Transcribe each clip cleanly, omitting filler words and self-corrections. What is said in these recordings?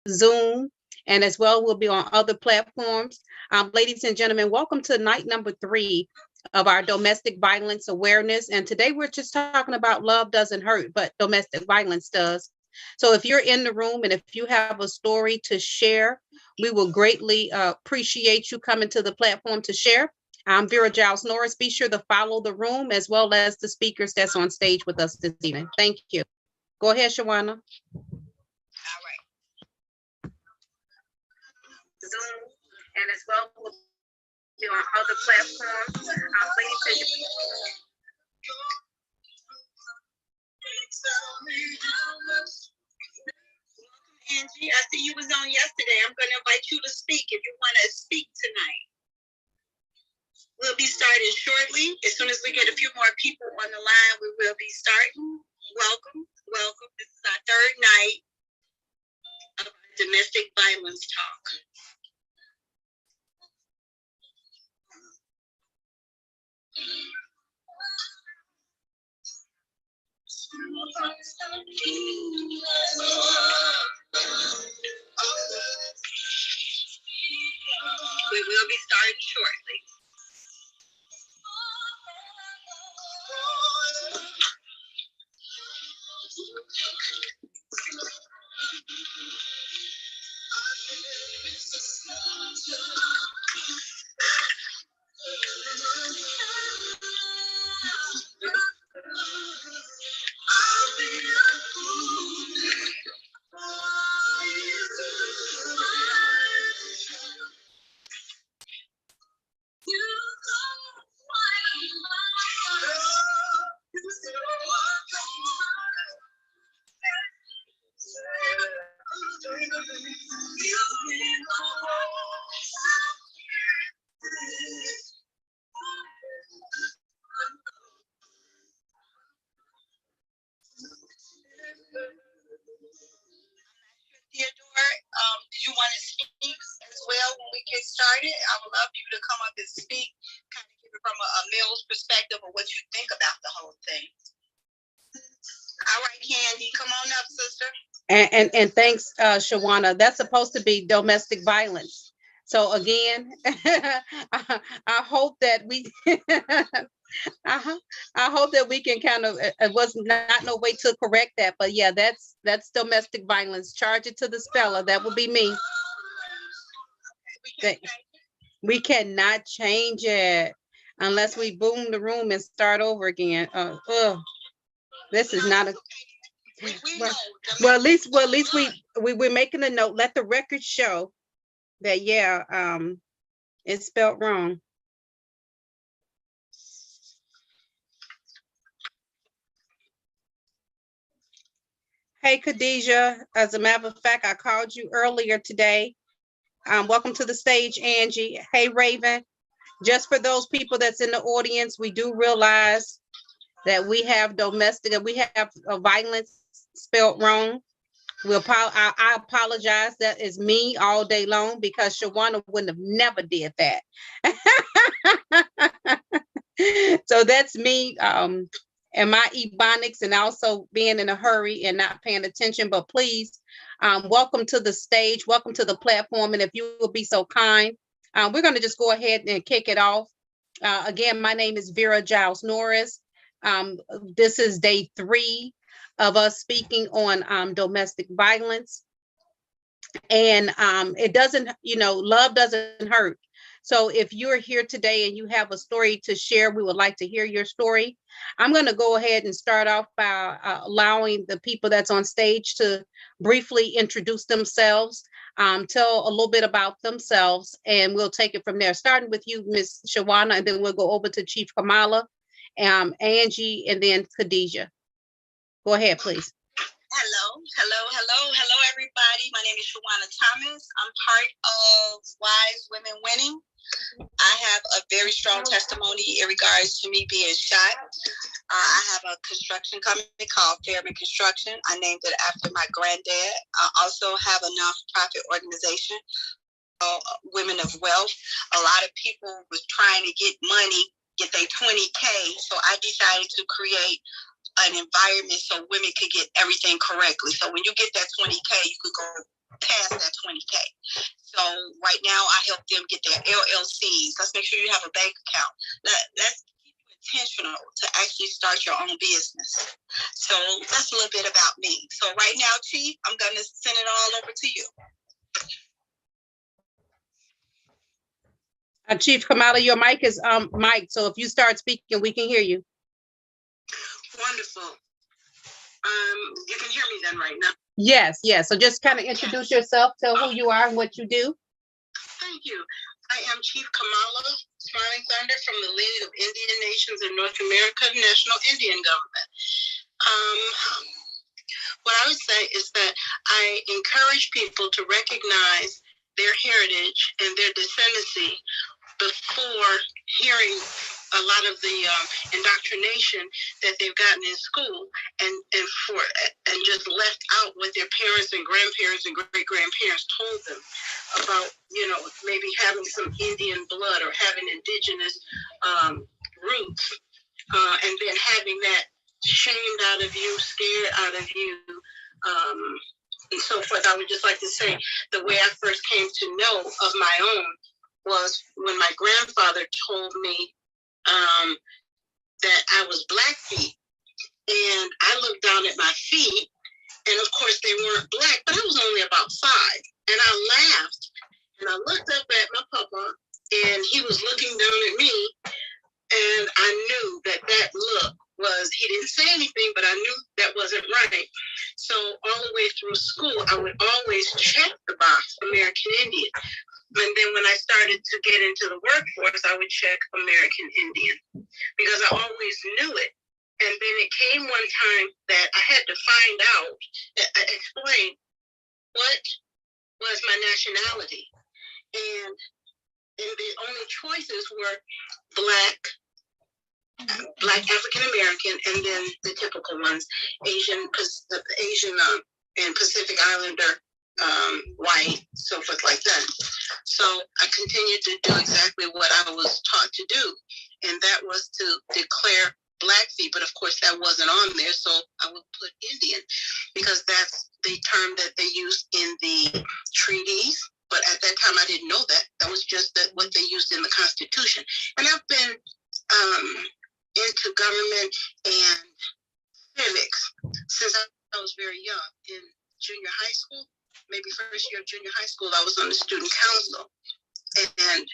Zoom, and as well we'll be on other platforms. Ladies and gentlemen, welcome to night number 3 of our domestic violence awareness. And today we're just talking about love doesn't hurt, but domestic violence does. So if you're in the room and if you have a story to share, we will greatly appreciate you coming to the platform to share. I'm Vera Giles Norris. Be sure to follow the room as well as the speakers that's on stage with us this evening. Thank you. Go ahead, Shawana. All right. Zoom, and as well we'll be on other platforms. Angie, I see you was on yesterday. I'm going to invite you to speak if you want to speak tonight. We'll be starting shortly. As soon as we get a few more people on the line, we will be starting. Welcome, welcome. This is our third night of domestic violence talk. We will be starting shortly. Theodore, did you want to speak as well when we get started? I would love you to come up and speak, kind of give it from a male's perspective of what you think about the whole thing. All right, Candy, come on up, sister. And thanks, Shawana. That's supposed to be domestic violence. So again, I hope that we uh-huh, I hope that we can kind of it was not no way to correct that, but yeah, that's domestic violence. Charge it to the speller. That would be me. We cannot change it unless we boom the room and start over again. This is not a well. At least we're making a note. Let the record show that it's spelled wrong. Hey, Khadijah. As a matter of fact, I called you earlier today. Welcome to the stage, Angie. Hey, Raven. Just for those people that's in the audience, we do realize that we have domestic and we have violence spelled wrong. I apologize. That is me all day long because Shawana wouldn't have never did that. So that's me. And my ebonics and also being in a hurry and not paying attention. But please, welcome to the stage. Welcome to the platform. And if you will be so kind, we're going to just go ahead and kick it off. Again, my name is Vera Giles Norris. This is day 3 of us speaking on domestic violence. And it doesn't, love doesn't hurt. So if you're here today and you have a story to share, we would like to hear your story. I'm going to go ahead and start off by allowing the people that's on stage to briefly introduce themselves, tell a little bit about themselves, and we'll take it from there. Starting with you, Miss Shawana, and then we'll go over to Chief Kamala, Angie, and then Khadijah. Go ahead, please. Hello, everybody. My name is Shawana Thomas. I'm part of Wise Women Winning. I have a very strong testimony in regards to me being shot. I have a construction company called Fairman Construction. I named it after my granddad. I also have a nonprofit organization called Women of Wealth. A lot of people was trying to get money, get their 20K, so I decided to create an environment so women could get everything correctly. So when you get that 20K, you could go past that 20K. So right now I help them get their LLCs. Let's make sure you have a bank account. Let's keep you intentional to actually start your own business. So that's a little bit about me. So right now, Chief, I'm going to send it all over to you. Chief Kamala, your mic is mic'd, so if you start speaking, we can hear you. Wonderful. You can hear me then right now. Yes, yes. So just kind of introduce yourself, tell who you are and what you do. Thank you. I am Chief Kamala Smiling Thunder from the League of Indian Nations in North America, National Indian Government. What I would say is that I encourage people to recognize their heritage and their descendancy before hearing a lot of the indoctrination that they've gotten in school and just left out what their parents and grandparents and great-grandparents told them about, maybe having some Indian blood or having indigenous roots, and then having that shamed out of you, scared out of you, and so forth. I would just like to say the way I first came to know of my own was when my grandfather told me that I was Blackfeet, and I looked down at my feet, and of course they weren't black, but I was only about 5, and I laughed, and I looked up at my papa, and he was looking down at me, and I knew that look was, he didn't say anything, but I knew that wasn't right. So all the way through school, I would always check the box, American Indian. And then when I started to get into the workforce, I would check American Indian because I always knew it. And then it came one time that I had to find out, explain what was my nationality. And the only choices were Black African American, and then the typical ones, Asian and Pacific Islander, white, so forth like that. So I continued to do exactly what I was taught to do, and that was to declare Blackfeet, but of course that wasn't on there, so I would put Indian because that's the term that they used in the treaties. But at that time, I didn't know that. That was just what they used in the Constitution. And I've been into government and civics since I was very young. In junior high school, maybe first year of junior high school, I was on the student council and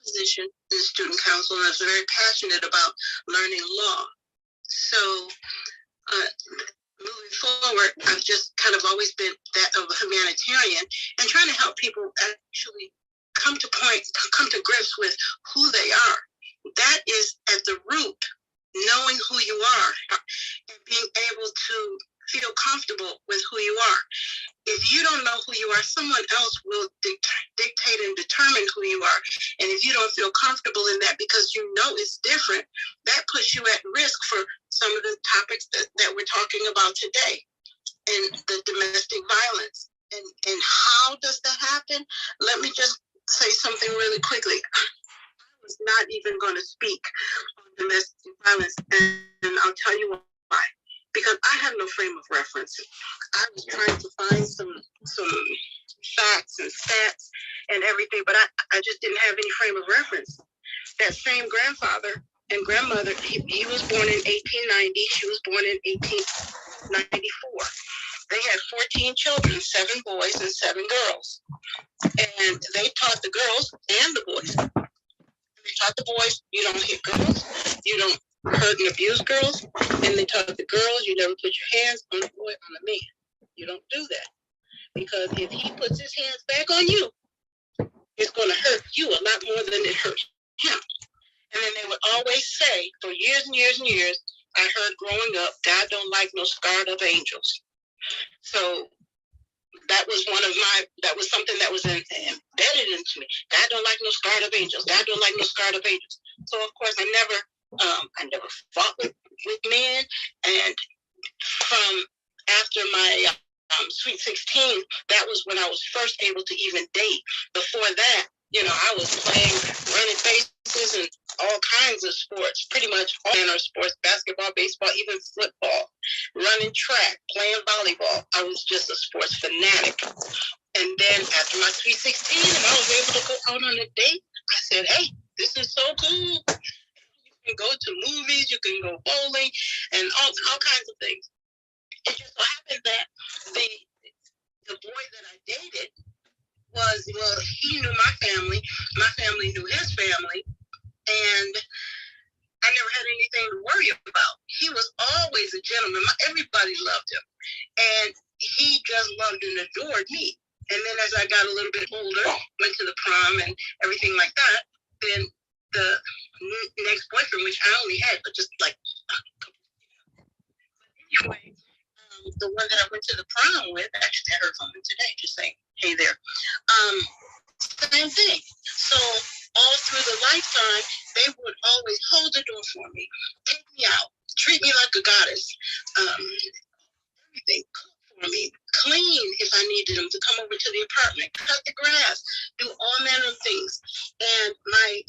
position in the student council, and I was very passionate about learning law. So moving forward, I've just kind of always been that of a humanitarian and trying to help people actually come to grips with who they are. That is at the root, knowing who you are and being able to feel comfortable with who you are. If you don't know who you are, someone else will dictate and determine who you are. And if you don't feel comfortable in that because you know it's different, that puts you at risk for some of the topics that we're talking about today, and the domestic violence. And how does that happen? Let me just say something really quickly. I was not even going to speak on domestic violence, and I'll tell you why. Because I have no frame of reference. I was trying to find some facts and stats and everything, but I just didn't have any frame of reference. That same grandfather and grandmother, he was born in 1890. She was born in 1894. They had 14 children, 7 boys and 7 girls. And they taught the girls and the boys. They taught the boys, you don't hit girls, you don't hurt and abuse girls. And they taught the girls, you never put your hands on a boy, on a man. You don't do that. Because if he puts his hands back on you, it's going to hurt you a lot more than it hurts him. And then they would always say, for years and years and years, I heard growing up, God don't like no scarred up angels. So that was something that was embedded into me. God don't like no scarred up angels. God don't like no scarred up angels. So of course I never fought with men. And from after my Sweet 16, that was when I was first able to even date. Before that, I was playing running bases and all kinds of sports, pretty much all manner of sports, basketball, baseball, even football, running track, playing volleyball. I was just a sports fanatic. And then after my 316 and I was able to go out on a date, I said, hey, this is so cool. You can go to movies, you can go bowling, and all kinds of things. It just so happened that the boy that I dated he knew my family knew his family, and I never had anything to worry about. He was always a gentleman. Everybody loved him, and he just loved and adored me. And then as I got a little bit older, went to the prom and everything like that, then the next boyfriend, which I only had, but just like, anyway, the one that I went to the prom with, actually I heard from him today, just saying, hey there. Same thing. So all through the lifetime, they would always hold the door for me, take me out, treat me like a goddess, everything, cook for me, clean if I needed them to come over to the apartment, cut the grass, do all manner of things. And my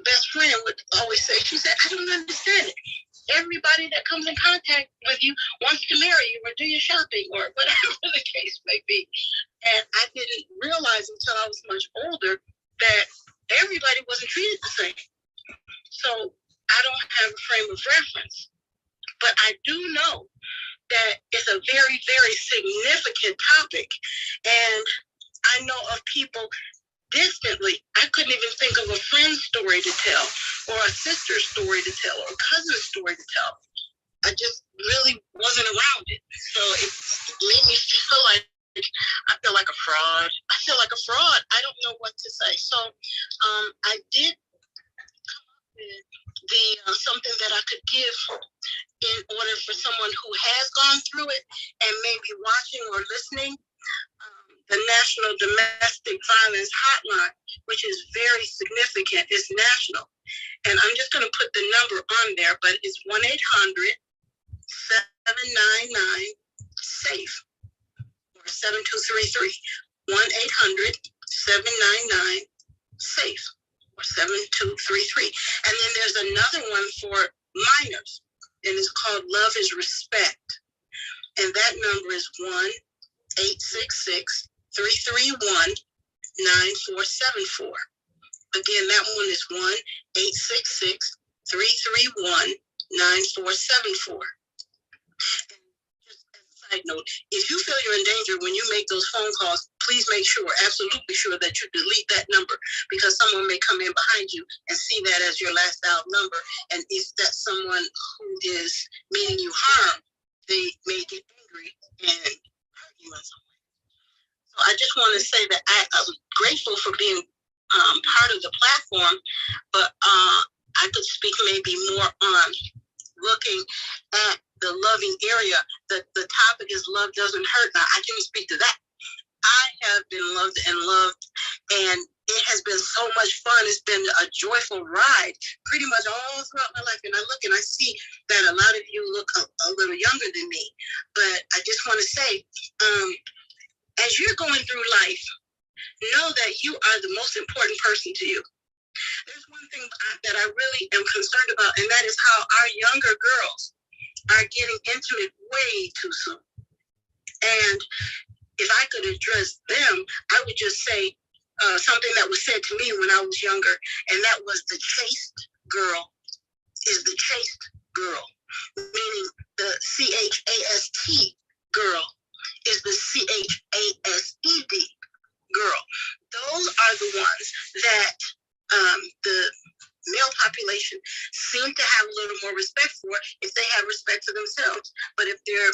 best friend would always say, she said, I don't understand it. Everybody that comes in contact with you wants to marry you or do your shopping or whatever the case may be. And I didn't realize until I was much older that everybody wasn't treated the same. So I don't have a frame of reference. But I do know that it's a very, very significant topic. And I know of people distantly. I couldn't even think of a friend's story to tell, or a sister's story to tell, or a cousin's story to tell. I just really wasn't around it. So it made me feel like I feel like a fraud. I don't know what to say. So I did come up with something that I could give in order for someone who has gone through it and maybe watching or listening. The National Domestic Violence Hotline, which is very significant, is national. And I'm just going to put the number on there, but it's 1-800-799-SAFE or 7233. 1-800-799-SAFE or 7233. And then there's another one for minors, and it's called Love is Respect. And that number is 1-866-331-9474. Again, that one is 1-866-331-9474. Just as a side note, if you feel you're in danger when you make those phone calls, please make sure, absolutely sure, that you delete that number, because someone may come in behind you and see that as your last dialed number. And if that's someone who is meaning you harm, they may get angry and hurt you in some way. So I just want to say that I'm grateful for being part of the platform, but I could speak maybe more on looking at the loving area. The topic is love doesn't hurt. Now, I can speak to that. I have been loved, and it has been so much fun. It's been a joyful ride pretty much all throughout my life. And I look and I see that a lot of you look a little younger than me. But I just want to say, as you're going through life, know that you are the most important person to you. There's one thing that I really am concerned about, and that is how our younger girls are getting intimate way too soon. And if I could address them, I would just say something that was said to me when I was younger, and that was the chaste girl is the chaste girl, meaning the CHAST girl is the CHASED girl. Those are the ones that the male population seem to have a little more respect for if they have respect for themselves. But if they're,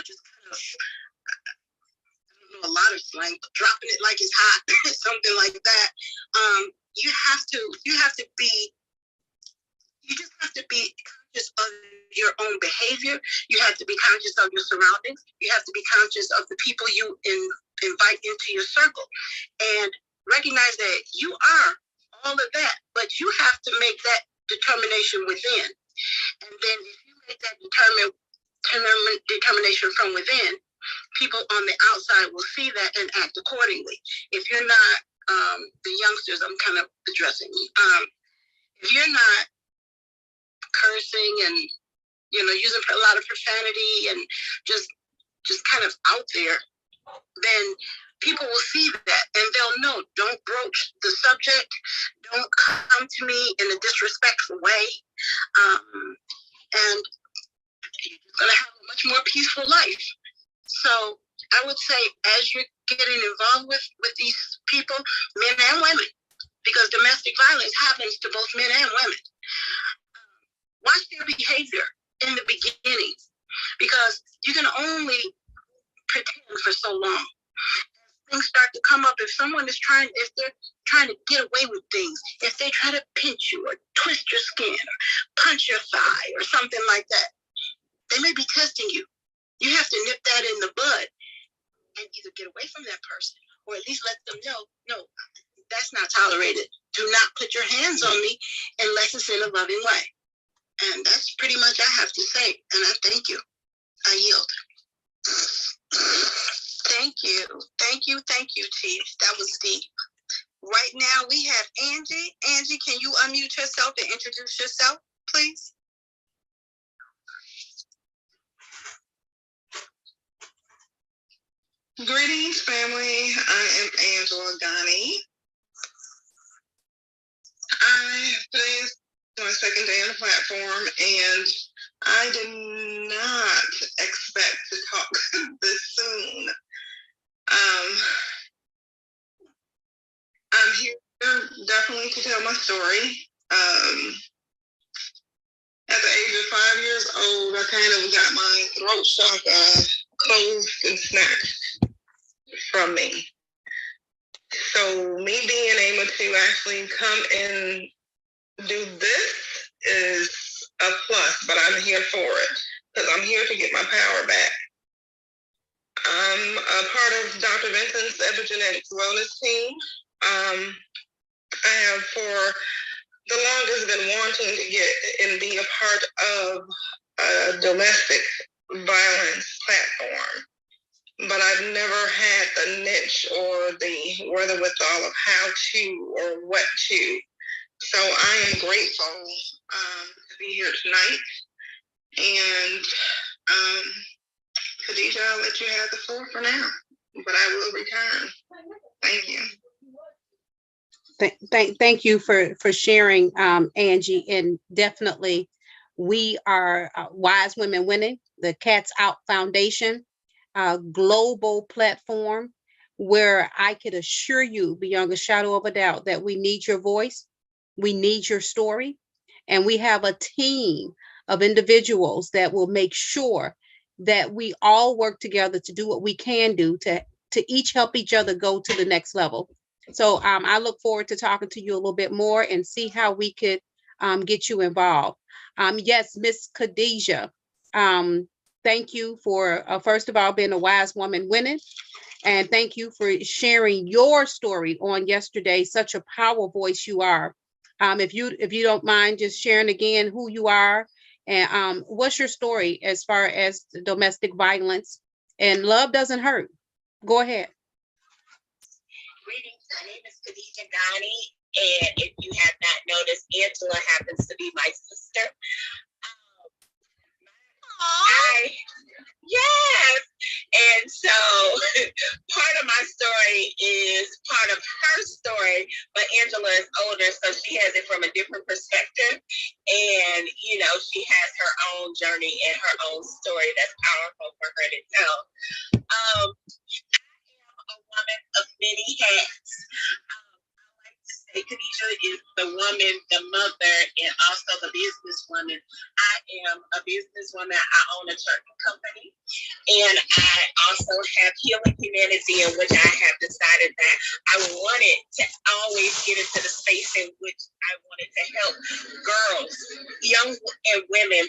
just kind of, I don't know a lot of slang, but dropping it like it's hot, something like that, you just have to be conscious of your own behavior. You have to be conscious of your surroundings. You have to be conscious of the people you invite into your circle, and recognize that you are all of that, but you have to make that determination within. And then if you make that determination from within, people on the outside will see that and act accordingly. If you're not the youngsters I'm kind of addressing. If you're not cursing and using a lot of profanity and just kind of out there, then people will see that and they'll know, don't broach the subject, don't come to me in a disrespectful way, and you're going to have a much more peaceful life. So I would say, as you're getting involved with these people, men and women, because domestic violence happens to both men and women, watch their behavior in the beginning, because you can only pretend for so long. Things start to come up. If they're trying to get away with things, if they try to pinch you or twist your skin or punch your thigh or something like that, they may be testing you. You have to nip that in the bud and either get away from that person or at least let them know, no, that's not tolerated. Do not put your hands on me unless it's in a loving way. And that's pretty much I have to say. And I thank you. I yield. Thank you. Thank you. Thank you, Chief. That was deep. Right now we have Angie. Angie, can you unmute yourself and introduce yourself, please? Greetings, family. I am Angela Ghani. Today is my second day on the platform, and I did not expect to talk this soon. I'm here definitely to tell my story. At the age of 5 years old, I kind of got my throat chakra closed and snatched from me. So me being able to actually come and do this is a plus, but I'm here for it because I'm here to get my power back. I'm a part of Dr. Vincent's epigenetics wellness team. I have for the longest been wanting to get and be a part of a domestic violence platform, but I've never had the niche or the wherewithal of how to or what to. So I am grateful to be here tonight. And Khadijah, I'll let you have the floor for now, but I will return. Thank you. Thank you for sharing, Angie. And definitely, we are Wise Women Winning, the Cats Out Foundation, global platform where I could assure you beyond a shadow of a doubt that we need your voice, we need your story, and we have a team of individuals that will make sure that we all work together to do what we can do to each help each other go to the next level. So I look forward to talking to you a little bit more and see how we could get you involved. Yes, Miss Khadijah, thank you for, first of all, being a Wise Woman Winning. And thank you for sharing your story on yesterday. Such a powerful voice you are. If you don't mind just sharing again who you are and what's your story as far as domestic violence and love doesn't hurt. Go ahead. Greetings, my name is Khadijah Ghani, and if you have not noticed, Angela happens to be my sister. Yes, and so part of my story is part of her story, but Angela is older, so she has it from a different perspective, and she has her own journey and her own story that's powerful for her to tell. I am a woman of many hats. I like to say Khadijah is the woman, the mother, and also the businesswoman. I am a businesswoman. I own a turkey company, and I also have Healing Humanity, in which I have decided that I wanted to always get into the space in which I wanted to help girls, young and women,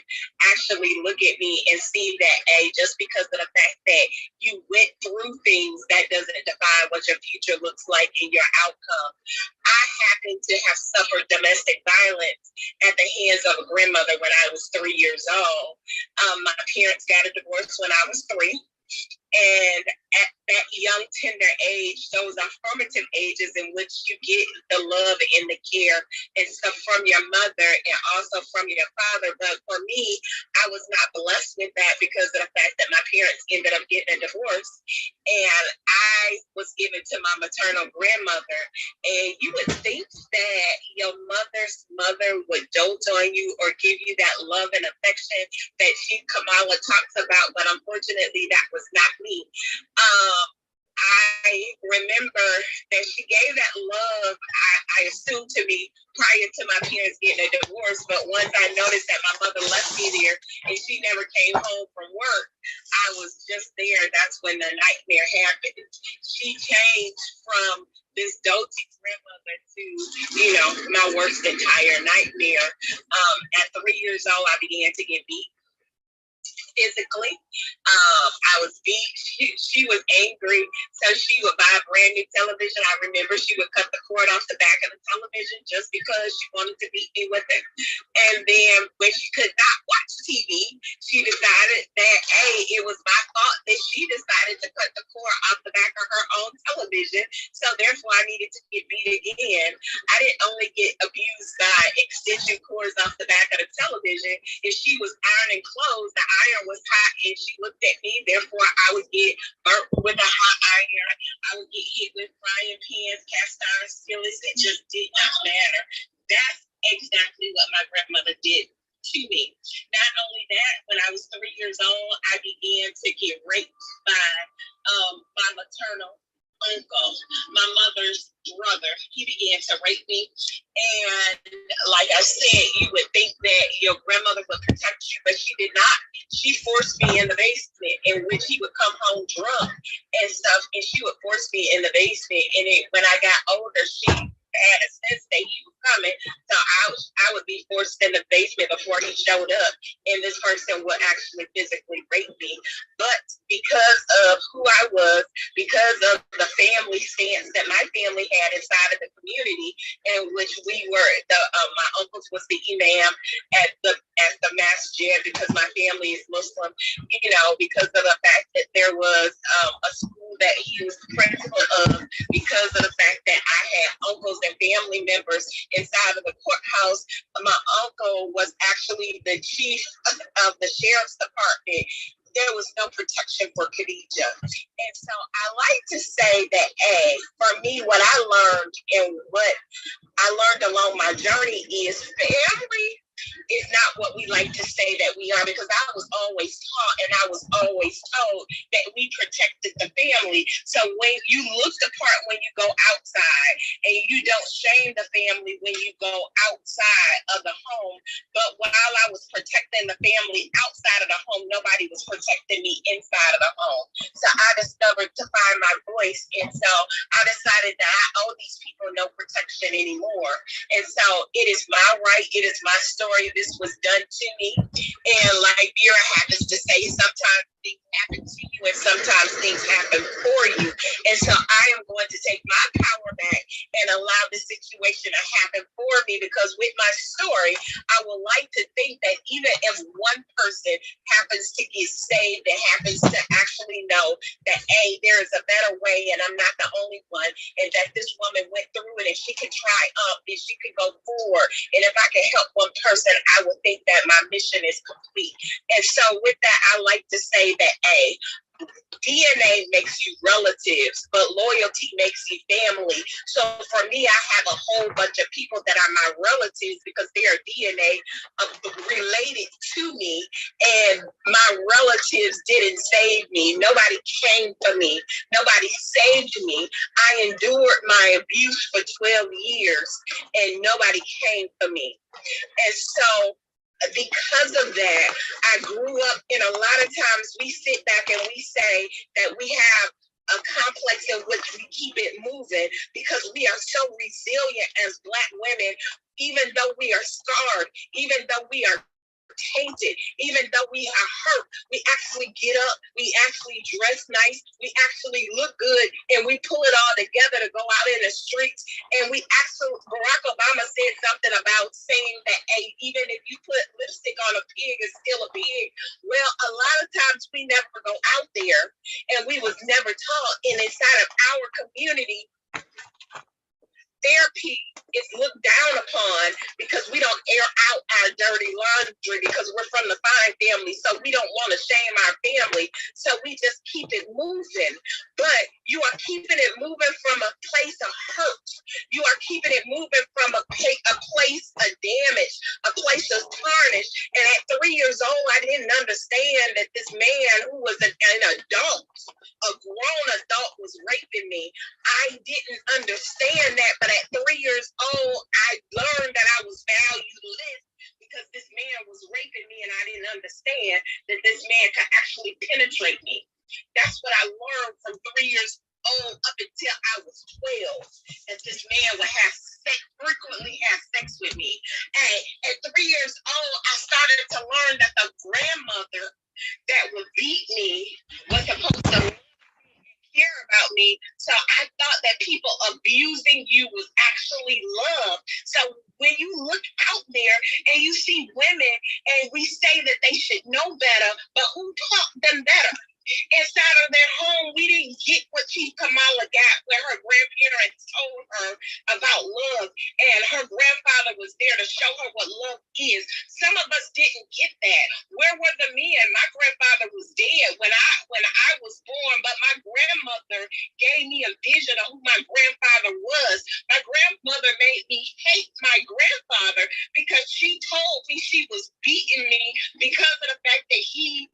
actually look at me and see that, just because of the fact that you went through things, that doesn't define what your future looks like and your outcome. I happen to have suffered domestic violence at the hands of a grandmother when I was 3 years old. My parents got a divorce when I was 3. And at that young, tender age, those are formative ages in which you get the love and the care and stuff from your mother and also from your father. But for me, I was not blessed with that because of the fact that my parents ended up getting a divorce. And I was given to my maternal grandmother. And you would think that your mother's mother would dote on you or give you that love and affection that she, Kamala, talks about. But unfortunately, that was not me. I remember that she gave that love, I assumed to me prior to my parents getting a divorce. But once I noticed that my mother left me there and she never came home from work, I was just there. That's when the nightmare happened. She changed from this doting grandmother to, my worst entire nightmare. At 3 years old, I began to get beat physically. I was beat. She was angry, so she would buy a brand new television. I remember she would cut the cord off the back of the television just because she wanted to beat me with it. And then when she could not watch TV, she decided that, hey, it was my fault that she decided to cut the cord off the back of her own television. So therefore, I needed to get beat again. I didn't only get abused by extension cords off the back of the television. If she was ironing clothes, the iron was hot and she looked at me. Therefore, I would get burnt with a hot iron. I would get hit with frying pans, cast iron skillets. It just did not matter. That's exactly what my grandmother did to me. Not only that, when I was 3 years old, I began to get raped by my maternal uncle, my mother's brother. He began to rape me. And like I said, you would think that your grandmother would protect you, but she did not. She forced me in the basement, in which he would come home drunk and stuff, and she would force me in the basement. And when I got older, she had a sense that he was coming, so I would be forced in the basement before he showed up, and this person would actually physically rape me. But because of who I was, because of the family stance that my family had inside of the community, in which we were, my uncles was the imam at the masjid, because my family is Muslim, because of the fact that there was a school that he was the principal of, because of the fact that I had uncles and family members inside of the courthouse. My uncle was actually the chief of the sheriff's department. There was no protection for Khadijah. And so I like to say that, for me, what I learned and what I learned along my journey is family is not what we like to say that we are, because I was always taught and I was always told that we protected the family. So when you look the part when you go outside, and you don't shame the family when you go outside of the home, but while I was protecting the family outside of the home, nobody was protecting me inside of the home. So I discovered to find my voice, and so I decided that I owe these people no protection anymore. And so it is my right, it is my story. This was done to me. And like Vera happens to say, sometimes things happen to you and sometimes things happen for you. And so I am going to take my power back and allow the situation to happen for me, because with my story, I would like to think that even if one person happens to get saved and happens to actually know that, there is a better way and I'm not the only one, and that this woman went through it and she can triumph and she can go forward. And if I can help one person, I would think that my mission is complete. And so with that, I like to say that, DNA makes you relatives, but loyalty makes you family. So for me, I have a whole bunch of people that are my relatives because they are DNA related to me, and my relatives didn't save me. Nobody came for me. Nobody saved me. I endured my abuse for 12 years, and nobody came for me. And so because of that, I grew up, and a lot of times we sit back and we say that we have a complex in which we keep it moving because we are so resilient as Black women, even though we are scarred, even though we are tainted, even though we are hurt, we actually get up, we actually dress nice, we actually look good, and we pull it all together to go out in the streets. And we actually, Barack Obama said something about saying that, and even if you put lipstick on a pig, it's still a pig. Well, a lot of times we never go out there, and we was never taught. And inside of our community, therapy is looked down upon because we don't air out our dirty laundry because we're from the fine family. So we don't want to shame our family. So we just keep it moving. But you are keeping it moving from a place of hurt. You are keeping it moving from a place of damage, a place of tarnish. And at 3 years old, I didn't understand that this man who was an adult, a grown adult, was raping me. I didn't understand that, but at 3 years old, I learned that I was valueless because this man was raping me, and I didn't understand that this man could actually penetrate me. That's what I learned from 3 years old up until I was 12, that this man would frequently have sex with me. And at 3 years old, I started to learn that the grandmother that would beat me was supposed to care about me. So I thought that people abusing you was actually love. So when you look out there and you see women and we say that they should know better, but who taught them better? Inside of their home, we didn't get what Chief Kamala got, where her grandparents told her about love, and her grandfather was there to show her what love is. Some of us didn't get that. Where were the men? My grandfather was dead when I was born, but my grandmother gave me a vision of who my grandfather was. My grandmother made me hate my grandfather because she told me she was beating me because of the fact that he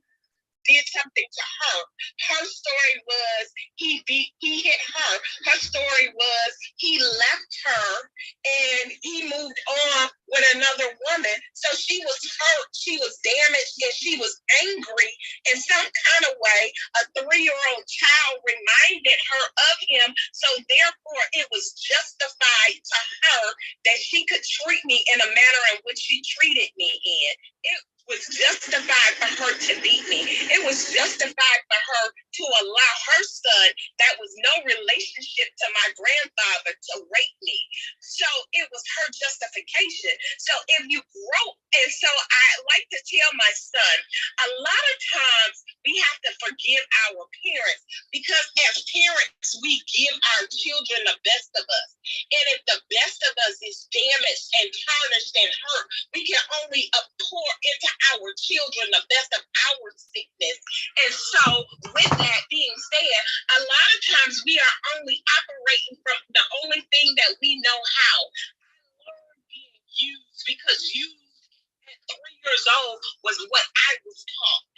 did something to her. Her story was he hit her. Her story was he left her and he moved on with another woman. So she was hurt, she was damaged, and she was angry in some kind of way. A 3-year-old child reminded her of him. So therefore it was justified to her that she could treat me in a manner in which she treated me in. It was justified for her to beat me. It was justified for her to allow her son that was no relationship to my grandfather to rape me. So it was her justification. So if you grow, and so I like to tell my son, a lot of times we have to forgive our parents because as parents, we give our children the best of us. And if the best of us is damaged and tarnished and hurt, we can only pour into our children the best of our sickness. And so with that being said, a lot of times we are only operating from the only thing that we know how. I learned being used because used at 3 years old was what I was taught.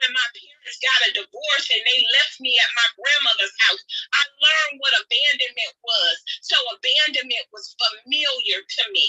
When my parents got a divorce and they left me at my grandmother's house, I learned what abandonment was. So abandonment was familiar to me.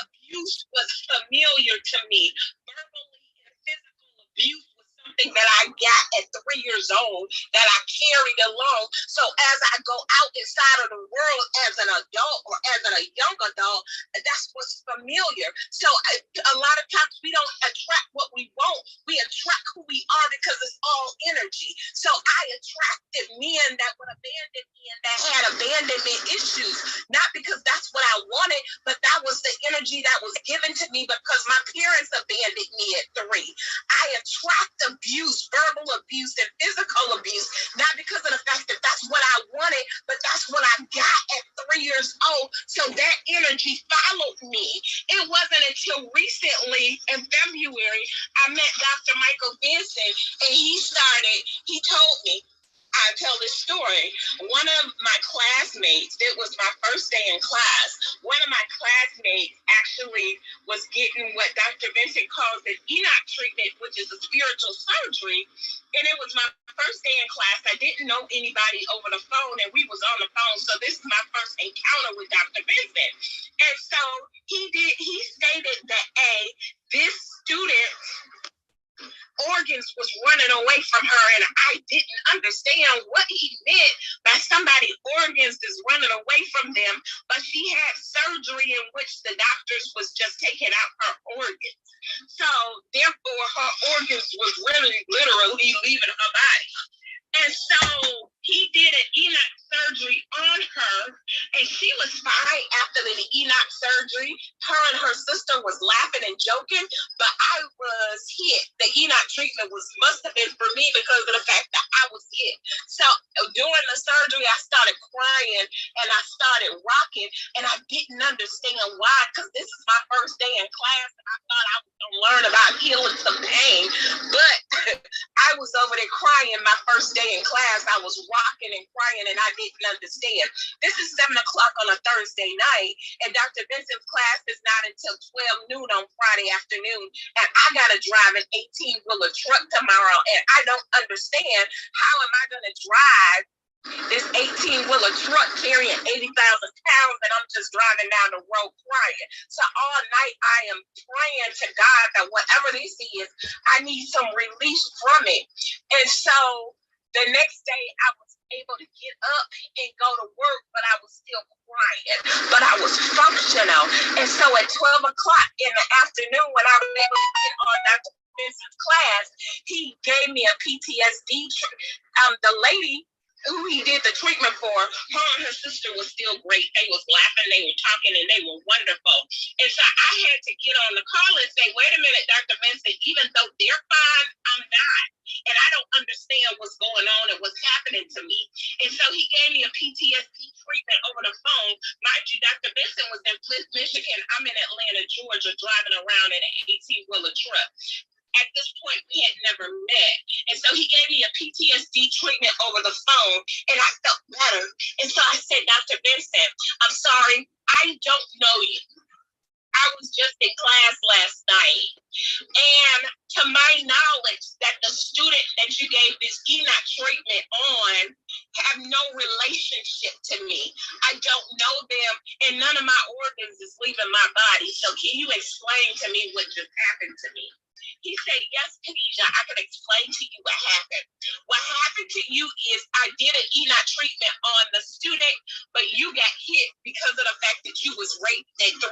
Abuse was familiar to me. Verbally and physical abuse was something that I got at 3 years old that I carried along. So as I go out inside of the world as an adult or as a young adult, that's what's familiar. So a lot of times we don't attract what we want. We attract who we are because it's all energy. So I attracted men that would abandon me and that had abandonment issues, not because that's what I wanted, but that was the energy that was given to me because my parents abandoned me at 3. I attract abuse, verbal abuse and physical abuse, not because of the fact that that's what I wanted, but that's what I got at 3 years old. So that energy followed me. It wasn't until recently in February, I met Dr. Michael Vincent, and he told me, I tell this story. One of my classmates, it was my first day in class, one of my classmates actually was getting what Dr. Vincent calls an Enoch treatment, which is a spiritual surgery. And it was my first day in class. I didn't know anybody over the phone, and we was on the phone. So this is my first encounter with Dr. Vincent. And so he stated that this student organs was running away from her, and I didn't understand what he meant by somebody organs is running away from them, but she had surgery in which the doctors was just taking out her organs. So therefore her organs was really literally leaving her body. And so he did an Enoch surgery on her, and she was fine after the Enoch surgery. Her and her sister was laughing and joking, but I was hit. The ENOT treatment must have been for me because of the fact that I was hit. So during the surgery, I started crying and I started rocking, and I didn't understand why, because this is my first day in class, and I thought I was gonna learn about healing some pain, but I was over there crying my first day in class. I was rocking and crying, and I didn't understand. This is 7 o'clock on a Thursday night, and Dr. Vincent's class is not until 12 noon on Friday afternoon, and I gotta drive an 18-wheeler truck tomorrow, and I don't understand how am I gonna drive this 18-wheeler truck carrying 80,000 pounds, and I'm just driving down the road crying. So all night I am praying to God that whatever this is, I need some release from it. And so the next day I was able to get up and go to work, but I was still crying, but I was functional. And so at 12 o'clock in the afternoon, when I was able to get on Dr. Vincent's class, he gave me a PTSD. The lady who he did the treatment for, her and her sister was still great. They was laughing, they were talking, and they were wonderful. And so I had to get on the call and say, wait a minute, Dr. Vincent, even though they're fine, I'm not. And I don't understand what's going on and what's happening to me. And so he gave me a PTSD treatment over the phone. Mind you, Dr. Vincent was in Flint, Michigan. I'm in Atlanta, Georgia, driving around in an 18-wheeler truck. At this point, we had never met. And so he gave me a PTSD treatment over the phone, and I felt better. And so I said, Dr. Vincent, I'm sorry, I don't know you. I was just in class last night. And to my knowledge, that the student that you gave this ENOT treatment on have no relationship to me. I don't know them, and none of my organs is leaving my body. So can you explain to me what just happened to me? He said, yes, Khadijah, I can explain to you what happened. What happened to you is I did an ENOT treatment on the student, but you got hit because of the fact that you was raped at 3.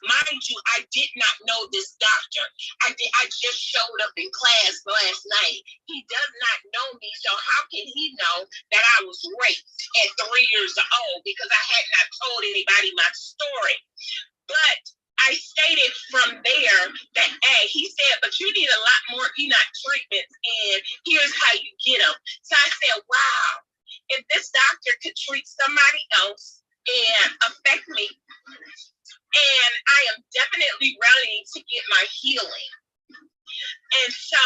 Mind you, I did not know this doctor. I just showed up in class last night. He does not know me, so how can he know that I was raped at 3 years old? Because I had not told anybody my story. But I stated from there that, hey, he said, but you need a lot more ENOT treatments, and here's how you get them. So I said, wow, if this doctor could treat somebody else and affect me, and I am definitely ready to get my healing. And so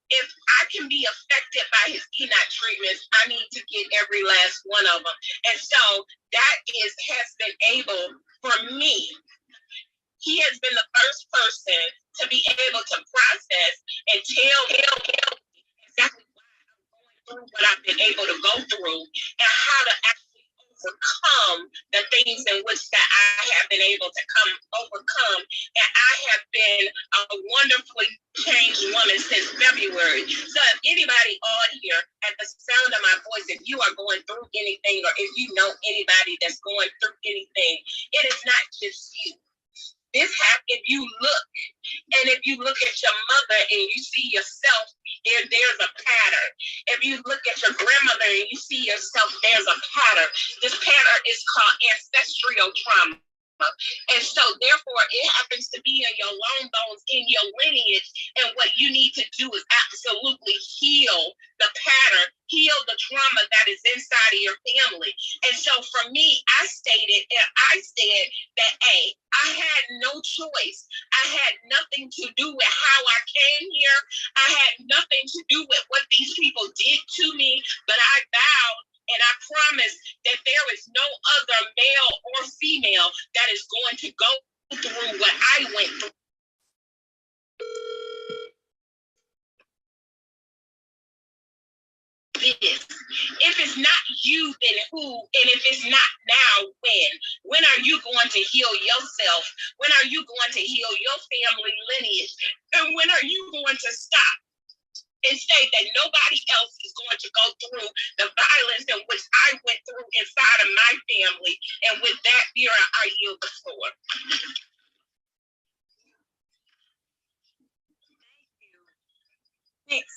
if I can be affected by his ENOT treatments, I need to get every last one of them. And so that has been able for me. He has been the first person to be able to process and tell him exactly why I'm going through what I've been able to go through and how to actually overcome the things in which that I have been able to overcome. And I have been a wonderfully changed woman since February. So if anybody on here at the sound of my voice, if you are going through anything, or if you know anybody that's going through anything, it is not just you. This happens if you look, and if you look at your mother and you see yourself, there's a pattern. If you look at your grandmother and you see yourself, there's a pattern. This pattern is called ancestral trauma. And so therefore it happens to be in your long bones, in your lineage, and what you need to do is absolutely heal the pattern, heal the trauma that is inside of your family. And so for me, I said that, hey, I had no choice. I had nothing to do with how I came here. I had nothing to do with what these people did to me, but I vowed and I promise that there is no other male or female that is going to go through what I went through. If it's not you, then who? And if it's not now, when? When are you going to heal yourself? When are you going to heal your family lineage? And when are you going to stop and say that nobody else is going to go through the violence in which I went through inside of my family? And with that, Vera, I yield the floor. Thanks.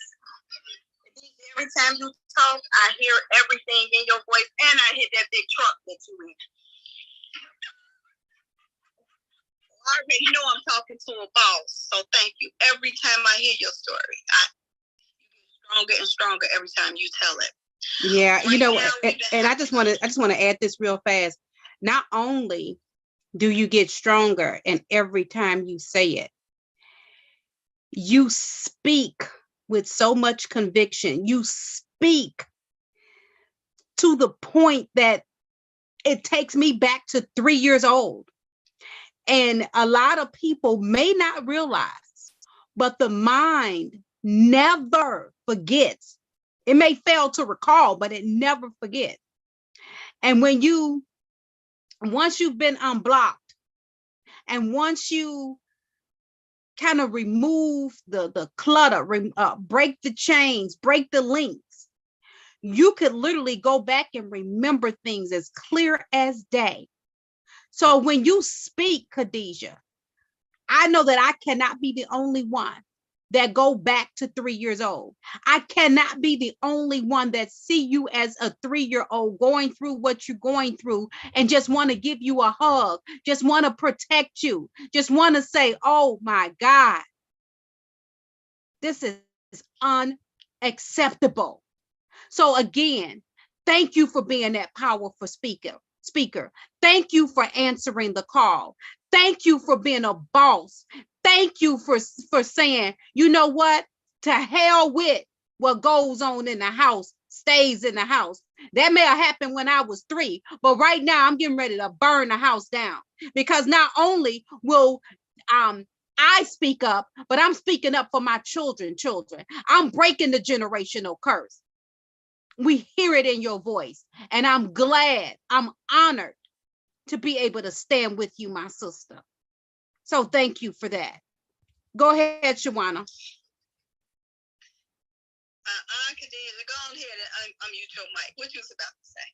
Every time you talk, I hear everything in your voice, and I hit that big truck that you in. I already know I'm talking to a boss. So thank you. Every time I hear your story, you get stronger and stronger every time you tell it. Yeah, Right now, and I just want to add this real fast. Not only do you get stronger, and every time you say it, you speak with so much conviction. You speak to the point that it takes me back to 3 years old. And a lot of people may not realize, but the mind never forgets. It may fail to recall, but it never forgets. And once you've been unblocked, and once you kind of remove the clutter, break the chains, break the links, you could literally go back and remember things as clear as day. So when you speak, Khadijah, I know that I cannot be the only one that go back to 3 years old. I cannot be the only one that see you as a 3-year-old going through what you're going through and just want to give you a hug, just want to protect you, just want to say, oh my God, this is unacceptable. So again, thank you for being that powerful speaker. Thank you for answering the call. Thank you for being a boss. Thank you for saying, you know what? To hell with what goes on in the house, stays in the house. That may have happened when I was 3, but right now I'm getting ready to burn the house down, because not only will I speak up, but I'm speaking up for my children. I'm breaking the generational curse. We hear it in your voice, and I'm glad, I'm honored to be able to stand with you, my sister. So thank you for that. Go ahead, Shawana. Khadijah, go on ahead and unmute your mic. What you was about to say?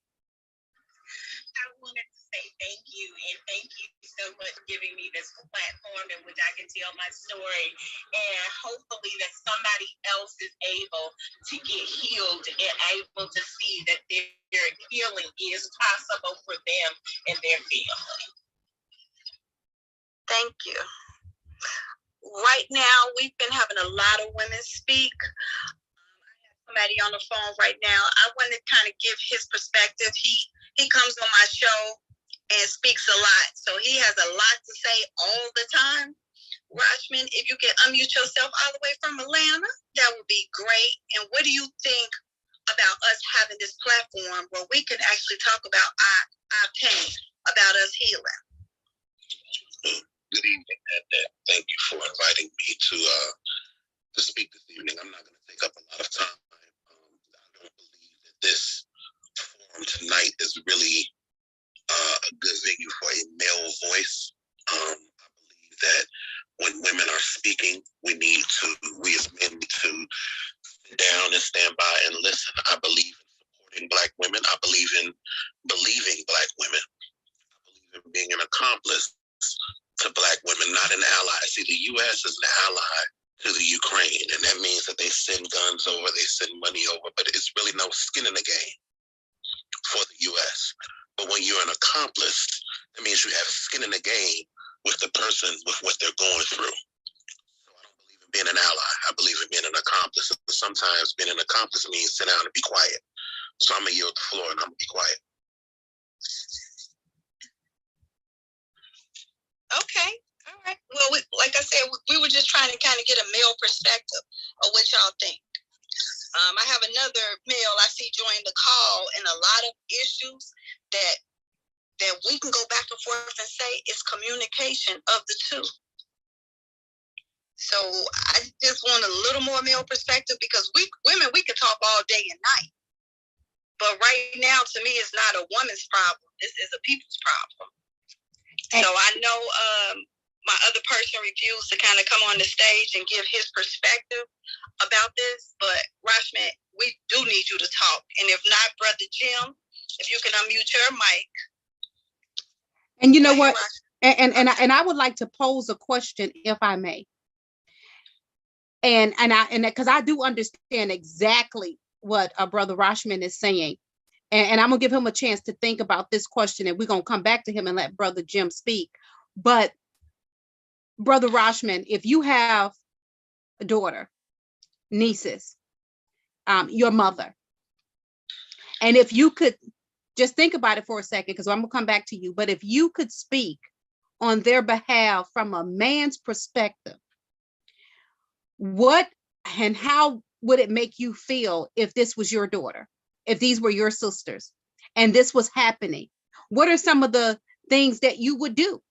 I wanted to say thank you, and thank you so much for giving me this platform in which I can tell my story, and hopefully that somebody else is able to get healed and able to see that their healing is possible for them and their family. Thank you. Right now, we've been having a lot of women speak. I have somebody on the phone right now. I want to kind of give his perspective. He comes on my show and speaks a lot, so he has a lot to say all the time. Rashman, if you can unmute yourself all the way from Atlanta, that would be great. And what do you think about us having this platform where we can actually talk about our pain, about us healing? Good evening, and thank you for inviting me to speak this evening. I'm not going to take up a lot of time. I don't believe that this forum tonight is really a good venue for a male voice. I believe that when women are speaking, we as men need to sit down and stand by and listen. I believe in supporting Black women. I believe in believing Black women. I believe in being an accomplice to Black women, not an ally. See, the U.S. is an ally to the Ukraine, and that means that they send guns over, they send money over, but it's really no skin in the game for the U.S. But when you're an accomplice, that means you have skin in the game with the person, with what they're going through. So I don't believe in being an ally. I believe in being an accomplice. Sometimes being an accomplice means sit down and be quiet. So I'm going to yield the floor and I'm going to be quiet. Okay. All right. Well, like I said, we were just trying to kind of get a male perspective of what y'all think. I have another male I see join the call, and a lot of issues that we can go back and forth and say is communication of the two. So I just want a little more male perspective, because women, we can talk all day and night. But right now, to me, it's not a woman's problem. This is a people's problem. So I know my other person refused to kind of come on the stage and give his perspective about this, but Rashman, we do need you to talk. And if not, Brother Jim, if you can unmute your mic. And you know what? And I would like to pose a question, if I may. And because I do understand exactly what Brother Rashman is saying. And I'm gonna give him a chance to think about this question, and we're gonna come back to him and let Brother Jim speak. But Brother Rashman, if you have a daughter, nieces, your mother, and if you could just think about it for a second, because I'm gonna come back to you, but if you could speak on their behalf from a man's perspective, what and how would it make you feel if this was your daughter, if these were your sisters, and this was happening? What are some of the things that you would do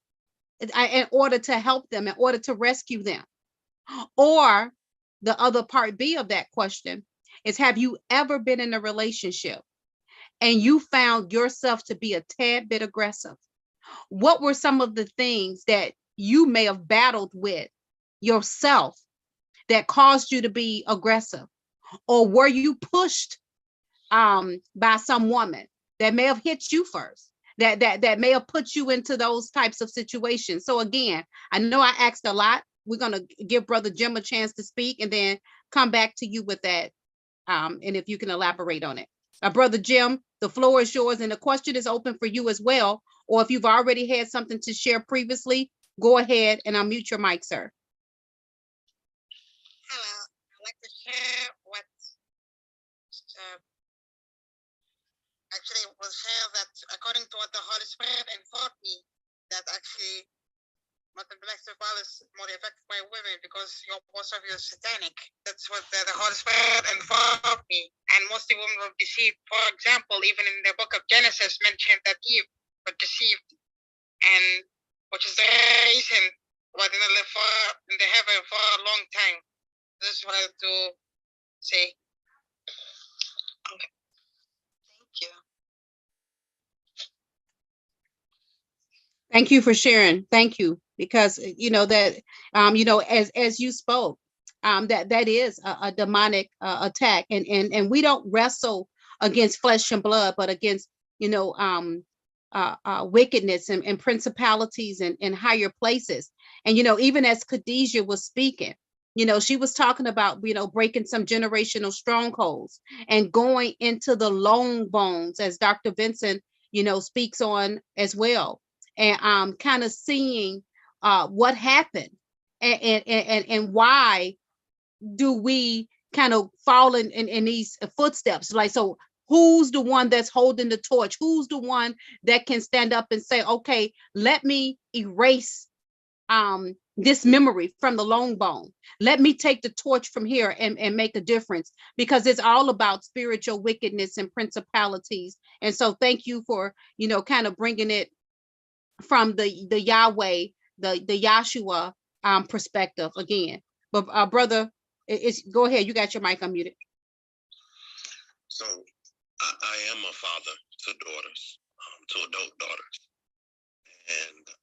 in order to help them, in order to rescue them? Or the other part B of that question is, have you ever been in a relationship and you found yourself to be a tad bit aggressive? What were some of the things that you may have battled with yourself that caused you to be aggressive? Or were you pushed by some woman that may have hit you first, that may have put you into those types of situations? So again, I know I asked a lot. We're going to give Brother Jim a chance to speak and then come back to you with that. And if you can elaborate on it. Brother Jim, the floor is yours, and the question is open for you as well. Or if you've already had something to share previously, go ahead and unmute your mic, sir. Hello, I'd like to share what actually was shared, that according to what the Holy Spirit informed me, that actually domestic violence is more affected by women because most of you are satanic. That's what the Holy Spirit informed me. And mostly women were deceived. For example, even in the book of Genesis mentioned that Eve was deceived, and which is the reason why they didn't live in the heaven for a long time. This is what I have to say. Okay. Thank you. Thank you for sharing. Thank you. Because you know that as you spoke, that is a demonic attack, and we don't wrestle against flesh and blood, but against wickedness and principalities and higher places. And even as Khadijah was speaking, she was talking about breaking some generational strongholds and going into the long bones, as Dr. Vincent speaks on as well, and kind of seeing what happened and why do we kind of fall in these footsteps. Like, so who's the one that's holding the torch? Who's the one that can stand up and say, okay, let me erase this memory from the long bone. Let me take the torch from here and make a difference, because it's all about spiritual wickedness and principalities. And so thank you for kind of bringing it from the Yahweh, the Yahshua perspective again. But brother, go ahead. You got your mic unmuted. So I am a father to daughters, to adult daughters, and I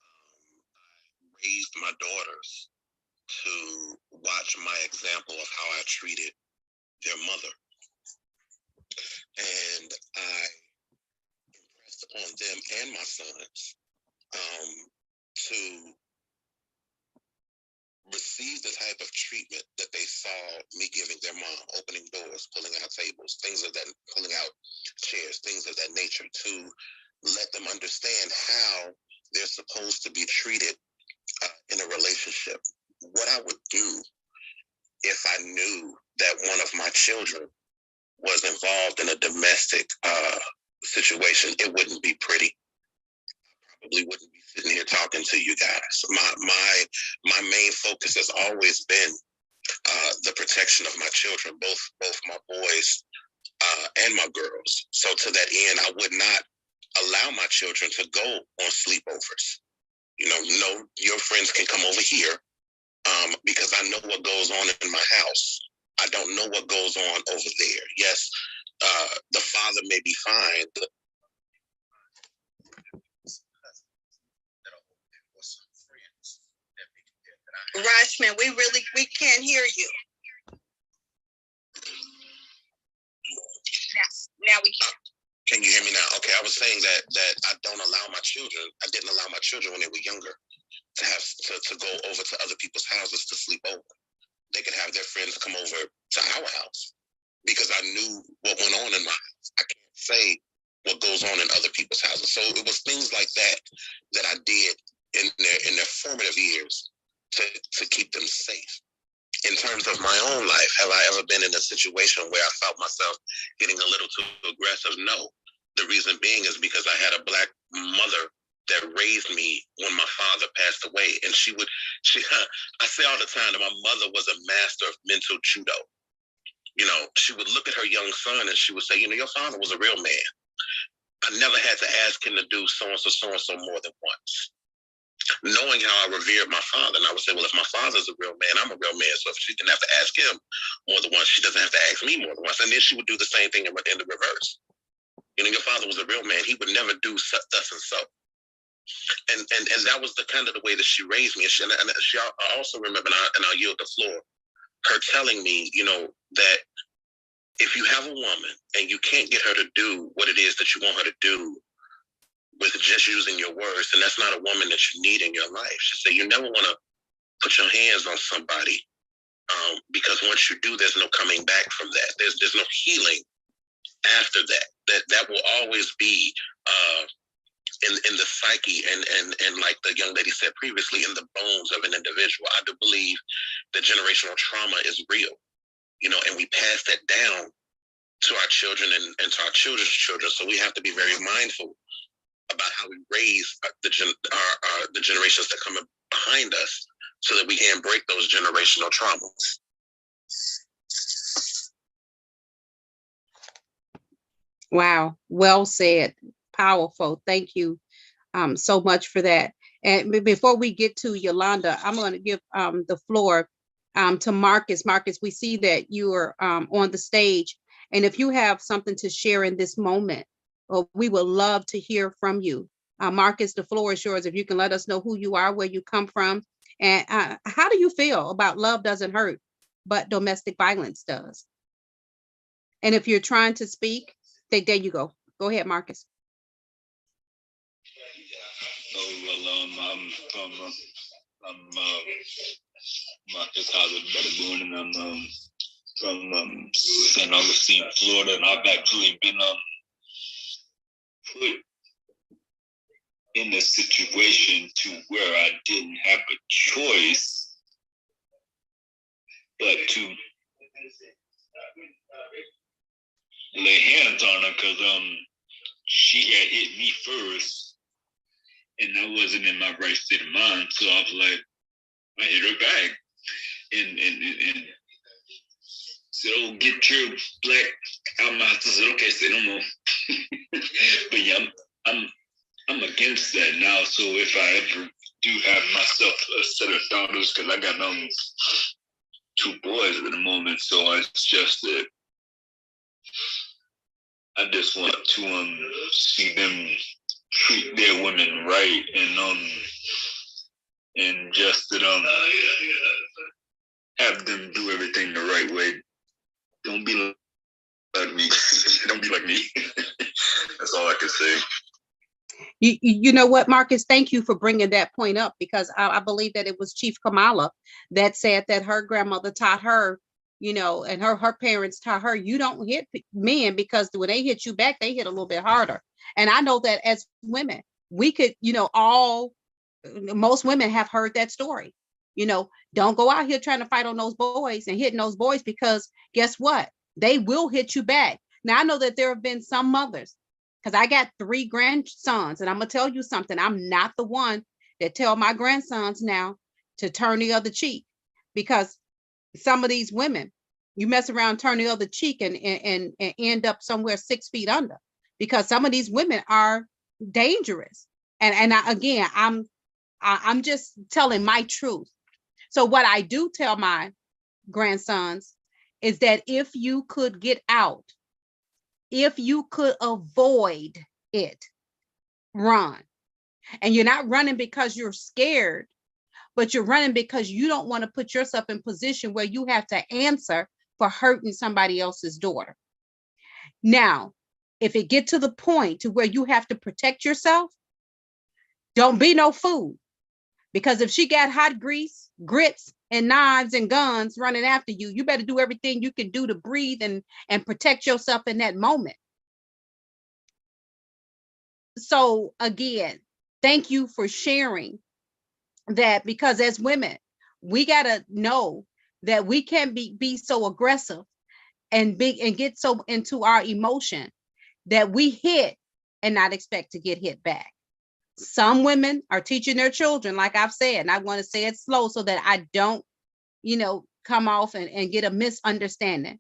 raised my daughters to watch my example of how I treated their mother, and I impressed upon them and my sons to receive the type of treatment that they saw me giving their mom, opening doors, pulling out tables, pulling out chairs, things of that nature, to let them understand how they're supposed to be treated in a relationship. What I would do if I knew that one of my children was involved in a domestic situation, it wouldn't be pretty. Probably wouldn't be sitting here talking to you guys. My main focus has always been the protection of my children, both my boys and my girls. So to that end, I would not allow my children to go on sleepovers. No, your friends can come over here because I know what goes on in my house. I don't know what goes on over there. Yes, the father may be fine. Rashman, we can't hear you. Now we can. Can you hear me now? Okay, I was saying that I didn't allow my children when they were younger to have to go over to other people's houses to sleep over. They could have their friends come over to our house because I knew what went on in my house. I can't say what goes on in other people's houses. So it was things like that I did in their formative years to keep them safe. In terms of my own life, have I ever been in a situation where I felt myself getting a little too aggressive? No. The reason being is because I had a Black mother that raised me when my father passed away. And I say all the time that my mother was a master of mental judo. You know, she would look at her young son and she would say, you know, your father was a real man. I never had to ask him to do so-and-so more than once. Knowing how I revered my father, and I would say, well, if my father's a real man, I'm a real man. So if she didn't have to ask him more than once, she doesn't have to ask me more than once. And then she would do the same thing in the reverse. You know, your father was a real man. He would never do thus and so. And that was the kind of the way that she raised me. And I also remember, and I'll yield the floor, her telling me, you know, that if you have a woman and you can't get her to do what it is that you want her to do with just using your words, and that's not a woman that you need in your life. She said, you never want to put your hands on somebody because once you do, there's no coming back from that. There's no healing after that. That will always be in the psyche and like the young lady said previously, in the bones of an individual. I do believe that generational trauma is real, you know, and we pass that down to our children and to our children's children. So we have to be very mindful about how we raise the generations that come behind us so that we can break those generational traumas. Wow, well said, powerful. Thank you so much for that. And before we get to Yolanda, I'm going to give the floor to Marcus. Marcus, we see that you are on the stage, and if you have something to share in this moment, we would love to hear from you. Marcus, the floor is yours. If you can let us know who you are, where you come from, and how do you feel about love doesn't hurt, but domestic violence does? And if you're trying to speak, there you go. Go ahead, Marcus. Oh, well, I'm Marcus Howard Badaboon, and I'm from St. Augustine, Florida, and I've actually been put in a situation to where I didn't have a choice but to lay hands on her because she had hit me first, and I wasn't in my right state of mind. So I was like, I hit her back, and said, "Oh, get your black out my house." I said, "Okay," say no more. But yeah, I'm against that now. So if I ever do have myself a set of daughters, because I got 2 boys at the moment, so it's just that I just want to see them treat their women right, and just that have them do everything the right way. Don't be like me. Don't be like me. That's all I can say. You know what, Marcus, thank you for bringing that point up, because I believe that it was Chief Kamala that said that her grandmother taught her, you know, and her parents taught her, you don't hit men, because when they hit you back, they hit a little bit harder. And I know that as women, we could, you know, most women have heard that story. You know, don't go out here trying to fight on those boys and hitting those boys, because guess what? They will hit you back. Now, I know that there have been some mothers, because I got 3 grandsons, and I'm going to tell you something. I'm not the one that tell my grandsons now to turn the other cheek, because some of these women, you mess around, turn the other cheek, and end up somewhere 6 feet under, because some of these women are dangerous. And I'm just telling my truth. So what I do tell my grandsons is that if you could get out, if you could avoid it, run. And you're not running because you're scared, but you're running because you don't want to put yourself in position where you have to answer for hurting somebody else's daughter. Now, if it get to the point to where you have to protect yourself, don't be no fool. Because if she got hot grease, grits, and knives and guns running after you, you better do everything you can do to breathe and protect yourself in that moment. So again, thank you for sharing that, because as women, We gotta know that we can't be so aggressive and get so into our emotion that we hit and not expect to get hit back. Some women are teaching their children, like I've said, and I want to say it slow so that I don't, come off and get a misunderstanding.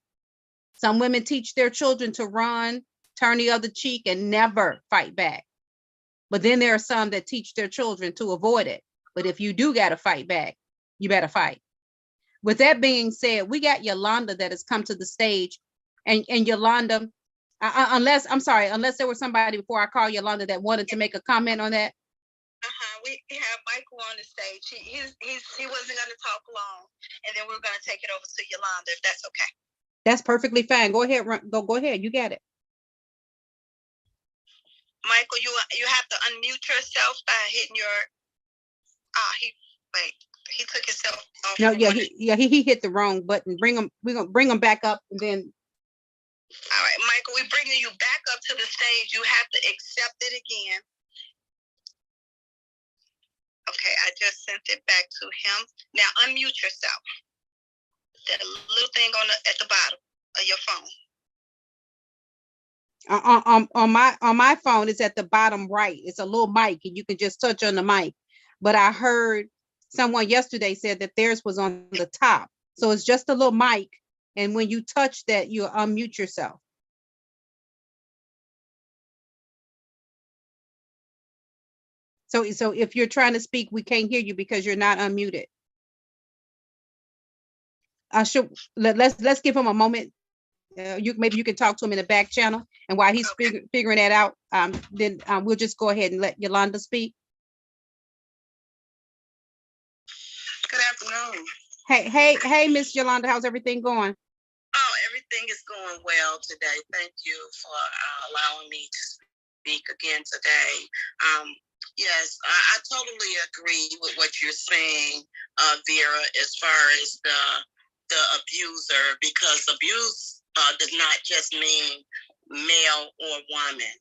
Some women teach their children to run, turn the other cheek, and never fight back. But then there are some that teach their children to avoid it. But if you do got to fight back, you better fight. With that being said, we got Yolanda that has come to the stage. And Yolanda, unless there was somebody before I call Yolanda that wanted to make a comment on that. We have Michael on the stage. He wasn't going to talk long, and then we're going to take it over to Yolanda, if that's okay. That's perfectly fine. Go ahead, go ahead. You got it. Michael, you have to unmute yourself by hitting your. He took himself off. No, he hit the wrong button. We're gonna bring him back up, and then. All right, Michael, we're bringing you back up to the stage. You have to accept it again. Okay, I just sent it back to him. Now unmute yourself. That little thing at the bottom of your phone. On my phone, it's at the bottom right. It's a little mic, and you can just touch on the mic. But I heard someone yesterday said that theirs was on the top, so it's just a little mic, and when you touch that, you unmute yourself. So if you're trying to speak, we can't hear you because you're not unmuted. Let's give him a moment. Maybe you can talk to him in the back channel, and while he's figuring that out, then we'll just go ahead and let Yolanda speak. Good afternoon. Hey, Miss Yolanda, how's everything going? Oh, everything is going well today. Thank you for allowing me to speak again today. Yes, I totally agree with what you're saying, Vera, as far as the abuser, because abuse does not just mean male or woman,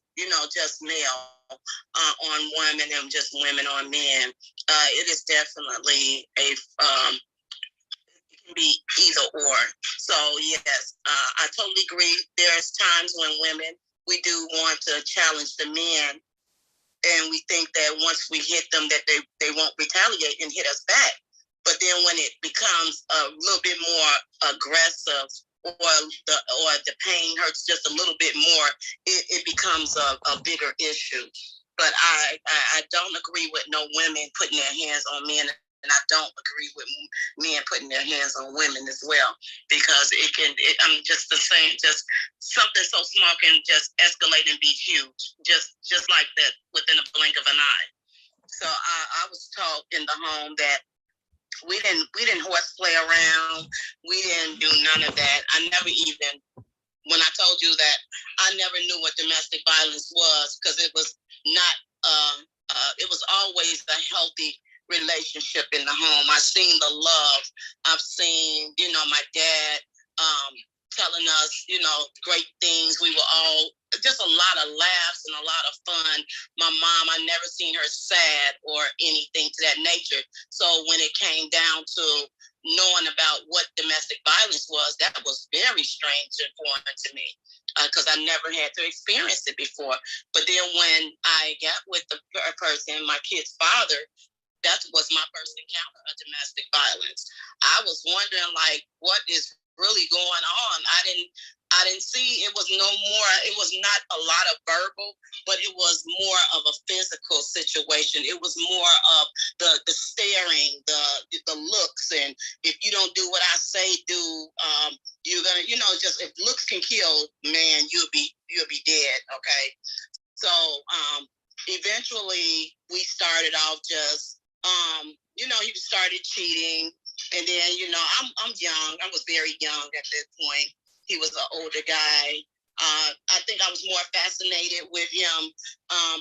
just male on women and just women on men. It is definitely it can be either or. So yes, I totally agree. There's times when women, we do want to challenge the men, and we think that once we hit them that they won't retaliate and hit us back. But then when it becomes a little bit more aggressive, or the pain hurts just a little bit more, it becomes a bigger issue. But I don't agree with no women putting their hands on men, and I don't agree with men putting their hands on women as well, because I'm just the same, just something so small can just escalate and be huge, just like that within a blink of an eye. So I was taught in the home that we didn't horseplay around. We didn't do none of that. When I told you that I never knew what domestic violence was, because it was not, it was always a healthy relationship in the home. I've seen the love. I've seen, my dad telling us, great things. We were all just a lot of laughs and a lot of fun. My mom, I never seen her sad or anything to that nature. So when it came down to knowing about what domestic violence was, that was very strange and foreign to me, because I never had to experience it before. But then when I got with the person, my kid's father, that was my first encounter of domestic violence. I was wondering, like, what is really going on? I didn't see, it was not a lot of verbal, but it was more of a physical situation. It was more of the staring, the looks, and if you don't do what I say do, you're gonna, just if looks can kill, man, you'll be dead. Okay. So eventually we started off just he started cheating, and then I'm young. I was very young at that point. He was an older guy. I think I was more fascinated with him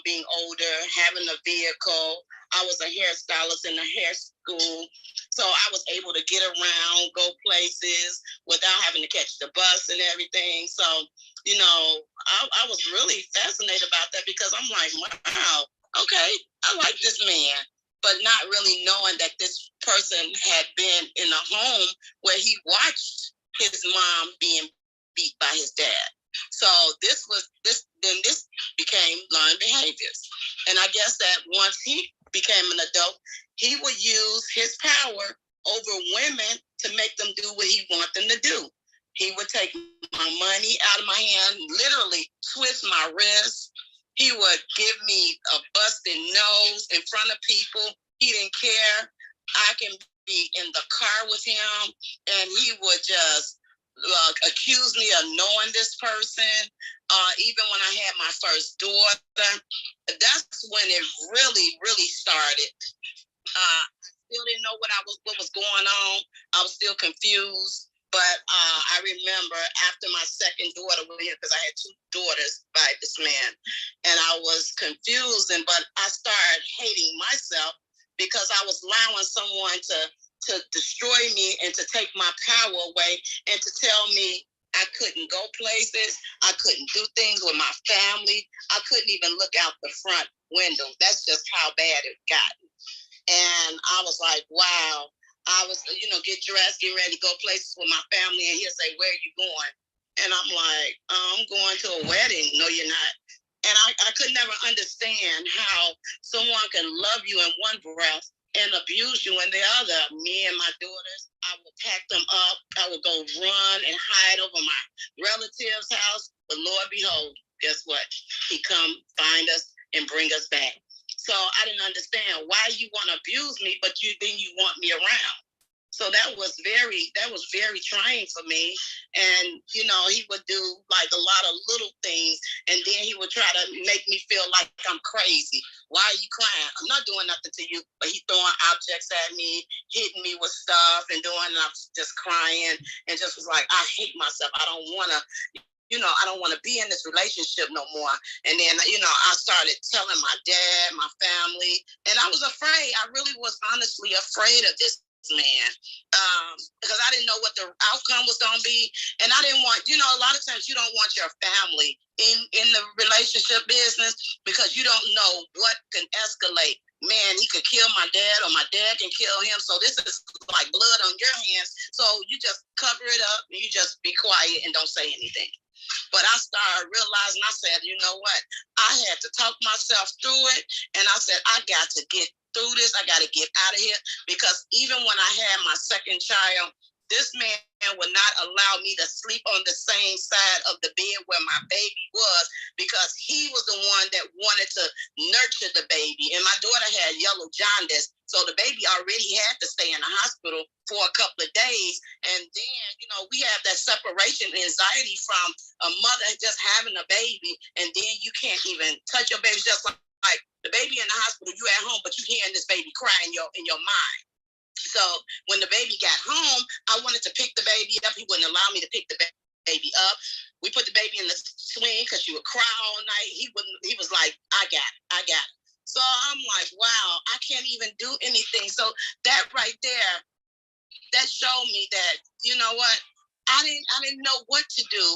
being older, having a vehicle. I was a hairstylist in a hair school, so I was able to get around, go places without having to catch the bus and everything. So, I was really fascinated about that, because I'm like, wow, okay, I like this man. but not really knowing that this person had been in a home where he watched his mom being beat by his dad. So this became learned behaviors. And I guess that once he became an adult, he would use his power over women to make them do what he wanted them to do. He would take my money out of my hand, literally twist my wrist. He would give me a busted nose in front of people. He didn't care. I can be in the car with him, and he would just accuse me of knowing this person. Even when I had my first daughter, that's when it really started. I still didn't know what was going on. I was still confused. But I remember after my second daughter was here, because I had two daughters by this man, and I was confused. But I started hating myself because I was allowing someone to destroy me and to take my power away and to tell me I couldn't go places. I couldn't do things with my family. I couldn't even look out the front window. That's just how bad it got. And I was like, wow. I was, get dressed, get ready to go places with my family, and he'll say, where are you going? And I'm like, I'm going to a wedding. No, you're not. And I could never understand how someone can love you in one breath and abuse you in the other. Me and my daughters, I would pack them up. I would go run and hide over my relative's house. But Lord behold, guess what? He come find us and bring us back. So I didn't understand why you want to abuse me, but then you want me around. So that was very trying for me. And, he would do like a lot of little things. And then he would try to make me feel like I'm crazy. Why are you crying? I'm not doing nothing to you. But he throwing objects at me, hitting me with stuff and and I was just crying and just was like, I hate myself. I don't want to. I don't want to be in this relationship no more. And then, I started telling my dad, my family, and I was afraid. I really was honestly afraid of this man because I didn't know what the outcome was going to be. And I didn't want, a lot of times you don't want your family in the relationship business because you don't know what can escalate. Man, he could kill my dad or my dad can kill him. So this is like blood on your hands. So you just cover it up and you just be quiet and don't say anything. But I started realizing, I said, you know what? I had to talk myself through it. And I said, I got to get through this. I got to get out of here. Because even when I had my second child, this man would not allow me to sleep on the same side of the bed where my baby was because he was the one that wanted to nurture the baby. And my daughter had yellow jaundice. So the baby already had to stay in the hospital for a couple of days. And then, we have that separation anxiety from a mother just having a baby. And then you can't even touch your baby. Just like the baby in the hospital, you at home, but you hearing this baby cry in your mind. So when the baby got home, I wanted to pick the baby up. He wouldn't allow me to pick the baby up. We put the baby in the swing because she would cry all night. He was like, I got it. So I'm like, wow, I can't even do anything. So that right there, that showed me that, you know what? I didn't know what to do.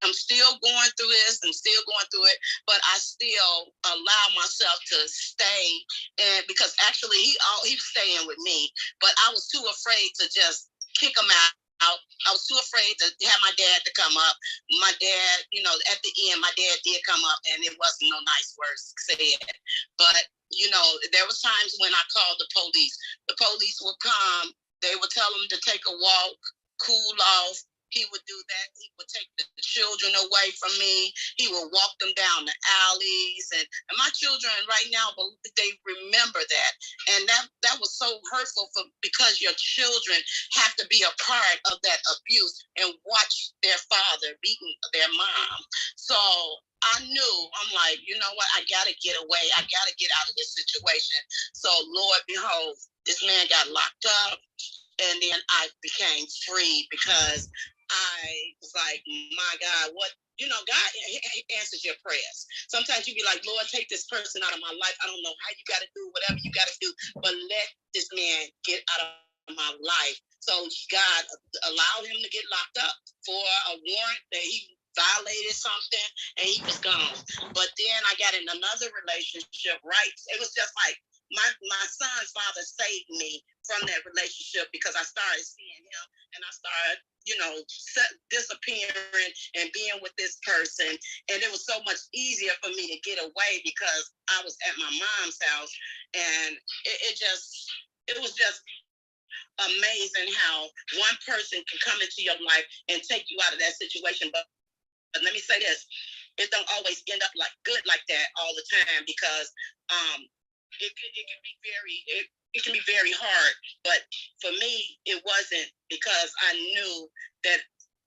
I'm still going through this. I'm still going through it, but I still allow myself to stay. And because actually he was staying with me, but I was too afraid to just kick him out. I was too afraid to have my dad to come up. My dad, at the end, my dad did come up, and it wasn't no nice words said. But there was times when I called the police. The police would come. They would tell him to take a walk, cool off. He would do that. He would take the children away from me. He would walk them down the alleys. And my children right now, they remember that. And that was so hurtful because your children have to be a part of that abuse and watch their father beating their mom. So I knew, I'm like, you know what? I got to get away. I got to get out of this situation. So Lord behold, this man got locked up. And then I became free because I was like, my God, what? God answers your prayers. Sometimes you be like, Lord, take this person out of my life. I don't know how you got to do whatever you got to do, but let this man get out of my life. So God allowed him to get locked up for a warrant that he violated something, and he was gone. But then I got in another relationship, right? It was just like my son's father saved me from that relationship because I started seeing him and I started, disappearing and being with this person. And it was so much easier for me to get away because I was at my mom's house. And it was just amazing how one person can come into your life and take you out of that situation. But let me say this, it don't always end up like good like that all the time because it can be very hard. But for me, it wasn't because I knew that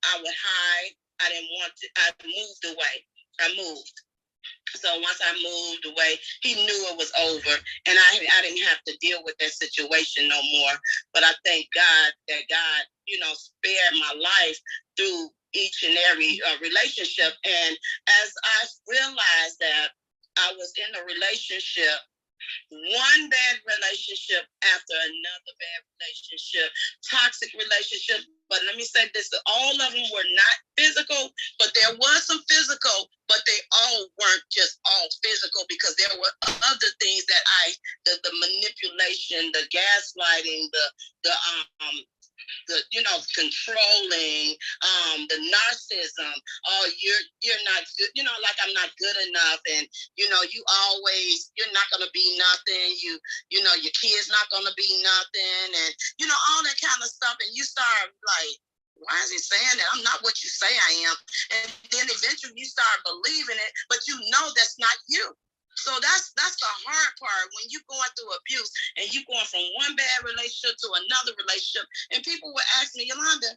I would hide. I didn't want to. I moved away. I moved. So once I moved away, he knew it was over, and I didn't have to deal with that situation no more. But I thank God that God, spared my life through each and every relationship. And as I realized that I was in a relationship, one bad relationship after another bad relationship, toxic relationship. But let me say this, all of them were not physical, but there was some physical, but they all weren't just all physical because there were other things that the manipulation, the gaslighting, the controlling, the narcissism. Oh, you're not good. Like I'm not good enough, and you're not gonna be nothing. Your kid's not gonna be nothing, and all that kind of stuff. And you start like, why is he saying that? I'm not what you say I am. And then eventually you start believing it, but that's not you. So that's the hard part when you're going through abuse and you're going from one bad relationship to another relationship. And people would ask me, Yolanda,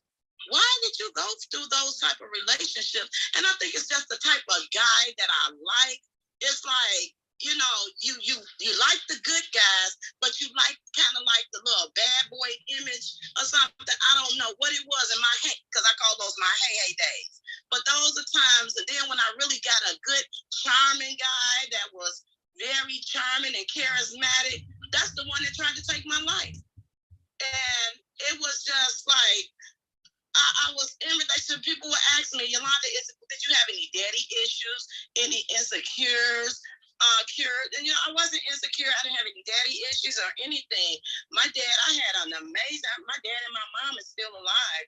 why did you go through those type of relationships? And I think it's just the type of guy that I like. It's like, you like the good guys, but you kind of like the little bad boy image or something. I don't know what it was in my head, because I call those my hey days. But those are times, and then when I really got a good, charming guy that was very charming and charismatic, that's the one that tried to take my life. And it was just like, I was in relationship. People would ask me, Yolanda, did you have any daddy issues, any insecures? And I wasn't insecure. I didn't have any daddy issues or anything. My dad, I had an amazing. My dad and my mom is still alive.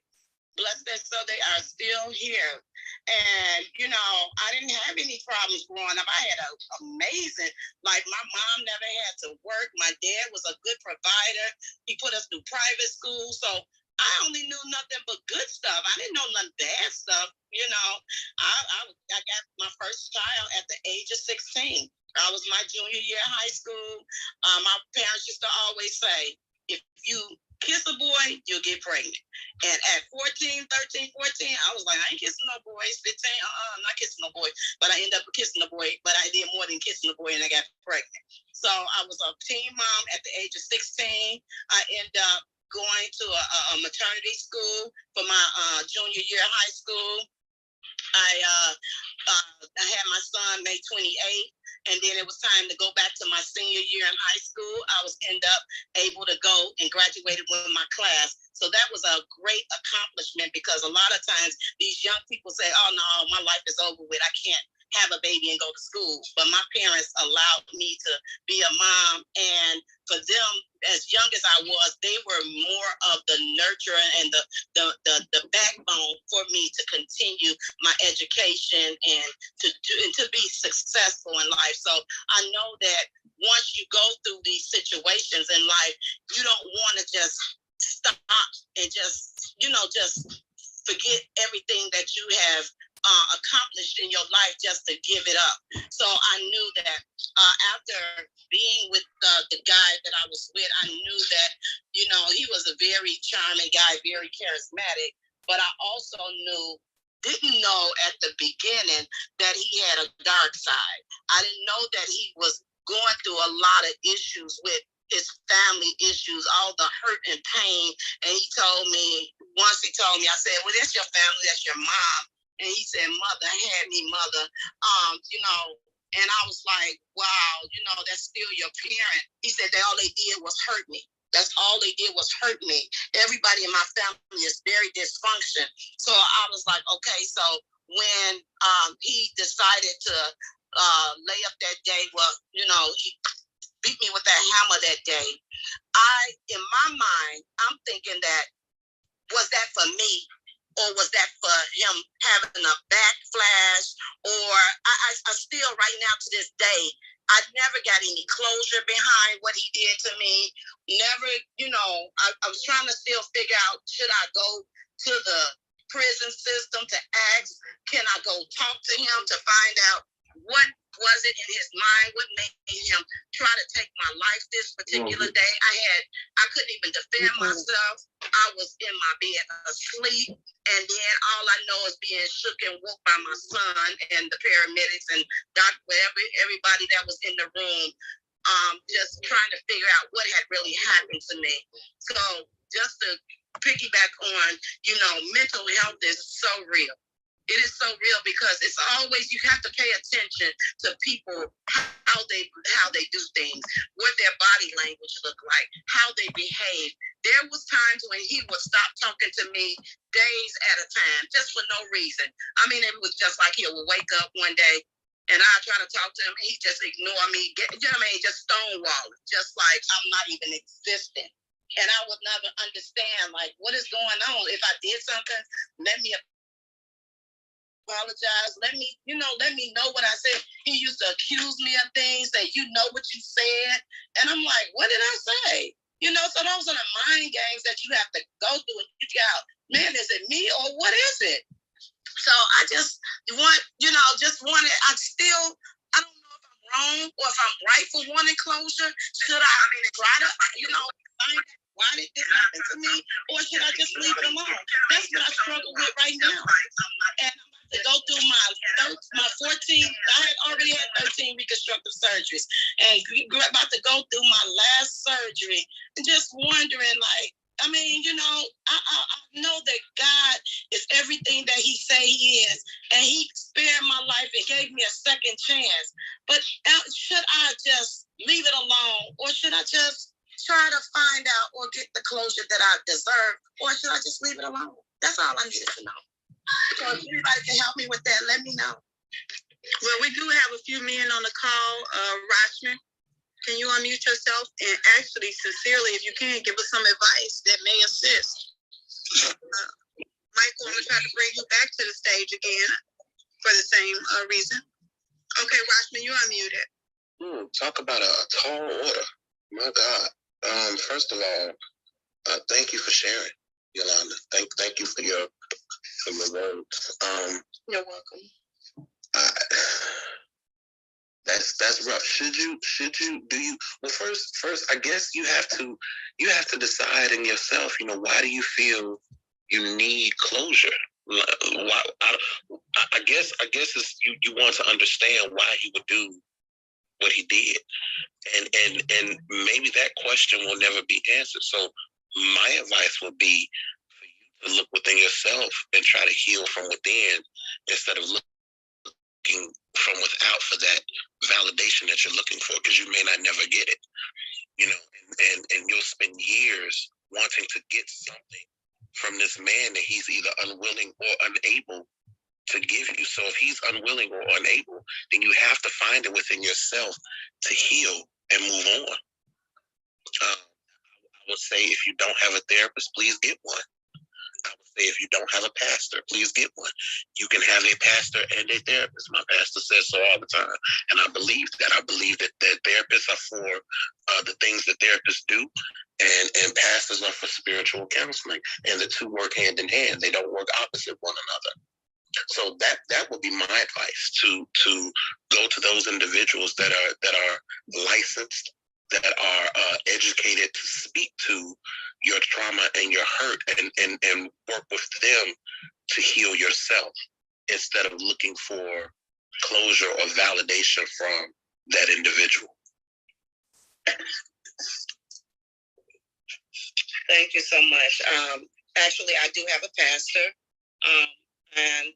Blessed that so they are still here. And I didn't have any problems growing up. I had an amazing life. My mom never had to work. My dad was a good provider. He put us through private school. So I only knew nothing but good stuff. I didn't know none bad stuff. I got my first child at the age of 16. I was my junior year of high school. My parents used to always say, if you kiss a boy, you'll get pregnant. And at 13, 14, I was like, I ain't kissing no boys. 15, I'm not kissing no boy. But I ended up kissing a boy, but I did more than kissing a boy, and I got pregnant. So I was a teen mom at the age of 16. I ended up going to a maternity school for my junior year of high school. I had my son May 28th, and then it was time to go back to my senior year in high school. I was end up able to go and graduated with my class. So that was a great accomplishment, because a lot of times these young people say, oh no, my life is over with. I can't have a baby and go to school. But my parents allowed me to be a mom, and for them, as young as I was, they were more of the nurture and the backbone for me to continue my education and to be successful in life. So I know that once you go through these situations in life, you don't want to just stop and just forget everything that you have accomplished in your life just to give it up. So I knew that after being with the guy that I was with, I knew that, he was a very charming guy, very charismatic, but I also didn't know at the beginning that he had a dark side. I didn't know that he was going through a lot of issues with his family issues, all the hurt and pain. And he told me, I said, well, that's your family, that's your mom. And he said, mother, had me, mother. And I was like, wow, that's still your parent. He said that all they did was hurt me. That's all they did was hurt me. Everybody in my family is very dysfunctional. So I was like, okay. So when he decided to lay up that day, well, he beat me with that hammer that day, in my mind, I'm thinking that, was that for me? Or was that for him having a backflash? Or I still, right now to this day, I never got any closure behind what he did to me. Never, I was trying to still figure out, should I go to the prison system to ask, can I go talk to him to find out what was it in his mind, what made him try to take my life this particular day. I couldn't even defend myself. I was in my bed asleep, and then all I know is being shook and woke by my son and the paramedics and everybody that was in the room, just trying to figure out what had really happened to me. So just to piggyback on, mental health is so real. It is so real because it's always, you have to pay attention to people, how they do things, what their body language look like, how they behave. There was times when he would stop talking to me days at a time, just for no reason. I mean, it was just like he would wake up one day and I try to talk to him, he just ignore me, just stonewall, just like I'm not even existing. And I would never understand, like, what is going on? If I did something, let me apologize. Let me know what I said. He used to accuse me of things, say, what you said. And I'm like, what did I say? So those are the mind games that you have to go through and figure out, man, is it me or what is it? So I just wanted, I don't know if I'm wrong or if I'm right for wanting closure. Should I try to, find why did this happen to me? Or should I just leave it alone? That's what I struggle with right now. And to go through my 14, I had already had 13 reconstructive surgeries, and about to go through my last surgery, and just wondering, like, I know that God is everything that he say he is, and he spared my life and gave me a second chance. But should I just leave it alone, or should I just try to find out or get the closure that I deserve, or should I just leave it alone? That's all I needed to know. So if anybody can help me with that, let me know. Well, we do have a few men on the call. Rashmi, can you unmute yourself? And actually, sincerely, if you can, give us some advice that may assist. Michael, I'm going to try to bring you back to the stage again for the same reason. Okay, Rashmi, you unmuted. Talk about a tall order. My God. First of all, thank you for sharing, Yolanda. Thank you for your words. You're welcome. That's rough. Should you well, first I guess you have to decide in yourself, why do you feel you need closure? Why, I guess it's you want to understand why he would do what he did. And maybe that question will never be answered. So my advice would be for you to look within yourself and try to heal from within instead of looking from without for that validation that you're looking for, because you may not never get it, and you'll spend years wanting to get something from this man that he's either unwilling or unable to give you. So if he's unwilling or unable, then you have to find it within yourself to heal and move on. I would say if you don't have a therapist, please get one. I would say if you don't have a pastor, please get one. You can have a pastor and a therapist. My pastor says so all the time. And I believe that. I believe that therapists are for the things that therapists do, and pastors are for spiritual counseling. And the two work hand in hand. They don't work opposite one another. So that would be my advice, to go to those individuals that are licensed, that are educated to speak to your trauma and your hurt, and work with them to heal yourself instead of looking for closure or validation from that individual. Thank you so much. Actually, I do have a pastor.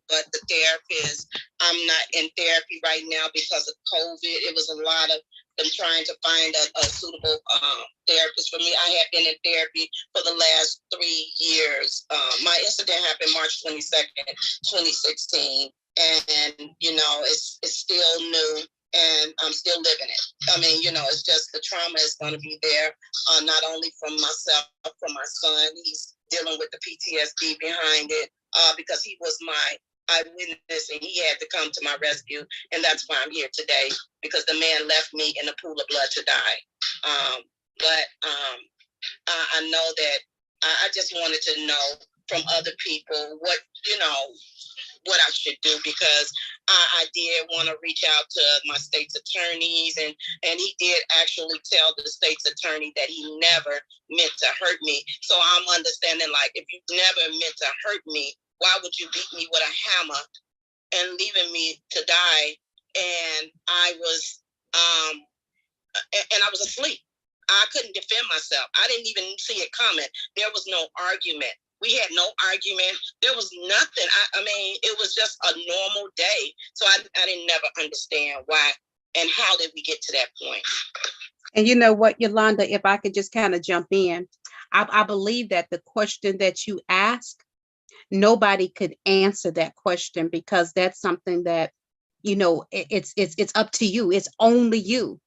But the therapist, I'm not in therapy right now because of COVID. It was a lot of them trying to find a suitable therapist for me. I have been in therapy for the last 3 years. My incident happened March 22nd, 2016. And, it's still new. and I'm still living it. I mean, you know, it's just the trauma is going to be there, not only from myself, from my son. He's dealing with the PTSD behind it because he was my eyewitness and he had to come to my rescue. And that's why I'm here today, because the man left me in a pool of blood to die. I know that I just wanted to know from other people what, you know, what I should do, because I did want to reach out to my state's attorneys, and he did actually tell the state's attorney that he never meant to hurt me. So I'm understanding, like, if you never meant to hurt me, why would you beat me with a hammer and leaving me to die? And I was asleep. I couldn't defend myself. I didn't even see it coming. There was no argument. We had no argument. There was nothing. I mean, it was just a normal day. So I didn't never understand why and how did we get to that point. And you know what, Yolanda, if I could just kind of jump in, I believe that the question that you asked, nobody could answer that question, because that's something that, you know, it's up to you. It's only you.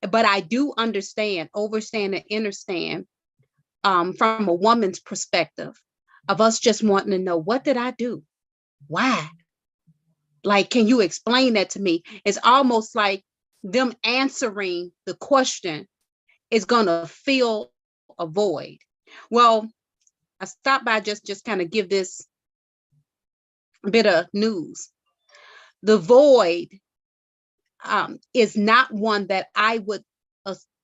But I do understand, overstand, and understand from a woman's perspective of us just wanting to know, what did I do? Why? Like, can you explain that to me? It's almost like them answering the question is gonna fill a void. Well, I stopped by just kind of give this bit of news. The void is not one that I would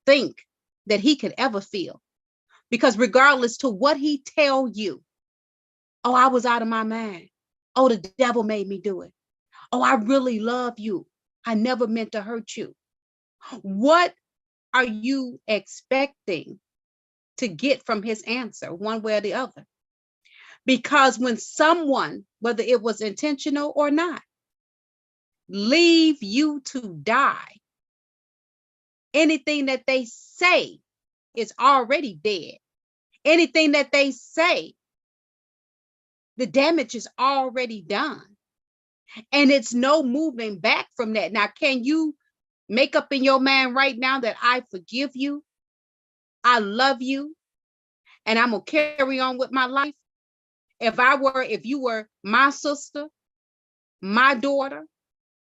think that he could ever feel, because regardless to what he tell you, oh, I was out of my mind. Oh, the devil made me do it. Oh, I really love you. I never meant to hurt you. What are you expecting to get from his answer, one way or the other? Because when someone, whether it was intentional or not, leave you to die, anything that they say is already dead. Anything that they say, the damage is already done. And it's no moving back from that. Now, can you make up in your mind right now that I forgive you, I love you, and I'm gonna carry on with my life? If you were my sister, my daughter,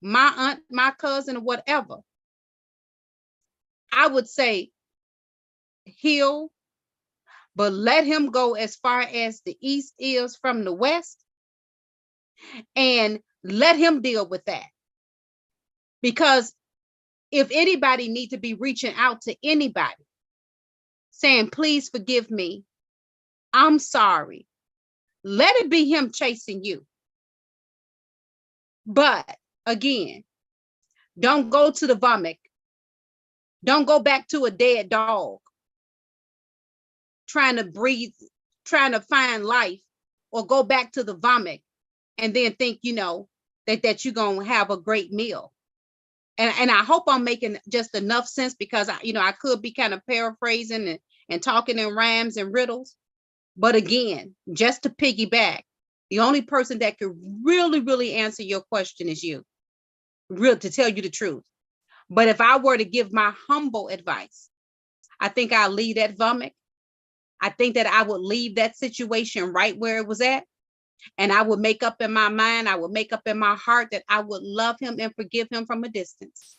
my aunt, my cousin, or whatever, I would say heal, but let him go as far as the east is from the west, and let him deal with that. Because if anybody needs to be reaching out to anybody, saying, please forgive me, I'm sorry, let it be him chasing you. But again, don't go to the vomit. Don't go back to a dead dog, trying to breathe, trying to find life, or go back to the vomit and then think, you know, that you're going to have a great meal. And I hope I'm making just enough sense, because I could be kind of paraphrasing and talking in rhymes and riddles. But again, just to piggyback, the only person that could really, really answer your question is you, to tell you the truth. But if I were to give my humble advice, I think I'll leave that vomit. I think that I would leave that situation right where it was at. And I would make up in my mind, I would make up in my heart that I would love him and forgive him from a distance.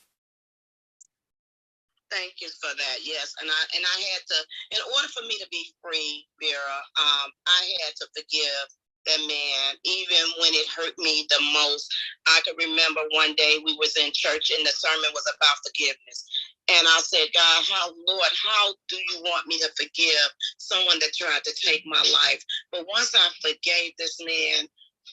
Thank you for that. Yes, and I had to, in order for me to be free, Vera, I had to forgive that man, even when it hurt me the most. I could remember one day we was in church and the sermon was about forgiveness. And I said, God, Lord, how do you want me to forgive someone that tried to take my life? But once I forgave this man,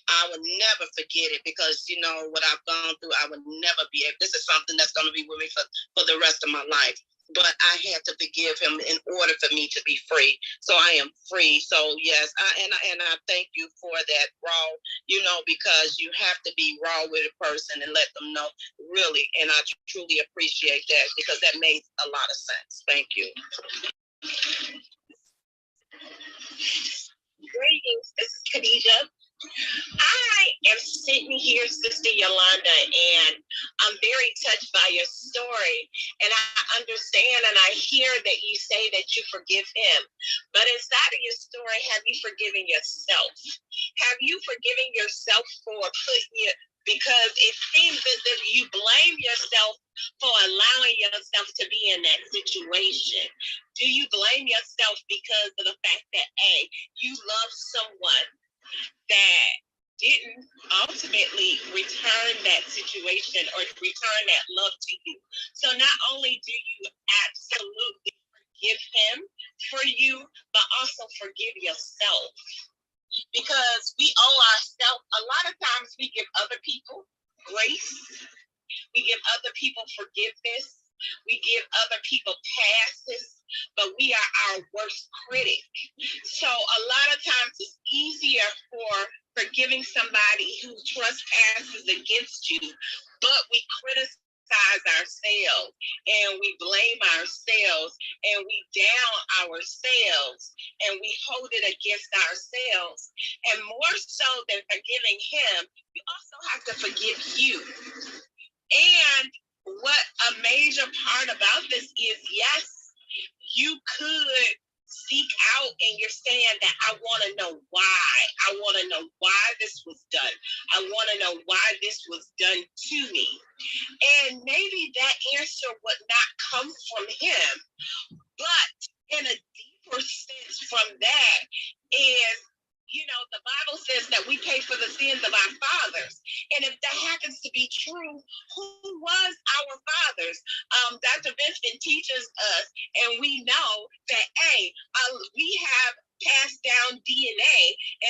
I would never forget it, because, you know, what I've gone through, I would never be able, this is something that's going to be with me for the rest of my life. But I had to forgive him in order for me to be free. So I am free. So yes, I thank you for that, raw, you know, because you have to be raw with a person and let them know, really. And I truly appreciate that, because that made a lot of sense. Thank you. Greetings. This is Khadija. I am sitting here, Sister Yolanda, and I'm very touched by your story. And I understand and I hear that you say that you forgive him. But inside of your story, have you forgiven yourself? Have you forgiven yourself for putting you, because it seems as if you blame yourself for allowing yourself to be in that situation. Do you blame yourself because of the fact that, A, you love someone that didn't ultimately return that situation or return that love to you? So not only do you absolutely forgive him for you, but also forgive yourself. Because we owe ourselves, a lot of times we give other people grace, we give other people forgiveness, we give other people passes, but we are our worst critic. So a lot of times it's easier for forgiving somebody who trespasses against you, but we criticize ourselves and we blame ourselves and we down ourselves and we hold it against ourselves. And more so than forgiving him, you also have to forgive you. And what a major part about this is, yes, you could seek out and you're saying that I want to know why. I want to know why this was done. I want to know why this was done to me. And maybe that answer would not come from him, but in a deeper sense from that is, you know, the Bible says that we pay for the sins of our fathers. And if that happens to be true, who was our fathers? Dr. Vincent teaches us, and we know that, we have passed down DNA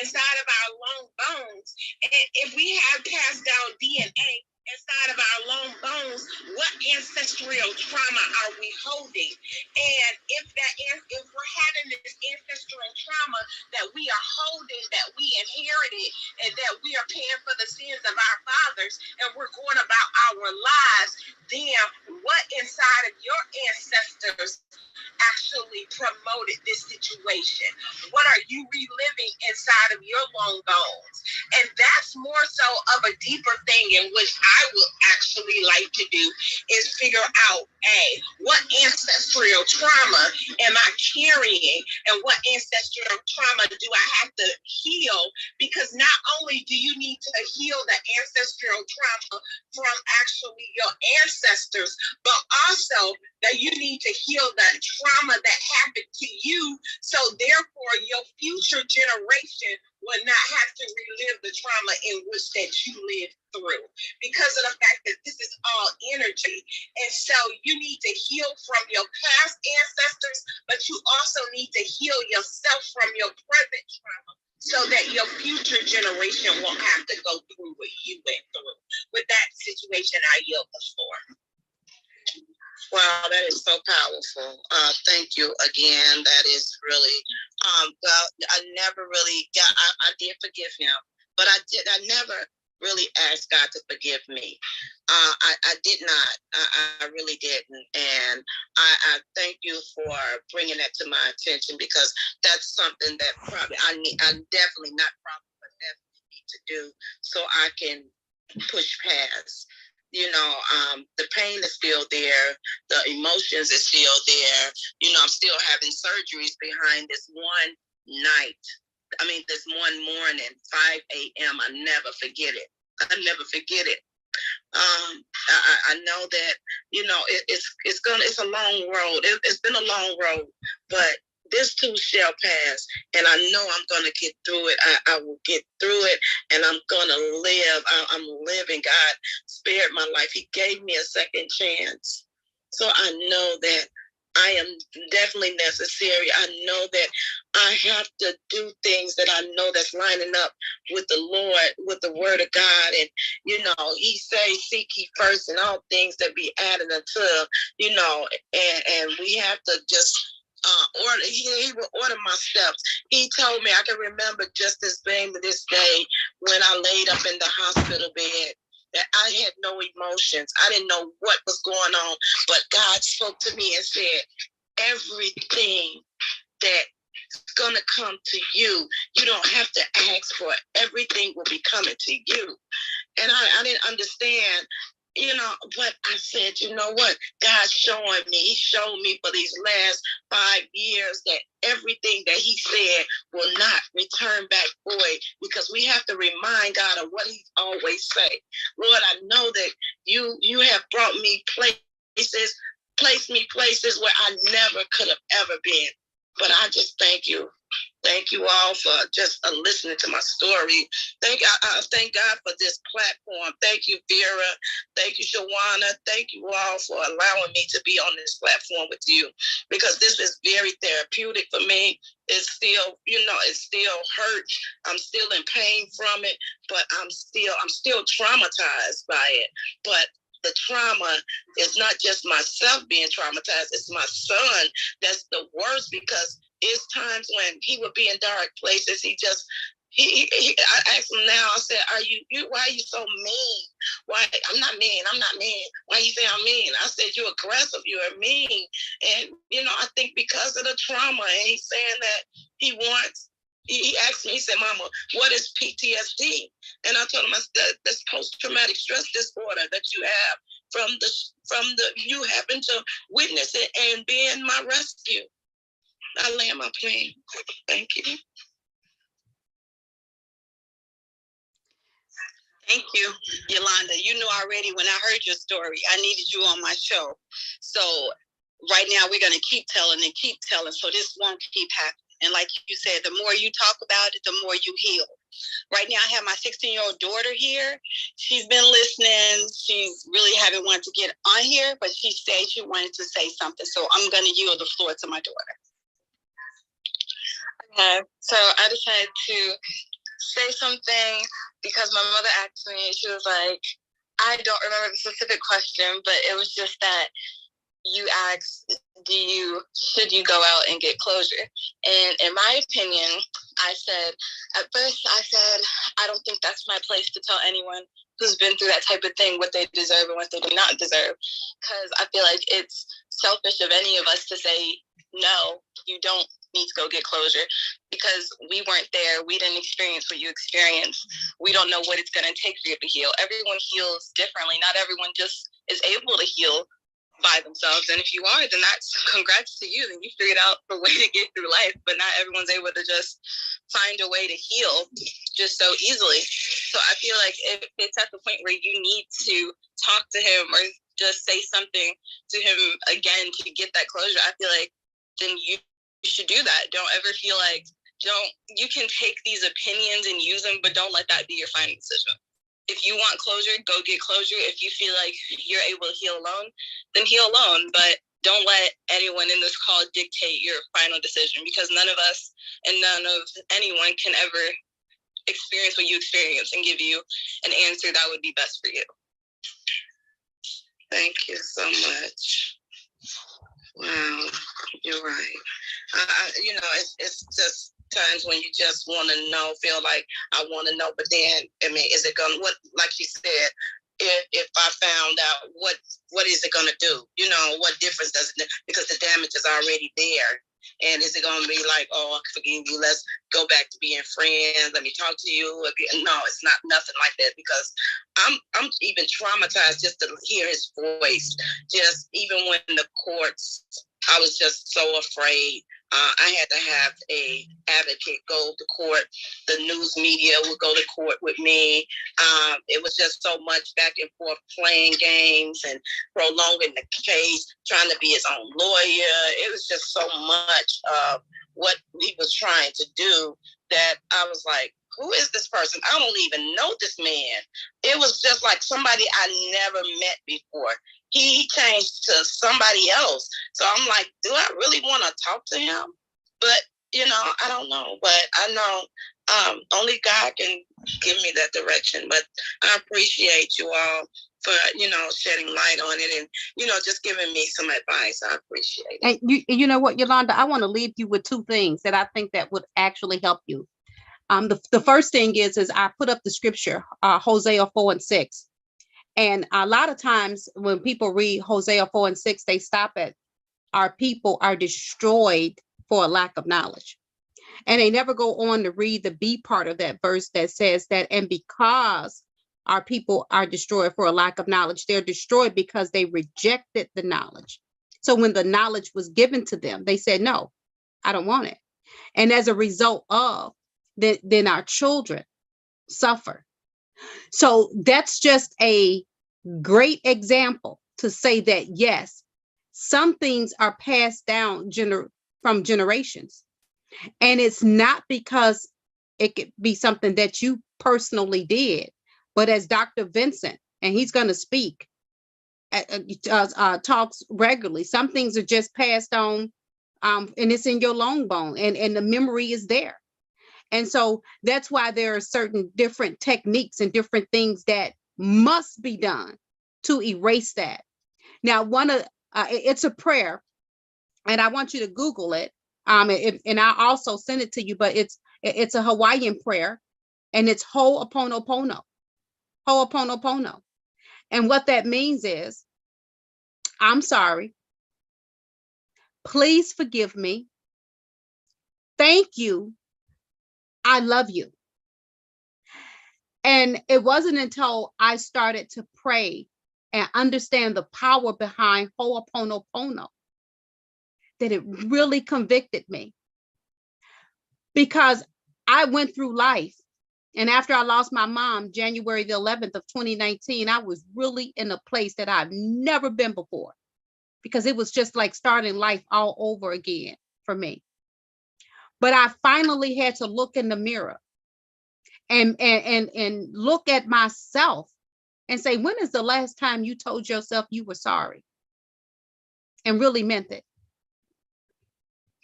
inside of our long bones. And if we have passed down DNA inside of our long bones, what ancestral trauma are we holding? And if we're having this ancestral trauma that we are holding, that we inherited, and that we are paying for the sins of our fathers, and we're going about our lives, then what inside of your ancestors actually promoted this situation? What are you reliving inside of your long bones? And that's more so of a deeper thing in which I would actually like to do is figure out, what ancestral trauma am I carrying and what ancestral trauma do I have to heal? Because not only do you need to heal the ancestral trauma from actually your ancestors, but also that you need to heal the trauma that happened to you, so therefore your future generation will not have to relive the trauma in which that you lived through, because of the fact that this is all energy. And so you need to heal from your past ancestors, but you also need to heal yourself from your present trauma, so that your future generation won't have to go through what you went through. With that situation, I yield the floor. Wow, that is so powerful. Thank you again. That is really, well, I never really got, I did forgive him, but I never really asked God to forgive me. I did not, I really didn't. And I thank you for bringing that to my attention, because that's something that probably I definitely not probably, but definitely need to do so I can push past. You know, the pain is still there, the emotions is still there. You know, I'm still having surgeries behind this one night. I mean, this one morning, 5 a.m. I never forget it. I never forget it. I know that, you know, it's a long road. It's been a long road, but this too shall pass, and I know I'm going to get through it. I will get through it, and I'm going to live. I'm living. God spared my life. He gave me a second chance. So I know that I am definitely necessary. I know that I have to do things that I know that's lining up with the Lord, with the word of God. And, you know, he says, seek ye first, and all things that be added unto, you know, and we have to just order. He will order my steps. He told me, I can remember just this thing to this day, when I laid up in the hospital bed, that I had no emotions. I didn't know what was going on, but God spoke to me and said, everything that it's going to come to you. You don't have to ask for it. Everything will be coming to you. And I didn't understand, but I said, you know what? God's showing me. He showed me for these last 5 years that everything that he said will not return back void, because we have to remind God of what he always say. Lord, I know that you have brought me places, placed me places where I never could have ever been. But I just thank you. Thank you all for just listening to my story. I thank God for this platform. Thank you, Vera. Thank you, Shawana. Thank you all for allowing me to be on this platform with you, because this is very therapeutic for me. It's still, it still hurts. I'm still in pain from it, but I'm still traumatized by it. But the trauma is not just myself being traumatized. It's my son that's the worst, because it's times when he would be in dark places. I asked him now, I said, why are you so mean? Why? I'm not mean. Why you say I'm mean? I said, you're aggressive, you're mean. And, I think because of the trauma, and he's saying that he asked me, he said, Mama, what is PTSD? And I told him, that's post-traumatic stress disorder that you have from you having to witness it and being my rescue. I land my plane. Thank you. Thank you, Yolanda. You know already when I heard your story, I needed you on my show. So right now we're going to keep telling and keep telling, so this won't keep happening. And like you said, the more you talk about it, the more you heal. Right now I have my 16-year-old daughter here. She's been listening. She's really haven't wanted to get on here, but she said she wanted to say something. So I'm going to yield the floor to my daughter. Okay, so I decided to say something because my mother asked me, she was like, I don't remember the specific question, but it was just that you asked, should you go out and get closure? And in my opinion, at first I said, I don't think that's my place to tell anyone who's been through that type of thing what they deserve and what they do not deserve. Because I feel like it's selfish of any of us to say, no, you don't need to go get closure, because we weren't there. We didn't experience what you experienced. We don't know what it's going to take for you to heal. Everyone heals differently. Not everyone just is able to heal by themselves. And if you are, then that's congrats to you. Then you figured out the way to get through life, but not everyone's able to just find a way to heal just so easily. So I feel like if it's at the point where you need to talk to him or just say something to him again to get that closure, I feel like then you should do that. Don't ever feel like, you can take these opinions and use them, but don't let that be your final decision. If you want closure, go get closure. If you feel like you're able to heal alone, then heal alone. But don't let anyone in this call dictate your final decision, because none of us and none of anyone can ever experience what you experience and give you an answer that would be best for you. Thank you so much. Wow, you're right. It's just times when you just want to feel like I want to know, but then, is it going to, like you said, if I found out, what is it going to do? What difference does it, because the damage is already there. And is it going to be like, oh, I forgive you, let's go back to being friends, let me talk to you again? No, it's not nothing like that, because I'm even traumatized just to hear his voice. Just even when the courts, I was just so afraid. I had to have a advocate go to court. The news media would go to court with me. It was just so much back and forth, playing games and prolonging the case, trying to be his own lawyer. It was just so much of what he was trying to do that I was like, who is this person? I don't even know this man. It was just like somebody I never met before. He changed to somebody else. So I'm like, do I really want to talk to him? But, I don't know. But I know only God can give me that direction. But I appreciate you all for, shedding light on it and, just giving me some advice. I appreciate it. And you know what, Yolanda, I want to leave you with two things that I think that would actually help you. The first thing is I put up the scripture, Hosea 4:6. And a lot of times when people read Hosea 4:6, they stop at, our people are destroyed for a lack of knowledge. And they never go on to read the B part of that verse that says that, and because our people are destroyed for a lack of knowledge, they're destroyed because they rejected the knowledge. So when the knowledge was given to them, they said, no, I don't want it. And as a result of that, then our children suffer. So that's just a great example to say that, yes, some things are passed down from generations. And it's not because it could be something that you personally did, but as Dr. Vincent, and he's going to speak, talks regularly, some things are just passed on, and it's in your long bone, and the memory is there. And so that's why there are certain different techniques and different things that must be done to erase that. Now, it's a prayer, and I want you to Google it. And I also send it to you, but it's a Hawaiian prayer, and it's Ho'oponopono. Ho'oponopono. And what that means is, I'm sorry. Please forgive me. Thank you. I love you. And it wasn't until I started to pray and understand the power behind Ho'oponopono that it really convicted me. Because I went through life, and after I lost my mom, January the 11th of 2019, I was really in a place that I've never been before, because it was just like starting life all over again for me. But I finally had to look in the mirror and look at myself and say, when is the last time you told yourself you were sorry and really meant it?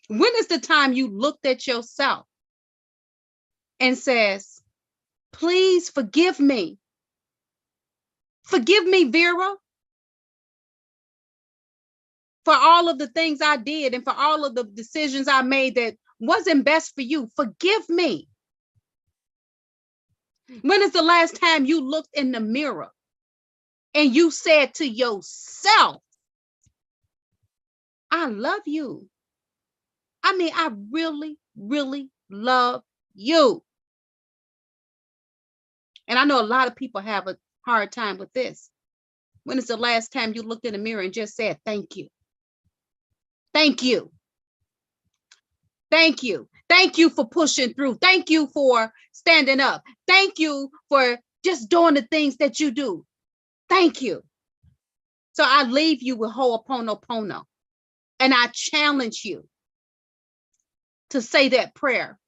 When is the time you looked at yourself and says, please forgive me? Forgive me, Vera, for all of the things I did and for all of the decisions I made that wasn't best for you. Forgive me. When is the last time you looked in the mirror and you said to yourself, I love you? I mean, I really, really love you. And I know a lot of people have a hard time with this. When is the last time you looked in the mirror and just said, thank you? Thank you. Thank you. Thank you for pushing through. Thank you for standing up. Thank you for just doing the things that you do. Thank you. So I leave you with Ho'oponopono, and I challenge you to say that prayer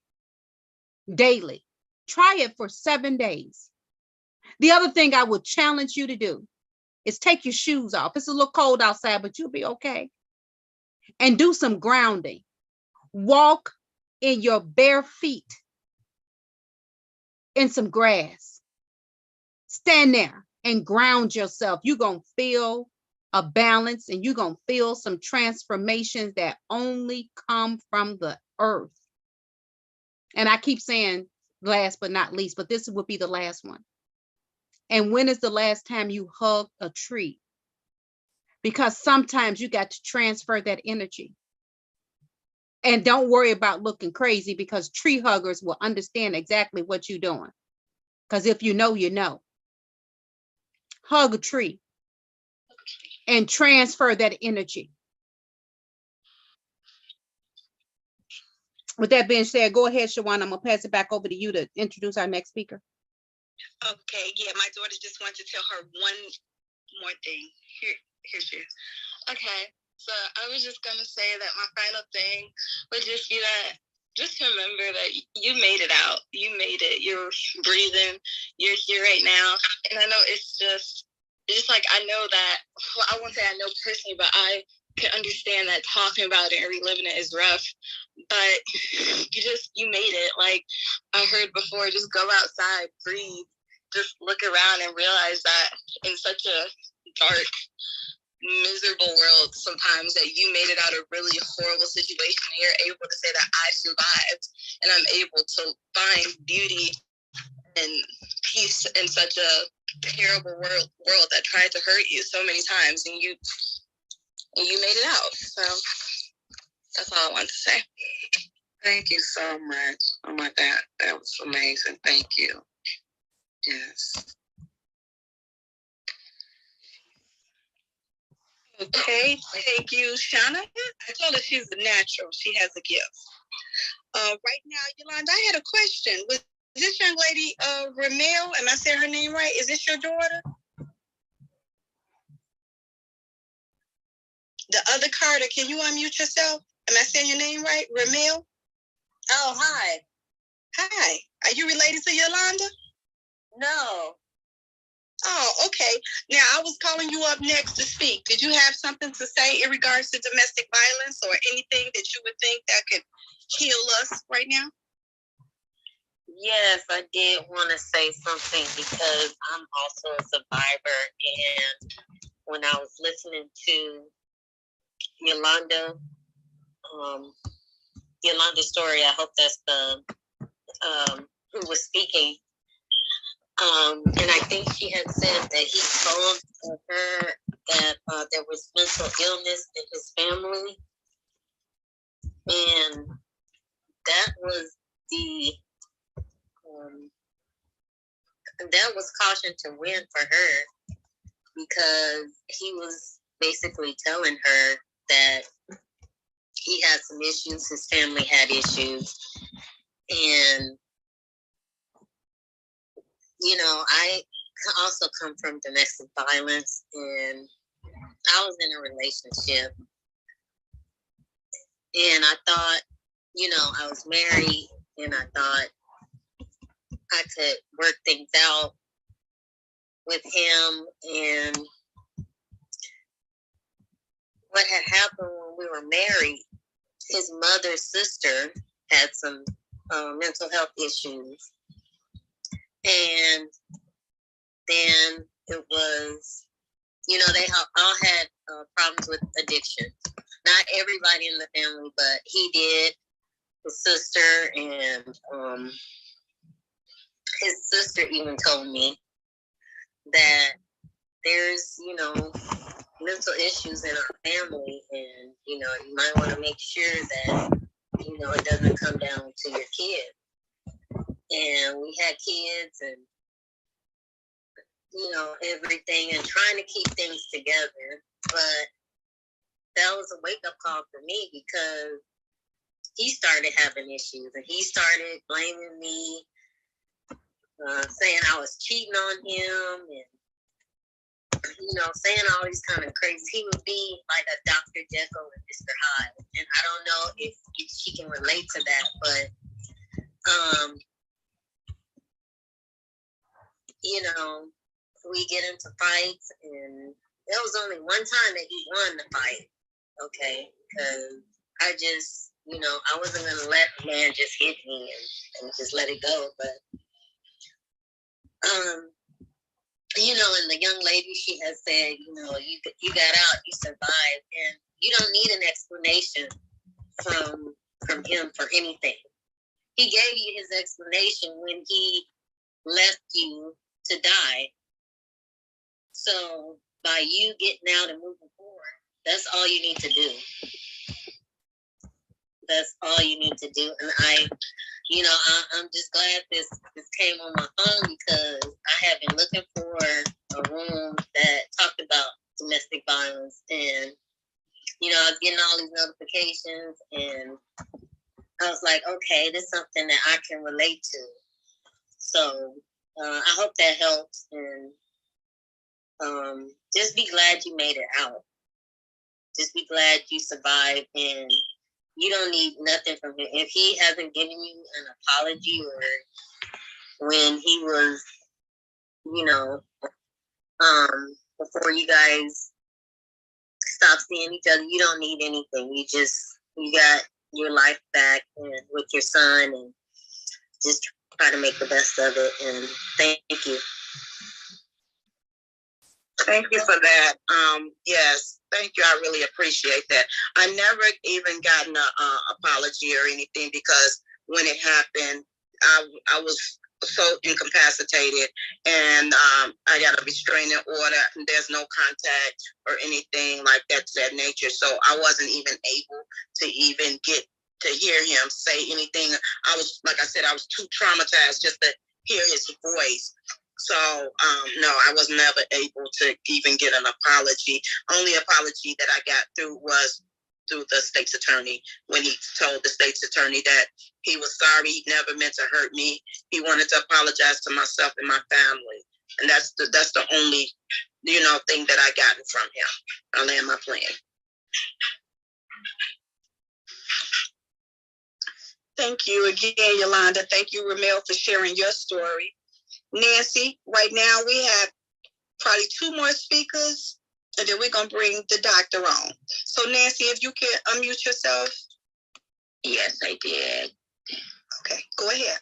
daily. Try it for 7 days. The other thing I would challenge you to do is take your shoes off. It's a little cold outside, but you'll be okay. And do some grounding. Walk in your bare feet in some grass. Stand there and ground yourself. You're going to feel a balance, and you're going to feel some transformations that only come from the earth. And I keep saying last but not least, but this would be the last one. And when is the last time you hugged a tree? Because sometimes you got to transfer that energy. And don't worry about looking crazy, because tree huggers will understand exactly what you're doing. Because if you know, you know. Hug a tree and transfer that energy. With that being said, go ahead, Shawana. I'm going to pass it back over to you to introduce our next speaker. Okay, yeah, my daughter just wanted to tell her one more thing. Here's she. Okay, so I was just gonna say that my final thing would just be that just remember that you made it out. You made it. You're breathing. You're here right now. And I know it's just like, I know that, well, I won't say I know personally, but I can understand that talking about it and reliving it is rough. But you made it. Like I heard before, just go outside, breathe, just look around and realize that in such a dark, miserable world sometimes, that you made it out of a really horrible situation, and you're able to say that I survived, and I'm able to find beauty and peace in such a terrible world that tried to hurt you so many times, and you made it out. So that's all I want to say. Thank you so much. Oh my God, that was amazing. Thank you. Yes. Okay, thank you, Shauna. I told her she's a natural. She has a gift. Right now, Yolanda, I had a question. Was this young lady, Ramel, am I saying her name right? Is this your daughter? The other Carter, can you unmute yourself? Am I saying your name right? Ramel? Oh, hi. Hi. Are you related to Yolanda? No. Oh, okay. Now, I was calling you up next to speak. Did you have something to say in regards to domestic violence or anything that you would think that could heal us right now? Yes, I did want to say something because I'm also a survivor. And when I was listening to Yolanda's story, I hope that's the who was speaking. And I think she had said that he told her that there was mental illness in his family. And that was that was caution to win for her, because he was basically telling her that he had some issues, his family had issues. And, you know, I also come from domestic violence, and I was in a relationship. And I thought, you know, I was married, and I thought I could work things out with him. And what had happened when we were married, his mother's sister had some mental health issues. And then it was, you know, they all had problems with addiction. Not everybody in the family, but he did, his sister, and his sister even told me that there's, you know, mental issues in our family, and, you know, you might want to make sure that, you know, it doesn't come down to your kid. And we had kids, and, you know, everything, and trying to keep things together. But that was a wake-up call for me, because he started having issues, and he started blaming me, saying I was cheating on him, and, you know, saying all these kind of crazy. He would be like a Dr. Jekyll and Mr. Hyde. And I don't know if she can relate to that, but, you know, we get into fights, and there was only one time that he won the fight, okay? Because I just, you know, I wasn't going to let a man just hit me and just let it go. But, you know, and the young lady, she has said, you know, you got out, you survived, and you don't need an explanation from him for anything. He gave you his explanation when he left you to die. So by you getting out and moving forward, that's all you need to do. That's all you need to do. And I'm just glad this came on my phone, because I have been looking for a room that talked about domestic violence. And, you know, I was getting all these notifications, and I was like, okay, this is something that I can relate to. So I hope that helps. And just be glad you made it out. Just be glad you survived, and you don't need nothing from him. If he hasn't given you an apology, or when he was, you know, before you guys stopped seeing each other, you don't need anything. You got your life back, and with your son, and just try to make the best of it. And thank you. Thank you for that. Yes, thank you. I really appreciate that. I never even gotten an apology or anything, because when it happened, I was so incapacitated, and I got a restraining order, and there's no contact or anything like that to that nature. So I wasn't even able to even get to hear him say anything. I was, like I said, I was too traumatized just to hear his voice. So, no, I was never able to even get an apology. Only apology that I got through was through the state's attorney, when he told the state's attorney that he was sorry, he never meant to hurt me. He wanted to apologize to myself and my family. And that's the only, thing that I gotten from him. I land my plane. Thank you again, Yolanda. Thank you, Ramel, for sharing your story. Nancy, right now we have probably 2 more speakers, and then we're going to bring the doctor on. So Nancy, if you can unmute yourself. Yes, I did. Okay, go ahead.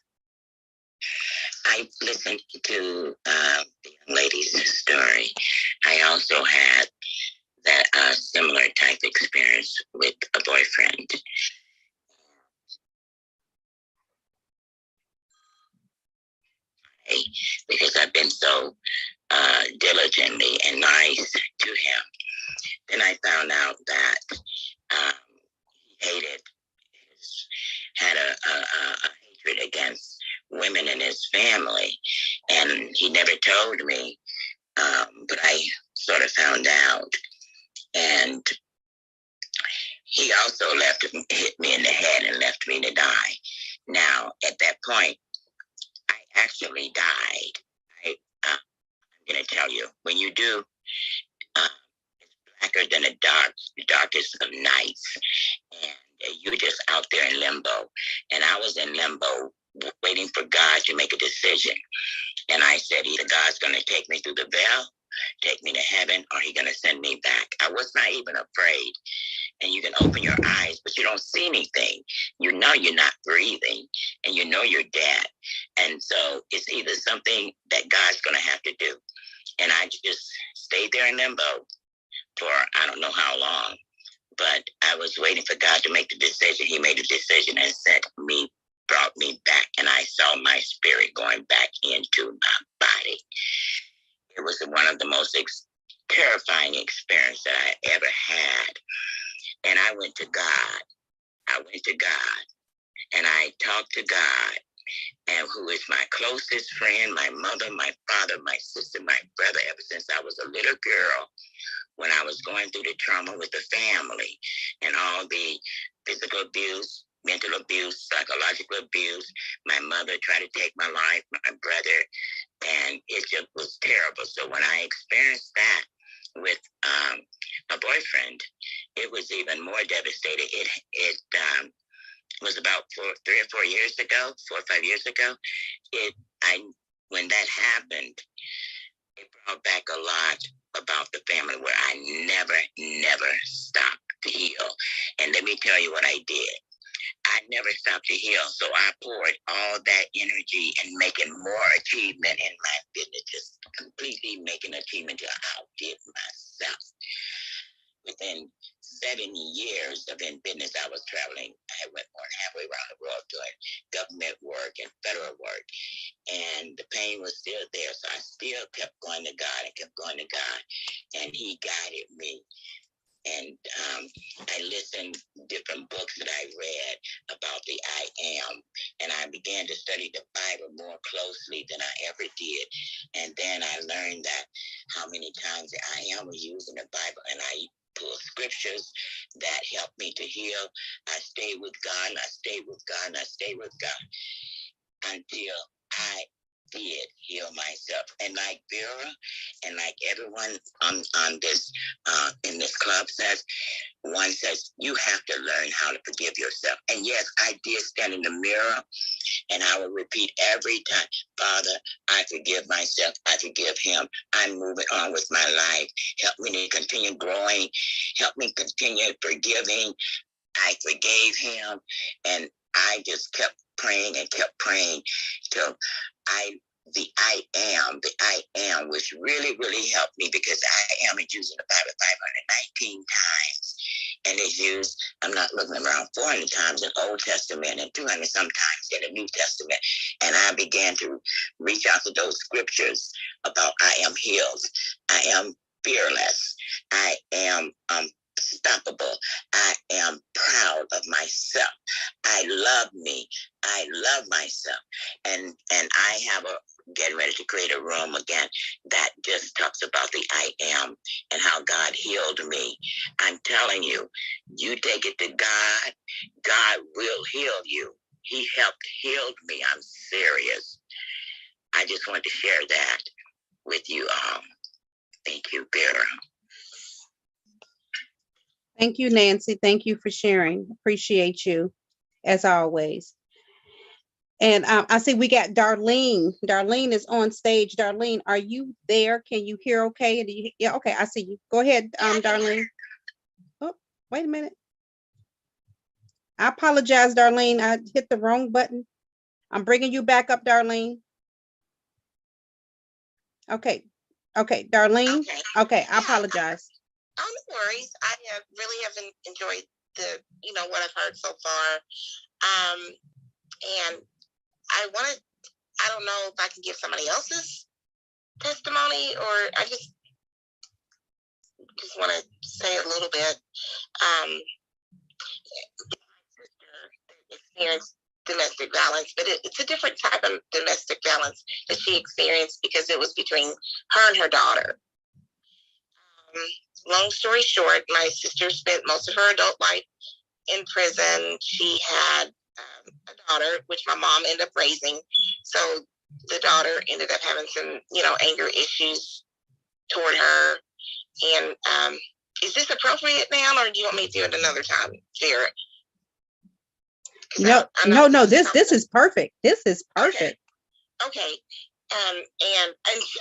I listened to the young lady's story. I also had that similar type experience with a boyfriend. Because I've been so diligently and nice to him. Then I found out that he had a hatred against women in his family, and he never told me, but I sort of found out. And he also hit me in the head and left me to die. Now, at that point, I actually died. I'm going to tell you, when you do, it's blacker than the darkest of nights. And you're just out there in limbo. And I was in limbo waiting for God to make a decision. And I said, either God's going to take me through the veil, take me to heaven, or he's going to send me back. I was not even afraid. And you can open your eyes, but you don't see anything. You know you're not breathing, and you know you're dead. And so it's either something that God's going to have to do. And I just stayed there in limbo for I don't know how long. But I was waiting for God to make the decision. He made a decision and brought me back. And I saw my spirit going back into my body. It was one of the most terrifying experiences that I ever had. And I went to God. And I talked to God, and who is my closest friend, my mother, my father, my sister, my brother, ever since I was a little girl, when I was going through the trauma with the family and all the physical abuse, mental abuse, psychological abuse. My mother tried to take my life, my brother, and it just was terrible. So when I experienced that with a boyfriend, it was even more devastating. It was about 3 or 4 years ago, 4 or 5 years ago. When that happened, it brought back a lot about the family where I never stopped to heal. And let me tell you what I did. I never stopped to heal. So I poured all that energy and making more achievement in my business, just completely making achievement till I outdid myself. Within 7 years of in business, I was traveling. I went more than halfway around the world doing government work and federal work. And the pain was still there. So I still kept going to God and kept going to God. And he guided me. And I listened to different books that I read about the I am. And I began to study the Bible more closely than I ever did. And then I learned that how many times the I am was used in the Bible. And I pull scriptures that helped me to heal. I stayed with God, and I stayed with God, and I stayed with God until I did heal myself. And like Vera and like everyone on this in this club says, one says, you have to learn how to forgive yourself. And yes, I did stand in the mirror, and I would repeat every time, Father, I forgive myself. I forgive him. I'm moving on with my life. Help me to continue growing. Help me continue forgiving. I forgave him, and I just kept praying till the I am, which really, really helped me, because I am is used in the Bible 519 times. And it's used, I'm not looking around 400 times in Old Testament and 200 sometimes in the New Testament. And I began to reach out to those scriptures about I am healed. I am fearless. I am unstoppable. I am proud of myself. I love me. I love myself. And I have getting ready to create a room again that just talks about the I am and how God healed me. I'm telling you, you take it to God, God will heal you. He helped heal me. I'm serious. I just want to share that with you all. Thank you, Vera. Thank you, Nancy. Thank you for sharing. Appreciate you as always. And I see we got Darlene. Darlene is on stage. Darlene, are you there? Can you hear okay? Yeah, okay, I see you. Go ahead, Darlene. Oh, wait a minute. I apologize, Darlene. I hit the wrong button. I'm bringing you back up, Darlene. Okay, Darlene. Okay, I apologize. Oh, no worries. I really have enjoyed what I've heard so far. And I don't know if I can give somebody else's testimony, or I just want to say a little bit. My sister experienced domestic violence, but it's a different type of domestic violence that she experienced because it was between her and her daughter. Long story short, my sister spent most of her adult life in prison. She had a daughter, which my mom ended up raising. So the daughter ended up having some, anger issues toward her. And is this appropriate now, or do you want me to do it another time, Vera? No, this is perfect. This is perfect. Okay. And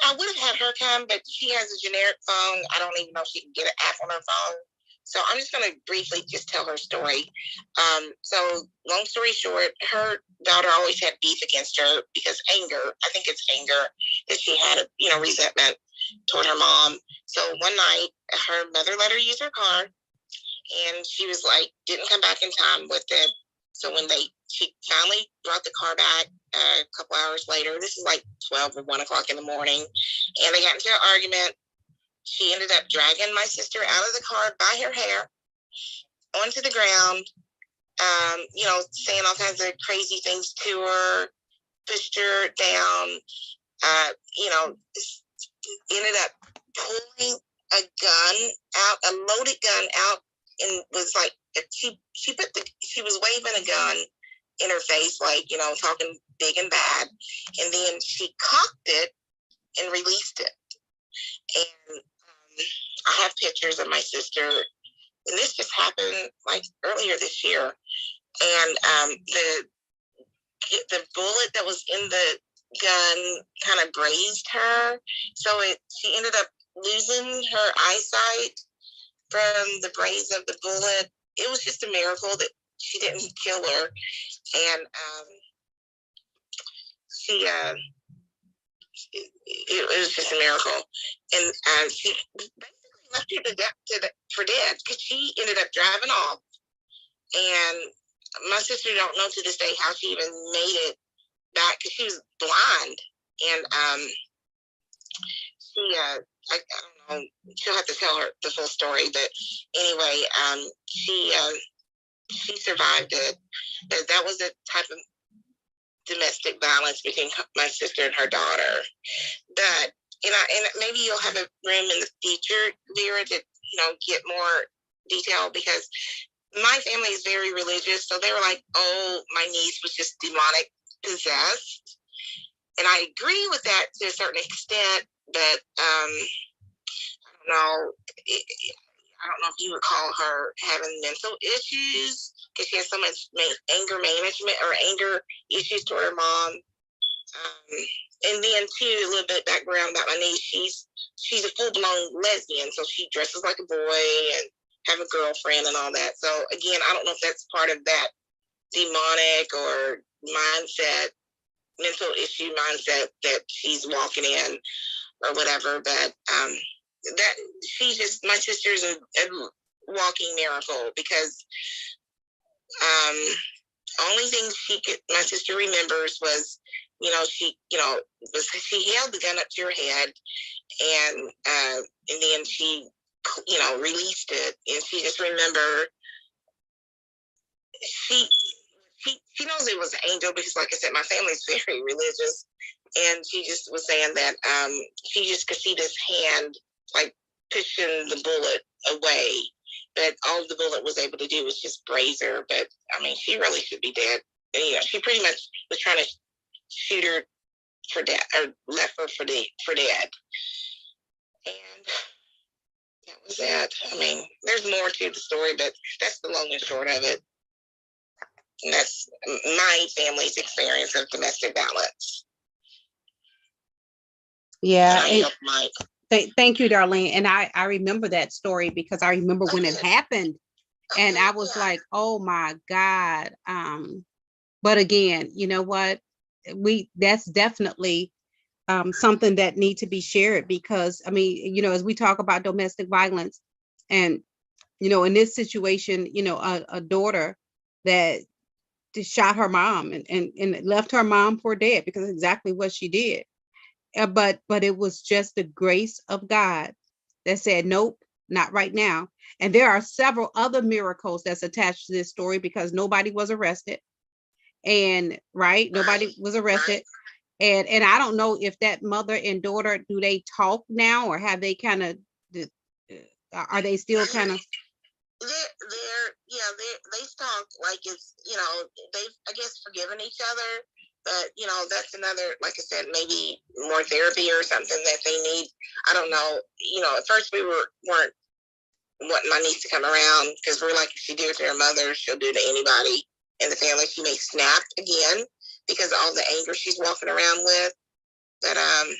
I would have had her come, but she has a generic phone. I don't even know if she can get an app on her phone. So I'm just going to briefly just tell her story. So long story short, her daughter always had beef against her because anger. I think it's anger that she had, resentment toward her mom. So one night, her mother let her use her car, and she was like, didn't come back in time with it. So when she finally brought the car back a couple hours later, this is like 12 or 1 o'clock in the morning, and they got into an argument. She ended up dragging my sister out of the car by her hair onto the ground, saying all kinds of crazy things to her, pushed her down, ended up pulling a gun out, a loaded gun out, and was like, she was waving a gun in her face, like, talking big and bad. And then she cocked it and released it. And I have pictures of my sister, and this just happened like earlier this year. And the bullet that was in the gun kind of grazed her, so she ended up losing her eyesight from the graze of the bullet. It was just a miracle that she didn't kill her, and it was just a miracle. And she basically left her for dead because she ended up driving off. And my sister don't know to this day how she even made it back because she was blind. And I don't know, she'll have to tell her the full story. But anyway, she survived it. But that was a type of domestic violence between my sister and her daughter. But and maybe you'll have a room in the future, Vera, to get more detail, because my family is very religious, so they were like, "Oh, my niece was just demonic possessed," and I agree with that to a certain extent. But I don't know. I don't know if you would call her having mental issues because she has so much anger management or anger issues toward her mom. And then too, a little bit background about my niece. She's a full-blown lesbian, so she dresses like a boy and have a girlfriend and all that. So again, I don't know if that's part of that demonic or mindset, mental issue mindset that she's walking in or whatever. But my sister's a walking miracle, because only thing my sister remembers was, she held the gun up to her head, and then she, released it, and she just remembered she she knows it was an angel because, like I said, my family's very religious, and she just was saying that she just could see this hand like pushing the bullet away, but all the bullet was able to do was just graze her. But I mean, she really should be dead. And, you know, she pretty much was trying to shoot her for dead, or left her for dead. And that was that. I mean, there's more to the story, but that's the long and short of it. And that's my family's experience of domestic violence. Yeah. Thank you, Darlene. And I remember that story because I remember when it happened, and I was like, oh my God. But again, you know what? That's definitely something that need to be shared, because I mean, you know, as we talk about domestic violence, and you know, in this situation, you know, a daughter that just shot her mom and left her mom for dead, because that's exactly what she did. But it was just the grace of God that said, nope, not right now. And there are several other miracles that's attached to this story, because nobody was arrested. And nobody was arrested. And I don't know if that mother and daughter, do they talk now, or have they kind of, are they still kind of? They talk like it's, you know, they've, I guess, forgiven each other. But, you know, that's another, like I said, maybe more therapy or something that they need. I don't know. You know, at first we weren't wanting my niece to come around, because we're like, if she did it to her mother, she'll do it to anybody in the family. She may snap again because of all the anger she's walking around with. But I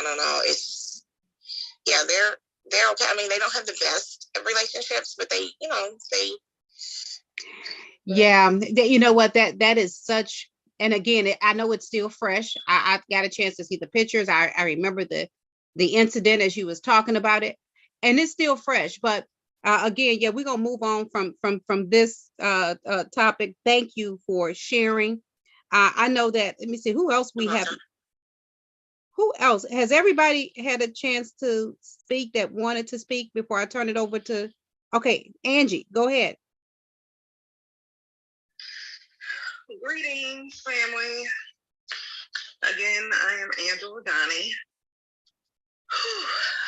don't know. It's, yeah, they're okay. I mean, they don't have the best of relationships, but they, you know, they. Yeah, you know what, that is such, and again, I know it's still fresh. I got a chance to see the pictures. I remember the incident as you was talking about it, and it's still fresh. But again, yeah, we're gonna move on from this topic. Thank you for sharing. I know that, let me see, who else we have. Who else? Has everybody had a chance to speak that wanted to speak before I turn it over to, okay, Angie, go ahead. Greetings, family. Again, I am Angela Donnie.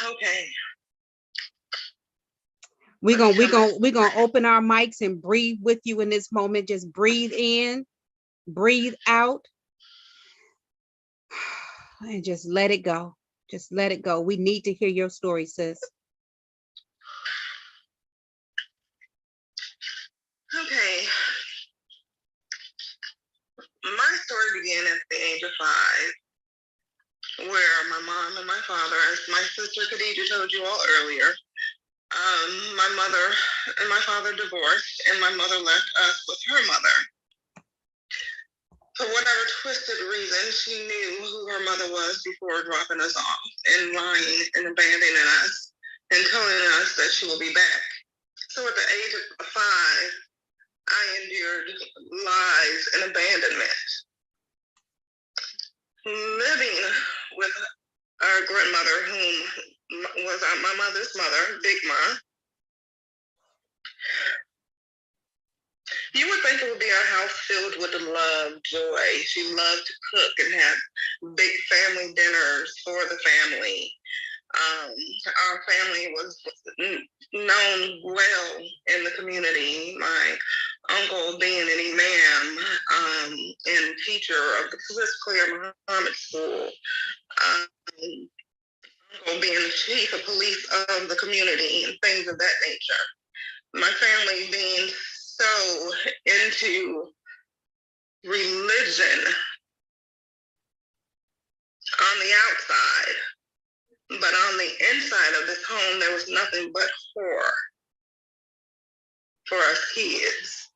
Okay. We're gonna open our mics and breathe with you in this moment. Just breathe in, breathe out, and just let it go. Just let it go. We need to hear your story, sis. Okay. My story began at the age of 5, where my mom and my father, as my sister Khadija told you all earlier, my mother and my father divorced, and my mother left us with her mother. For whatever twisted reason, she knew who her mother was before dropping us off and lying and abandoning us and telling us that she will be back. So at the age of 5, I endured lies and abandonment. Living with our grandmother, whom was my mother's mother, Big Ma. You would think it would be a house filled with love, joy. She loved to cook and have big family dinners for the family. Our family was known well in the community. My uncle being an imam and teacher of the Swiss Clear Muhammad School. Uncle being the chief of police of the community and things of that nature. My family being so into religion on the outside, but on the inside of this home, there was nothing but horror for us kids.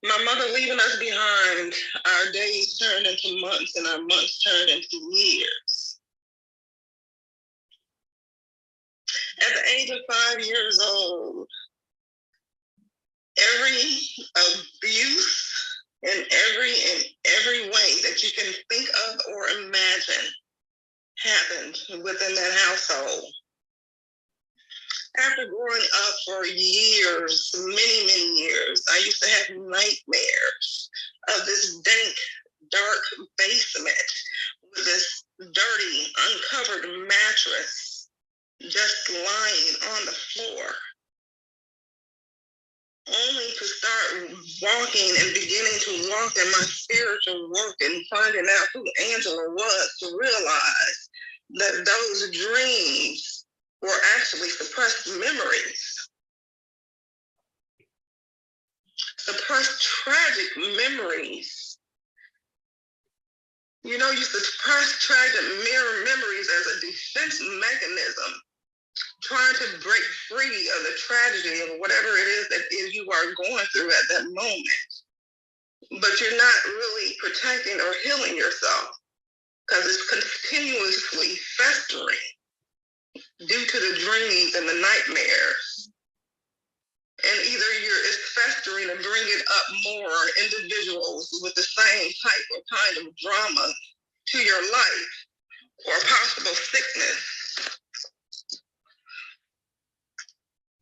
My mother leaving us behind, our days turned into months and our months turned into years. At the age of 5 years old, every abuse in every way that you can think of or imagine happened within that household. After growing up for years, many years, I used to have nightmares of this dank, dark basement with this dirty, uncovered mattress just lying on the floor. Only to start walking and beginning to walk in my spiritual work and finding out who Angela was, to realize that those dreams were actually suppressed memories. Suppressed tragic memories. You know, you suppress tragic memories as a defense mechanism, trying to break free of the tragedy of whatever it is that you are going through at that moment. But you're not really protecting or healing yourself because it's continuously festering due to the dreams and the nightmares. And either it's festering and bringing up more individuals with the same type or kind of drama to your life or possible sickness.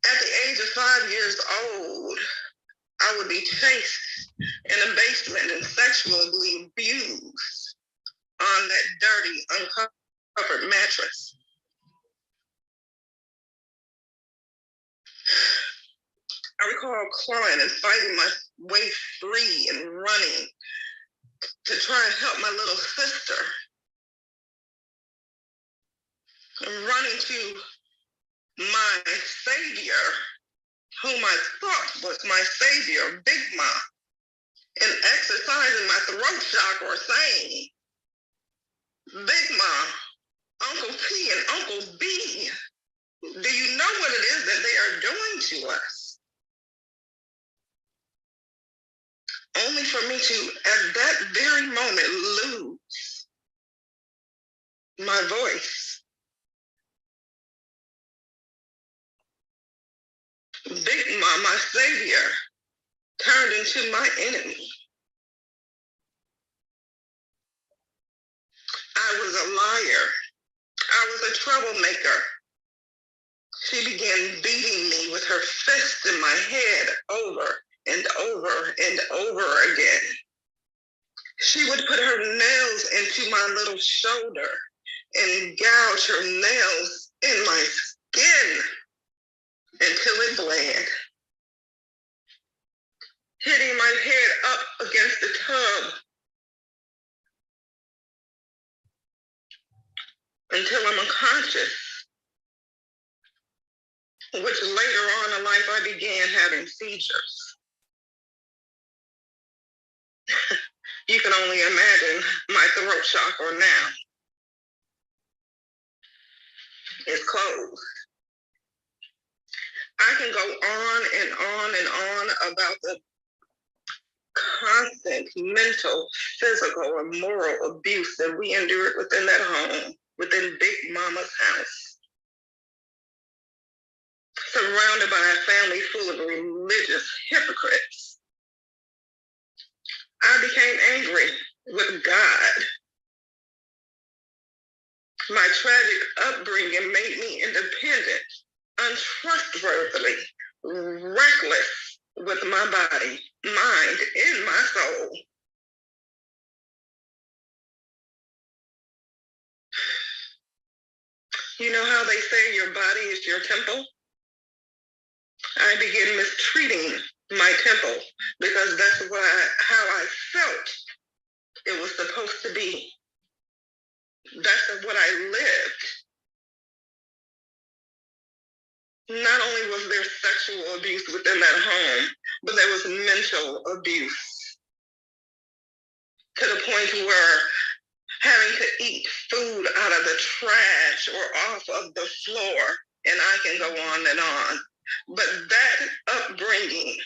At the age of 5 years old, I would be chased in a basement and sexually abused on that dirty, uncovered mattress. I recall clawing and fighting my way free and running to try and help my little sister. And running to my savior, whom I thought was my savior, Big Mom, and exercising my throat chakra, saying, Big Mom, Uncle P and Uncle B, do you know what it is that they are doing to us? Only for me to, at that very moment, lose my voice. Big Mom, my savior, turned into my enemy. I was a liar. I was a troublemaker. She began beating me with her fist in my head over and over and over again. She would put her nails into my little shoulder and gouge her nails in my skin until it bled, hitting my head up against the tub until I'm unconscious, which later on in life I began having seizures. You can only imagine my throat chakra now. It's closed. I can go on and on and on about the constant mental, physical, and moral abuse that we endured within that home, within Big Mama's house. Surrounded by a family full of religious hypocrites. I became angry with God. My tragic upbringing made me independent, untrustworthy, reckless with my body, mind, and my soul. You know how they say your body is your temple? I began mistreating my temple because that's how I felt it was supposed to be. That's what I lived. Not only was there sexual abuse within that home, but there was mental abuse to the point where having to eat food out of the trash or off of the floor, and I can go on and on. But that upbringing,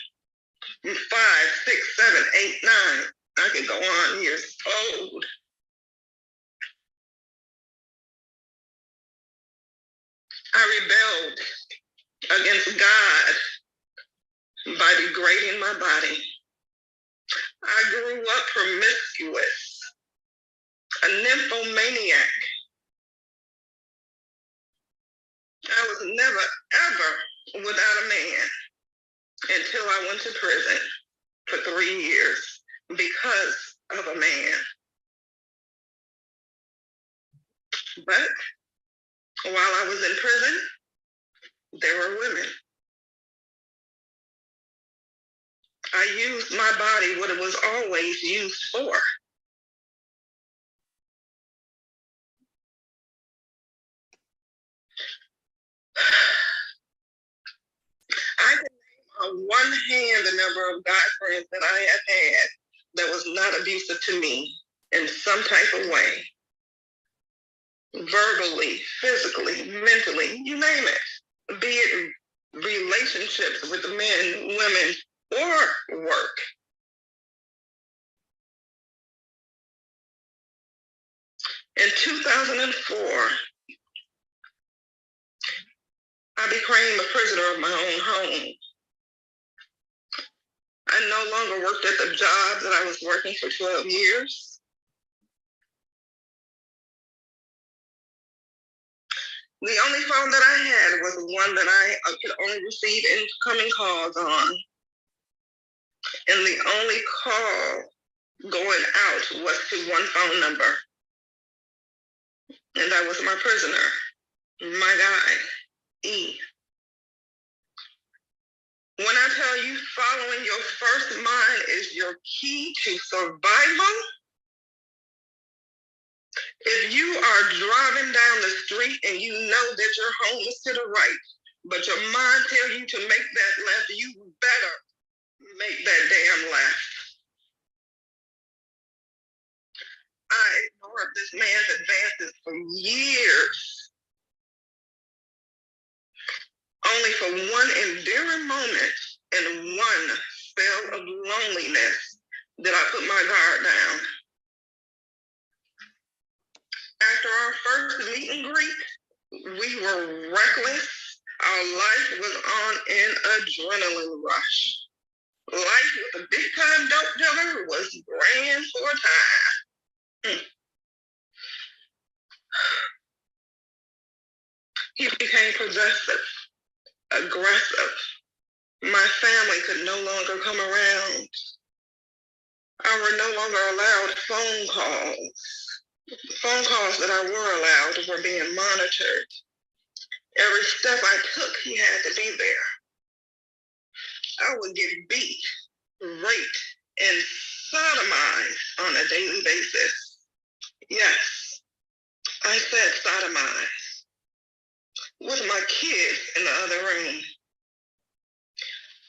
5, 6, 7, 8, 9, I could go on years old. I rebelled against God by degrading my body. I grew up promiscuous, a nymphomaniac. I was never, ever without a man until I went to prison. for 3 years because of a man. But while I was in prison, there were women. I used my body what it was always used for. I can name on one hand the number of guy friends that I have had that was not abusive to me in some type of way. Verbally, physically, mentally, you name it. Be it relationships with men, women, or work. In 2004, I became a prisoner of my own home. I no longer worked at the job that I was working for 12 years. The only phone that I had was the one that I could only receive incoming calls on. And the only call going out was to one phone number. And that was my prisoner, my guy, E. When I tell you following your first mind is your key to survival, if you are driving down the street and you know that your home is to the right, but your mind tells you to make that left, you better make that damn left. I ignored this man's advances for years, only for one endearing moment and one spell of loneliness did I put my guard down. After our first meet and greet, we were reckless. Our life was on an adrenaline rush. Life with a big time dope dealer was grand for a time. He became possessive, aggressive. My family could no longer come around. I were no longer allowed phone calls. Phone calls that I were allowed were being monitored. Every step I took, he had to be there. I would get beat, raped, and sodomized on a daily basis. Yes, I said sodomized. With my kids in the other room.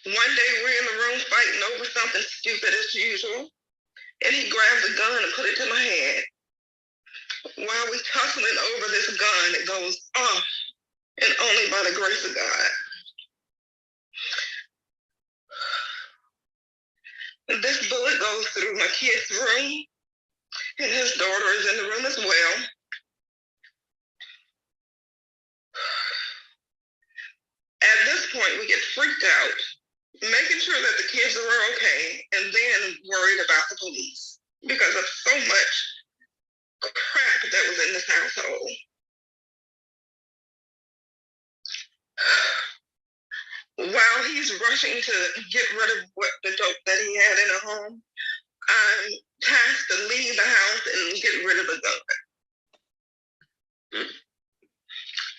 One day we're in the room fighting over something stupid as usual, and he grabs a gun and put it to my head. While we tussling over this gun, it goes off, and only by the grace of God. This bullet goes through my kid's room, and his daughter is in the room as well. At this point, we get freaked out, making sure that the kids are okay, and then worried about the police because of so much crap that was in this household. While he's rushing to get rid of the dope that he had in the home, I'm tasked to leave the house and get rid of the dope.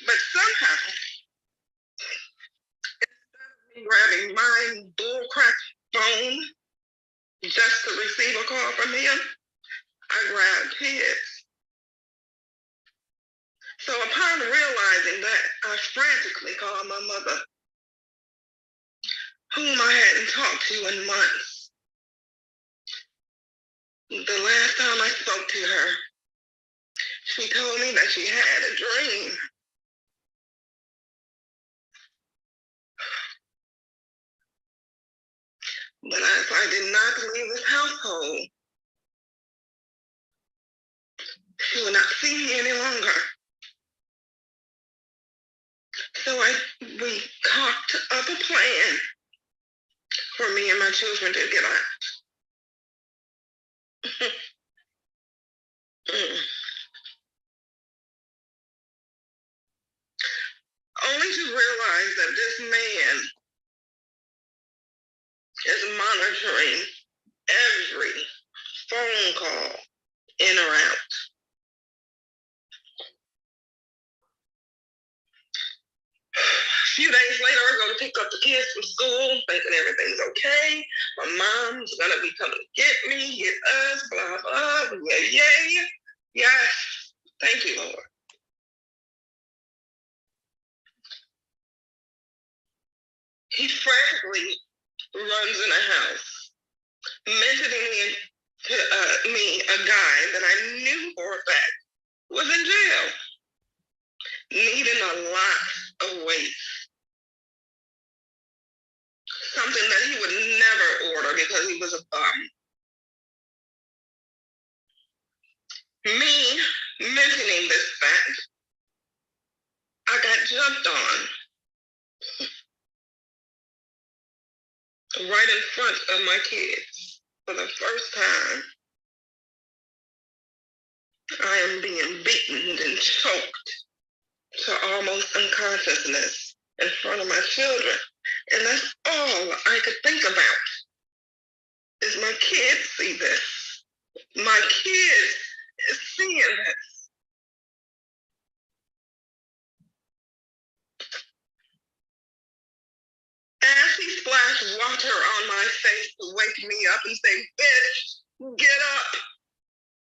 But somehow, grabbing my bullcrap phone just to receive a call from him, I grabbed his. So upon realizing that, I frantically called my mother, whom I hadn't talked to in months. The last time I spoke to her, she told me that she had a dream. But if I did not leave this household, she would not see me any longer. So we cocked up a plan for me and my children to get out. Only to realize that this man is monitoring every phone call in or out. A few days later, I go to pick up the kids from school, thinking everything's okay. My mom's gonna be coming to get me, get us, blah, blah, yeah. Yes, thank you, Lord. He frantically runs in the house, mentioning me a guy that I knew for a fact was in jail, needing a lot of weight. Something that he would never order because he was a bum. Me mentioning this fact, I got jumped on right in front of my kids for the first time. I am being beaten and choked to almost unconsciousness in front of my children. And that's all I could think about is my kids see this. My kids is seeing this. As he splashed water on my face to wake me up and say, bitch, get up.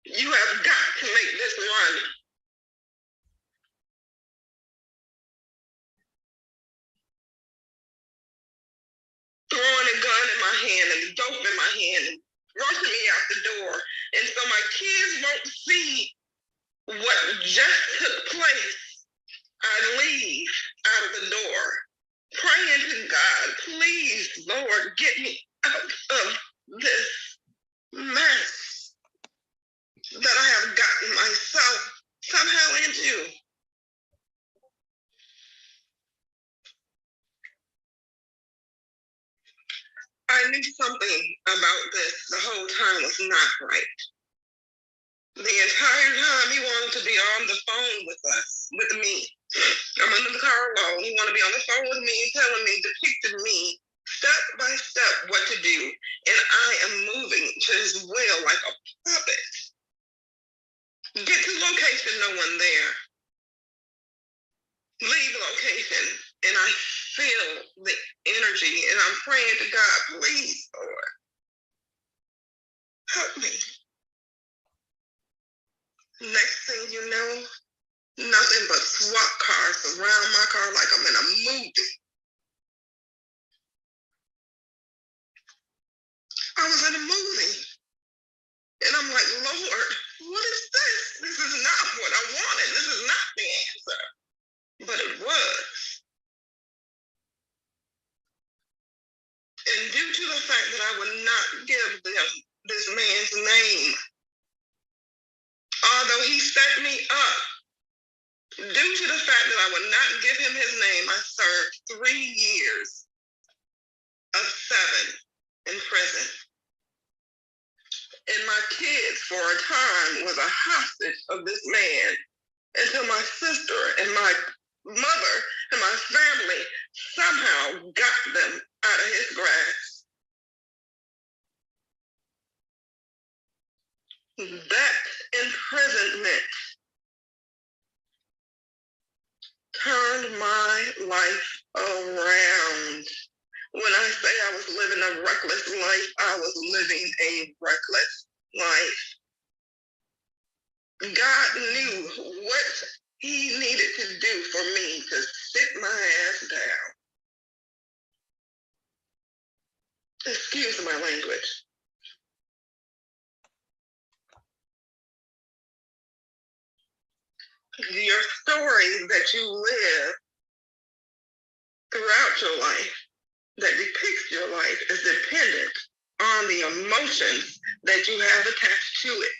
You have got to make this run. Throwing a gun in my hand and dope in my hand and rushing me out the door. And so my kids won't see what just took place. I leave out of the door, praying to God, please, Lord, get me out of this mess that I have gotten myself somehow into. I knew something about this the whole time was not right. The entire time he wanted to be on the phone with us, with me. I'm in the car alone. He wanted to be on the phone with me, telling me, depicting me step by step what to do. And I am moving to his will like a puppet. Get to location, no one there. Leave location, and I feel the energy, and I'm praying to God, please, Lord, help me. Next thing you know, nothing but SWAT cars surround my car like I'm in a movie. I was in a movie, and I'm like, Lord, what is this? This is not what I wanted. This is not the answer. But it was. And due to the fact that I would not give them this man's name, although he set me up, due to the fact that I would not give him his name, I served 3 years of 7 in prison. And my kids, for a time, was a hostage of this man until my sister and my mother and my family somehow got them out of his grasp. That imprisonment turned my life around. When I say I was living a reckless life, I was living a reckless life. God knew what he needed to do for me to sit my ass down. Excuse my language. Your story that you live throughout your life, that depicts your life, is dependent on the emotions that you have attached to it.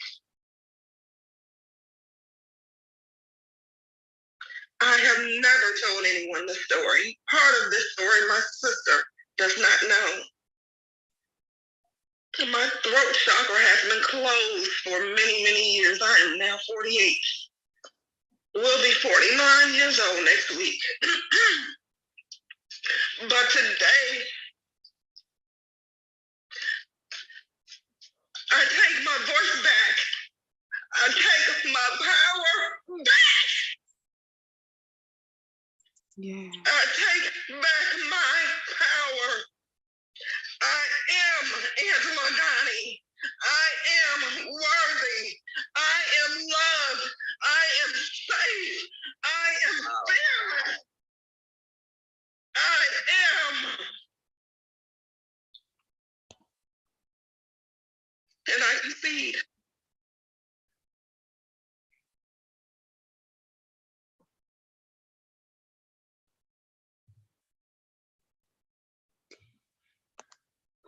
I have never told anyone the story. Part of this story my sister does not know. My throat chakra has been closed for many, many years. I am now 48. Will be 49 years old next week. But today, Yeah. I take back my power. I am Angela Donnie. I am worthy. I am loved. I am safe. I am fearless. I am. And I concede.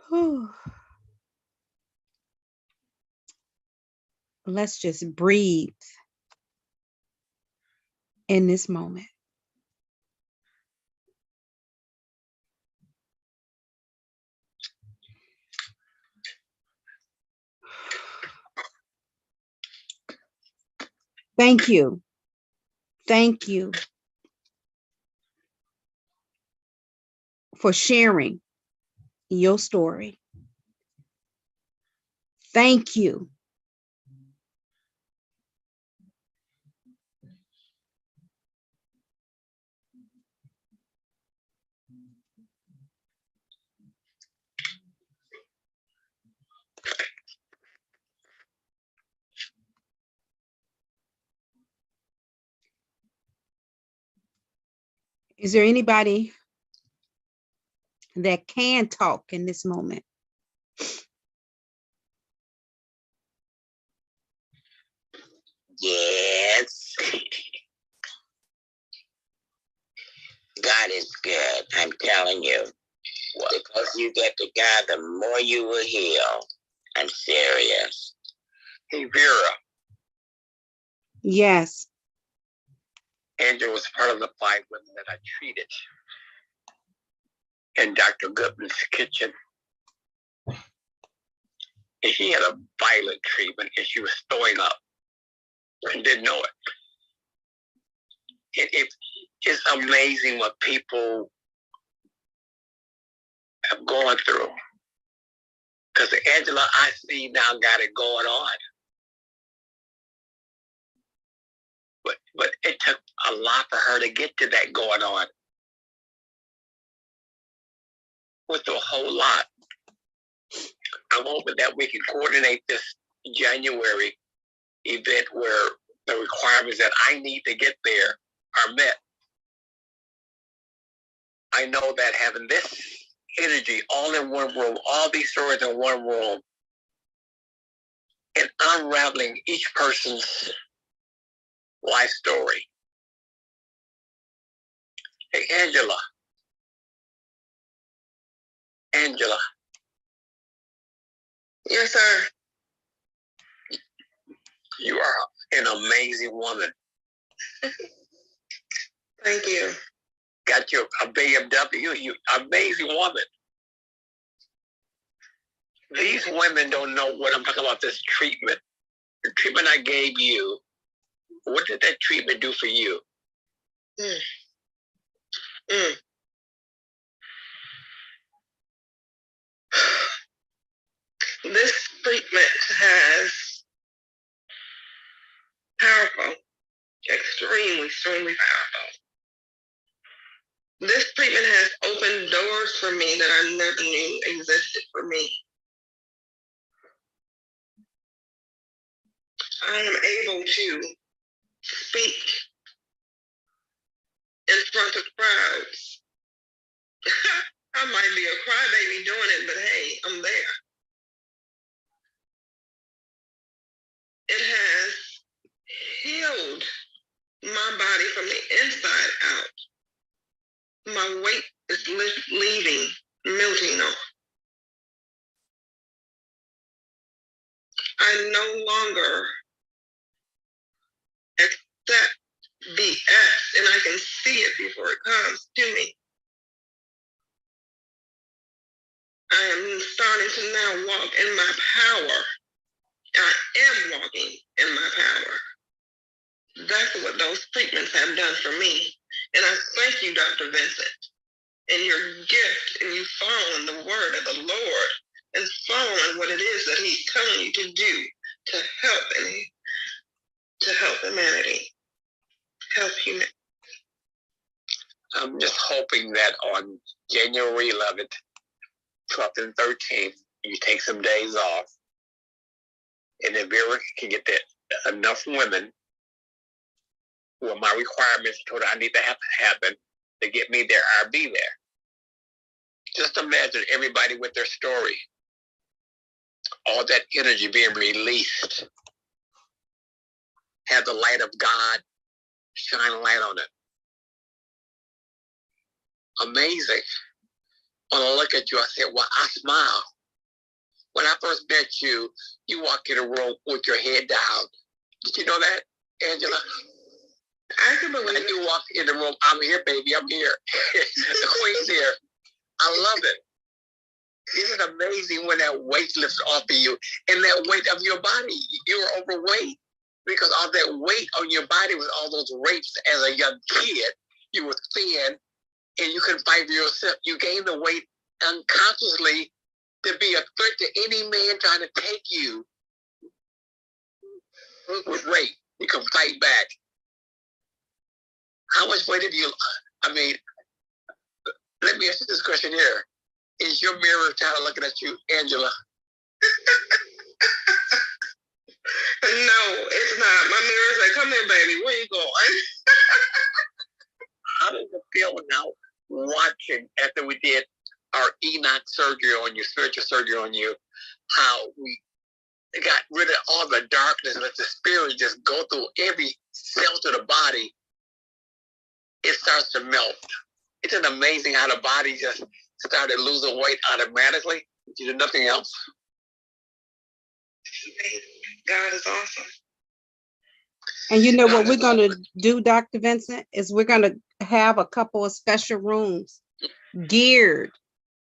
Whew. Let's just breathe in this moment. Thank you. Thank you for sharing your story. Thank you. Is there anybody that can talk in this moment? Yes. God is good. I'm telling you. Because you get to God, the more you will heal. I'm serious. Hey, Vera. Yes. Andrew was part of the 5 women that I treated in Dr. Goodman's kitchen. And she had a violent treatment and she was throwing up and didn't know it. It's amazing what people have gone through. Because Angela, I see now got it going on. But it took a lot for her to get to that going on. With a whole lot. I'm hoping that we can coordinate this January event where the requirements that I need to get there are met. I know that having this energy all in one room, all these stories in one room, and unraveling each person's life story. Hey, Angela. Angela. Yes, sir. You are an amazing woman. Thank you. Got your a BMW, you amazing woman. These women don't know what I'm talking about, this treatment. The treatment I gave you, what did that treatment do for you? This treatment has powerful, extremely powerful. This treatment has opened doors for me that I never knew existed for me. I am able to speak in front of crowds. I might be a crybaby doing it, but hey, I'm there. It has healed my body from the inside out. My weight is leaving, melting off. I no longer accept BS, and I can see it before it comes to me. I am starting to now walk in my power. I am walking in my power. That's what those treatments have done for me. And I thank you, Dr. Vincent, and your gift, and you following the word of the Lord and following what it is that he's telling you to do to help humanity. Help humanity. I'm just hoping that on January 11th, 12th, and 13th, you take some days off. And if Vera can get that enough women who are my requirements told I need to have to happen to get me there, I'll be there. Just imagine everybody with their story, all that energy being released, have the light of God shine a light on it. Amazing. When I look at you, I said, well, I smile. When I first met you, you walk in a room with your head down. Did you know that, Angela? I can believe when you walk in the room, I'm here, baby, I'm here. The Queen's here. I love it. Isn't it amazing when that weight lifts off of you and that weight of your body? You were overweight because all that weight on your body was all those rapes as a young kid. You were thin and you couldn't fight for yourself. You gained the weight unconsciously to be a threat to any man trying to take you with rape. You can fight back. How much weight have you, I mean, let me ask you this question here. Is your mirror kind of looking at you, Angela? No, it's not. My mirror's like, come here, baby. Where you going? How does it feel now watching after we did our Enoch surgery on you, spiritual surgery on you, how we got rid of all the darkness and let the spirit just go through every cell to the body? It starts to melt. Isn't it amazing how the body just started losing weight automatically? You do nothing else. God is awesome. And you know what we're going to do, Dr. Vincent, is we're going to have a couple of special rooms geared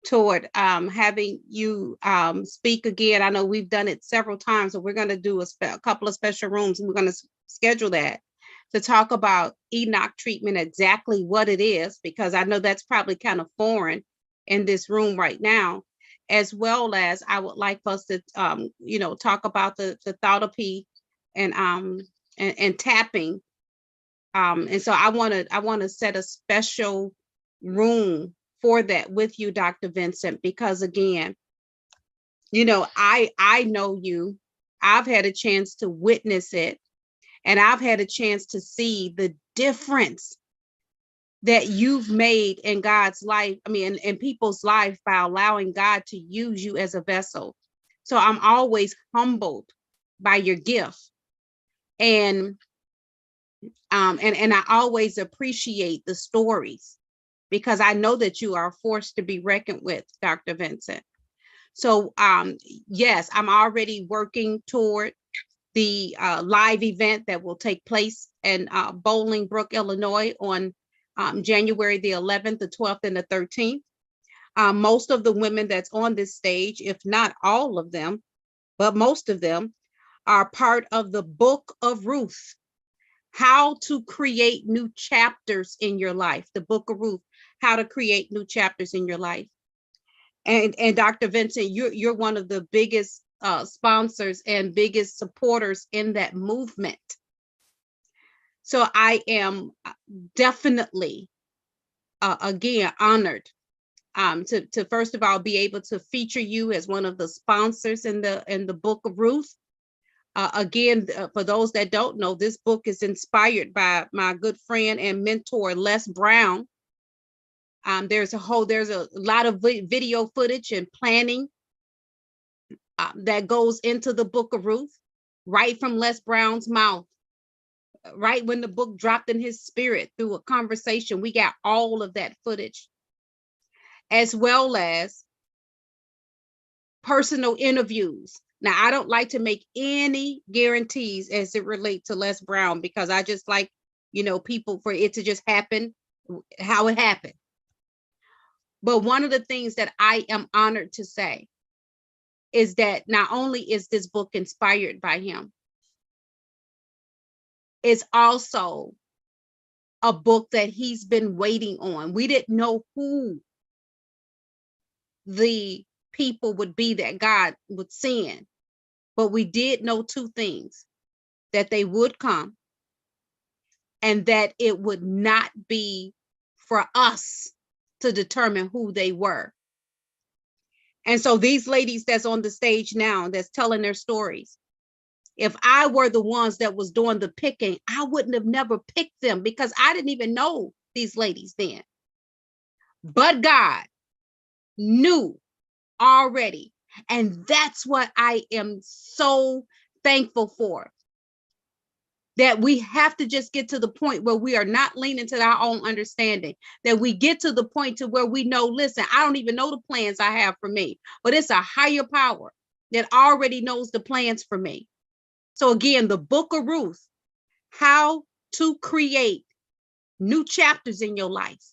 toward having you speak again. I know we've done it several times, so we're going to do a couple of special rooms, and we're going to schedule that to talk about Enoch treatment, exactly what it is, because I know that's probably kind of foreign in this room right now, as well as I would like for us to, talk about the thotopy and tapping. And so I want to set a special room for that with you, Dr. Vincent, because again, I know you, I've had a chance to witness it, and I've had a chance to see the difference that you've made in God's life, in people's life, by allowing God to use you as a vessel. So I'm always humbled by your gift. And I always appreciate the stories, because I know that you are a force to be reckoned with, Dr. Vincent. So yes, I'm already working toward the live event that will take place in Bolingbrook, Illinois on January the 11th, the 12th, and the 13th. Most of the women that's on this stage, if not all of them, but most of them, are part of the Book of Ruth, how to create new chapters in your life. The Book of Ruth, how to create new chapters in your life. And Dr. Vincent, you're one of the biggest sponsors and biggest supporters in that movement. So I am definitely, again, honored to first of all be able to feature you as one of the sponsors in the Book of Ruth. Again, for those that don't know, this book is inspired by my good friend and mentor, Les Brown. There's a lot of video footage and planning that goes into the Book of Ruth, right from Les Brown's mouth, right when the book dropped in his spirit through a conversation. We got all of that footage, as well as personal interviews. Now, I don't like to make any guarantees as it relates to Les Brown, because I just like, people, for it to just happen how it happened. But one of the things that I am honored to say is that not only is this book inspired by him, it's also a book that he's been waiting on. We didn't know who the people would be that God would send, but we did know two things: that they would come, and that it would not be for us to determine who they were. And so these ladies that's on the stage now, that's telling their stories, if I were the ones that was doing the picking, I wouldn't have never picked them because I didn't even know these ladies then. But God knew already. And that's what I am so thankful for. That we have to just get to the point where we are not leaning to our own understanding, that we get to the point to where we know, listen, I don't even know the plans I have for me, but it's a higher power that already knows the plans for me. So again, the book of Ruth, how to create new chapters in your life.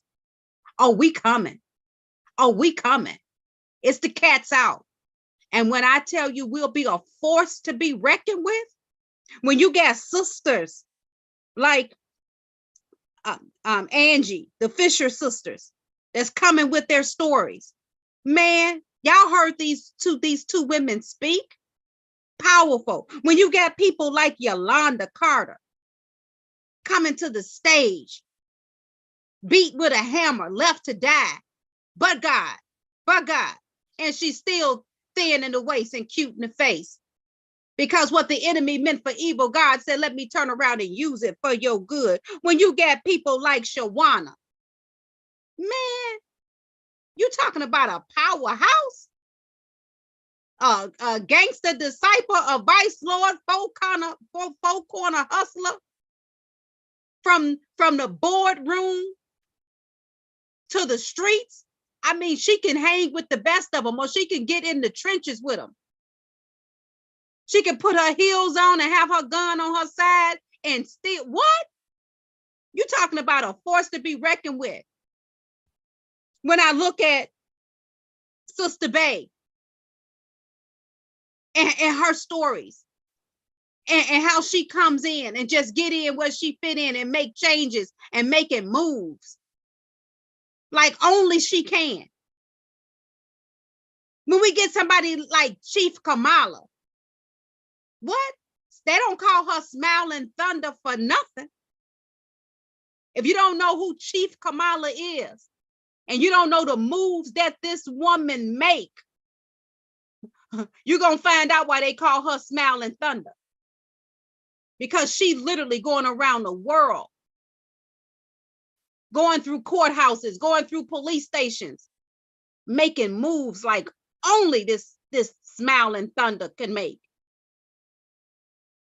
Oh, we coming. Oh, we coming. It's the cat's out. And when I tell you we'll be a force to be reckoned with, when you got sisters like Angie, the Fisher sisters, that's coming with their stories, man, y'all heard these two women speak. Powerful. When you got people like Yolanda Carter coming to the stage, beat with a hammer, left to die, but God, and she's still thin in the waist and cute in the face. Because what the enemy meant for evil, God said, let me turn around and use it for your good. When you got people like Shawana, man, you talking about a powerhouse, a gangster disciple, a vice lord, four corner hustler, from the boardroom to the streets. I mean, she can hang with the best of them, or she can get in the trenches with them. She can put her heels on and have her gun on her side and still, what? You talking about a force to be reckoned with. When I look at Sister Bay and her stories and how she comes in and just get in where she fit in and make changes and making moves like only she can. When we get somebody like Chief Kamala, what? They don't call her Smiling Thunder for nothing. If you don't know who Chief Kamala is, and you don't know the moves that this woman make, you're going to find out why they call her Smiling Thunder. Because she's literally going around the world, going through courthouses, going through police stations, making moves like only this Smiling Thunder can make.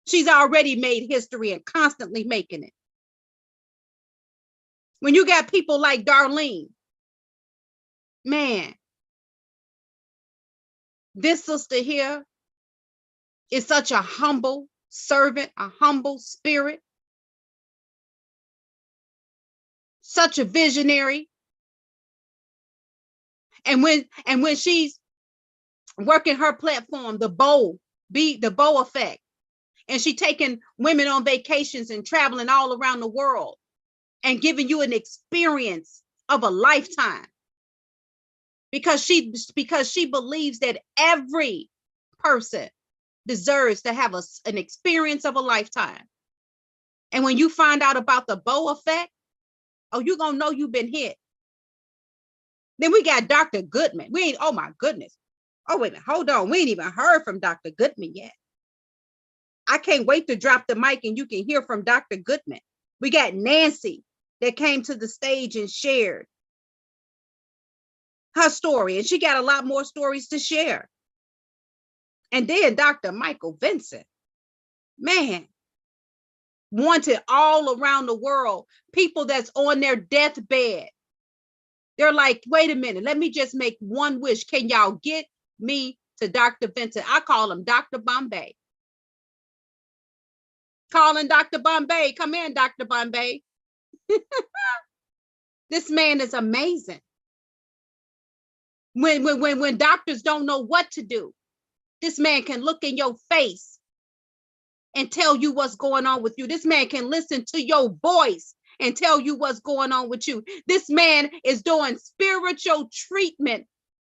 She's already made history and constantly making it. When you got people like Darlene, man, this sister here is such a humble servant, a humble spirit, such a visionary. And when she's working her platform, the Bow effect, and she taking women on vacations and traveling all around the world and giving you an experience of a lifetime. Because she believes that every person deserves to have an experience of a lifetime. And when you find out about the Bow effect, oh, you're going to know you've been hit. Then we got Dr. Goodman. Oh my goodness. Oh, wait a minute, hold on. We ain't even heard from Dr. Goodman yet. I can't wait to drop the mic and you can hear from Dr. Goodman. We got Nancy that came to the stage and shared her story, and she got a lot more stories to share. And then Dr. Michael Vincent, man, wanted all around the world, people that's on their deathbed. They're like, wait a minute, let me just make one wish. Can y'all get me to Dr. Vincent? I call him Dr. Bombay. Calling Dr. Bombay. Come in, Dr. Bombay. This man is amazing. When doctors don't know what to do, this man can look in your face and tell you what's going on with you. This man can listen to your voice and tell you what's going on with you. This man is doing spiritual treatment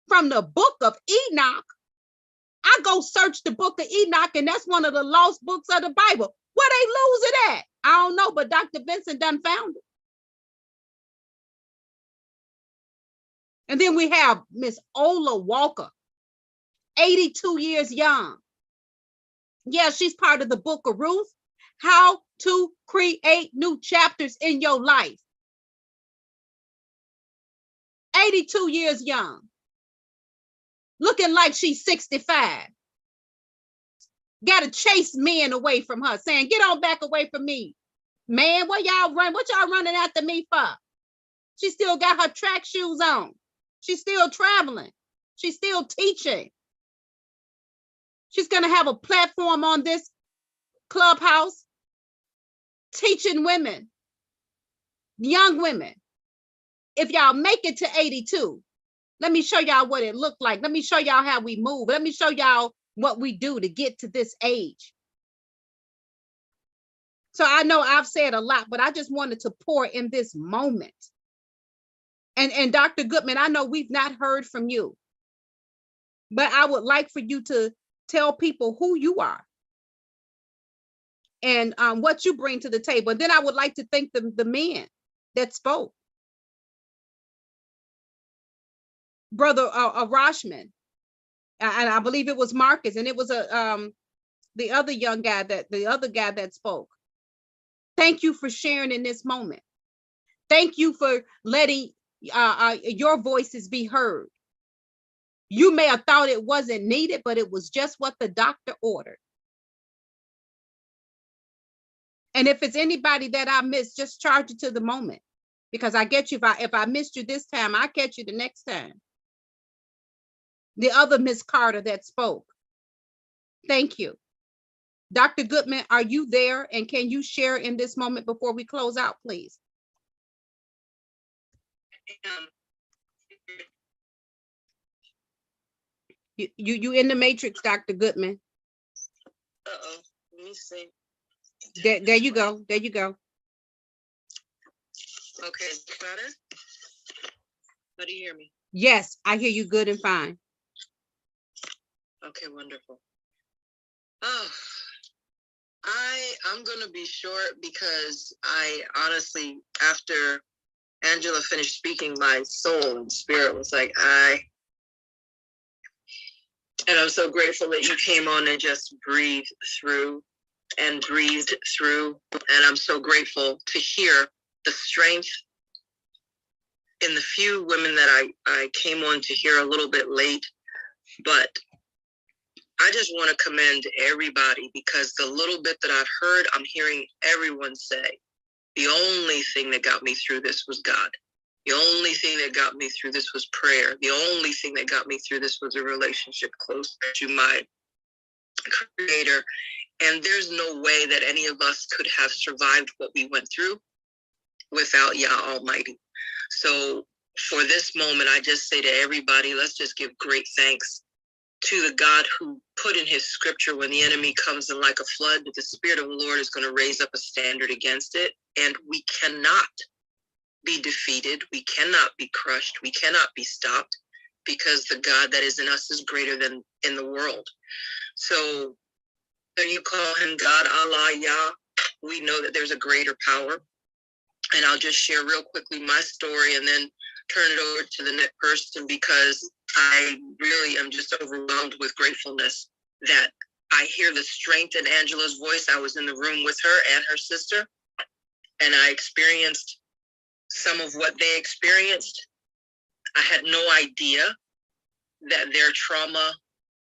from the book of Enoch. I go search the book of Enoch, and that's one of the lost books of the Bible. Where they lose it at? I don't know, but Dr. Vincent done found it. And then we have Miss Ola Walker, 82 years young. Yeah, she's part of the Book of Ruth, how to create new chapters in your life. 82 years young, looking like she's 65. Got to chase men away from her, saying, get on back away from me. Man, what y'all running after me for? She still got her track shoes on. She's still traveling. She's still teaching. She's going to have a platform on this Clubhouse, teaching women, young women. If y'all make it to 82, let me show y'all what it looked like. Let me show y'all how we move. Let me show y'all what we do to get to this age. So I know I've said a lot, but I just wanted to pour in this moment. And Dr. Goodman, I know we've not heard from you, but I would like for you to tell people who you are and what you bring to the table. And then I would like to thank the men that spoke. Brother Rashman, and I believe it was Marcus, and it was the other guy that spoke. Thank you for sharing in this moment. Thank you for letting your voices be heard. You may have thought it wasn't needed, but it was just what the doctor ordered. And if it's anybody that I missed, just charge it to the moment, because I get you. If I missed you this time, I'll catch you the next time. The other Miss Carter that spoke. Thank you. Dr. Goodman, are you there? And can you share in this moment before we close out, please? You in the matrix, Dr. Goodman. Uh-oh, let me see. There you go. There you go. Okay, is it better? How do you hear me? Yes, I hear you good and fine. Okay, wonderful. I'm gonna be short because I honestly, after Angela finished speaking, my soul and spirit was like, and I'm so grateful that you came on and just breathed through. And I'm so grateful to hear the strength in the few women that I came on to hear a little bit late. But I just want to commend everybody, because the little bit that I've heard, I'm hearing everyone say, the only thing that got me through this was God. The only thing that got me through this was prayer. The only thing that got me through this was a relationship closer to my Creator. And there's no way that any of us could have survived what we went through without Yah Almighty. So for this moment, I just say to everybody, let's just give great thanks to the God who put in his scripture, when the enemy comes in like a flood, that the Spirit of the Lord is going to raise up a standard against it. And we cannot be defeated. We cannot be crushed. We cannot be stopped, because the God that is in us is greater than in the world. So when you call him God, Allah, Yah, we know that there's a greater power. And I'll just share real quickly my story and then turn it over to the next person, because I really am just overwhelmed with gratefulness that I hear the strength in Angela's voice. I was in the room with her and her sister, and I experienced some of what they experienced. I had no idea that their trauma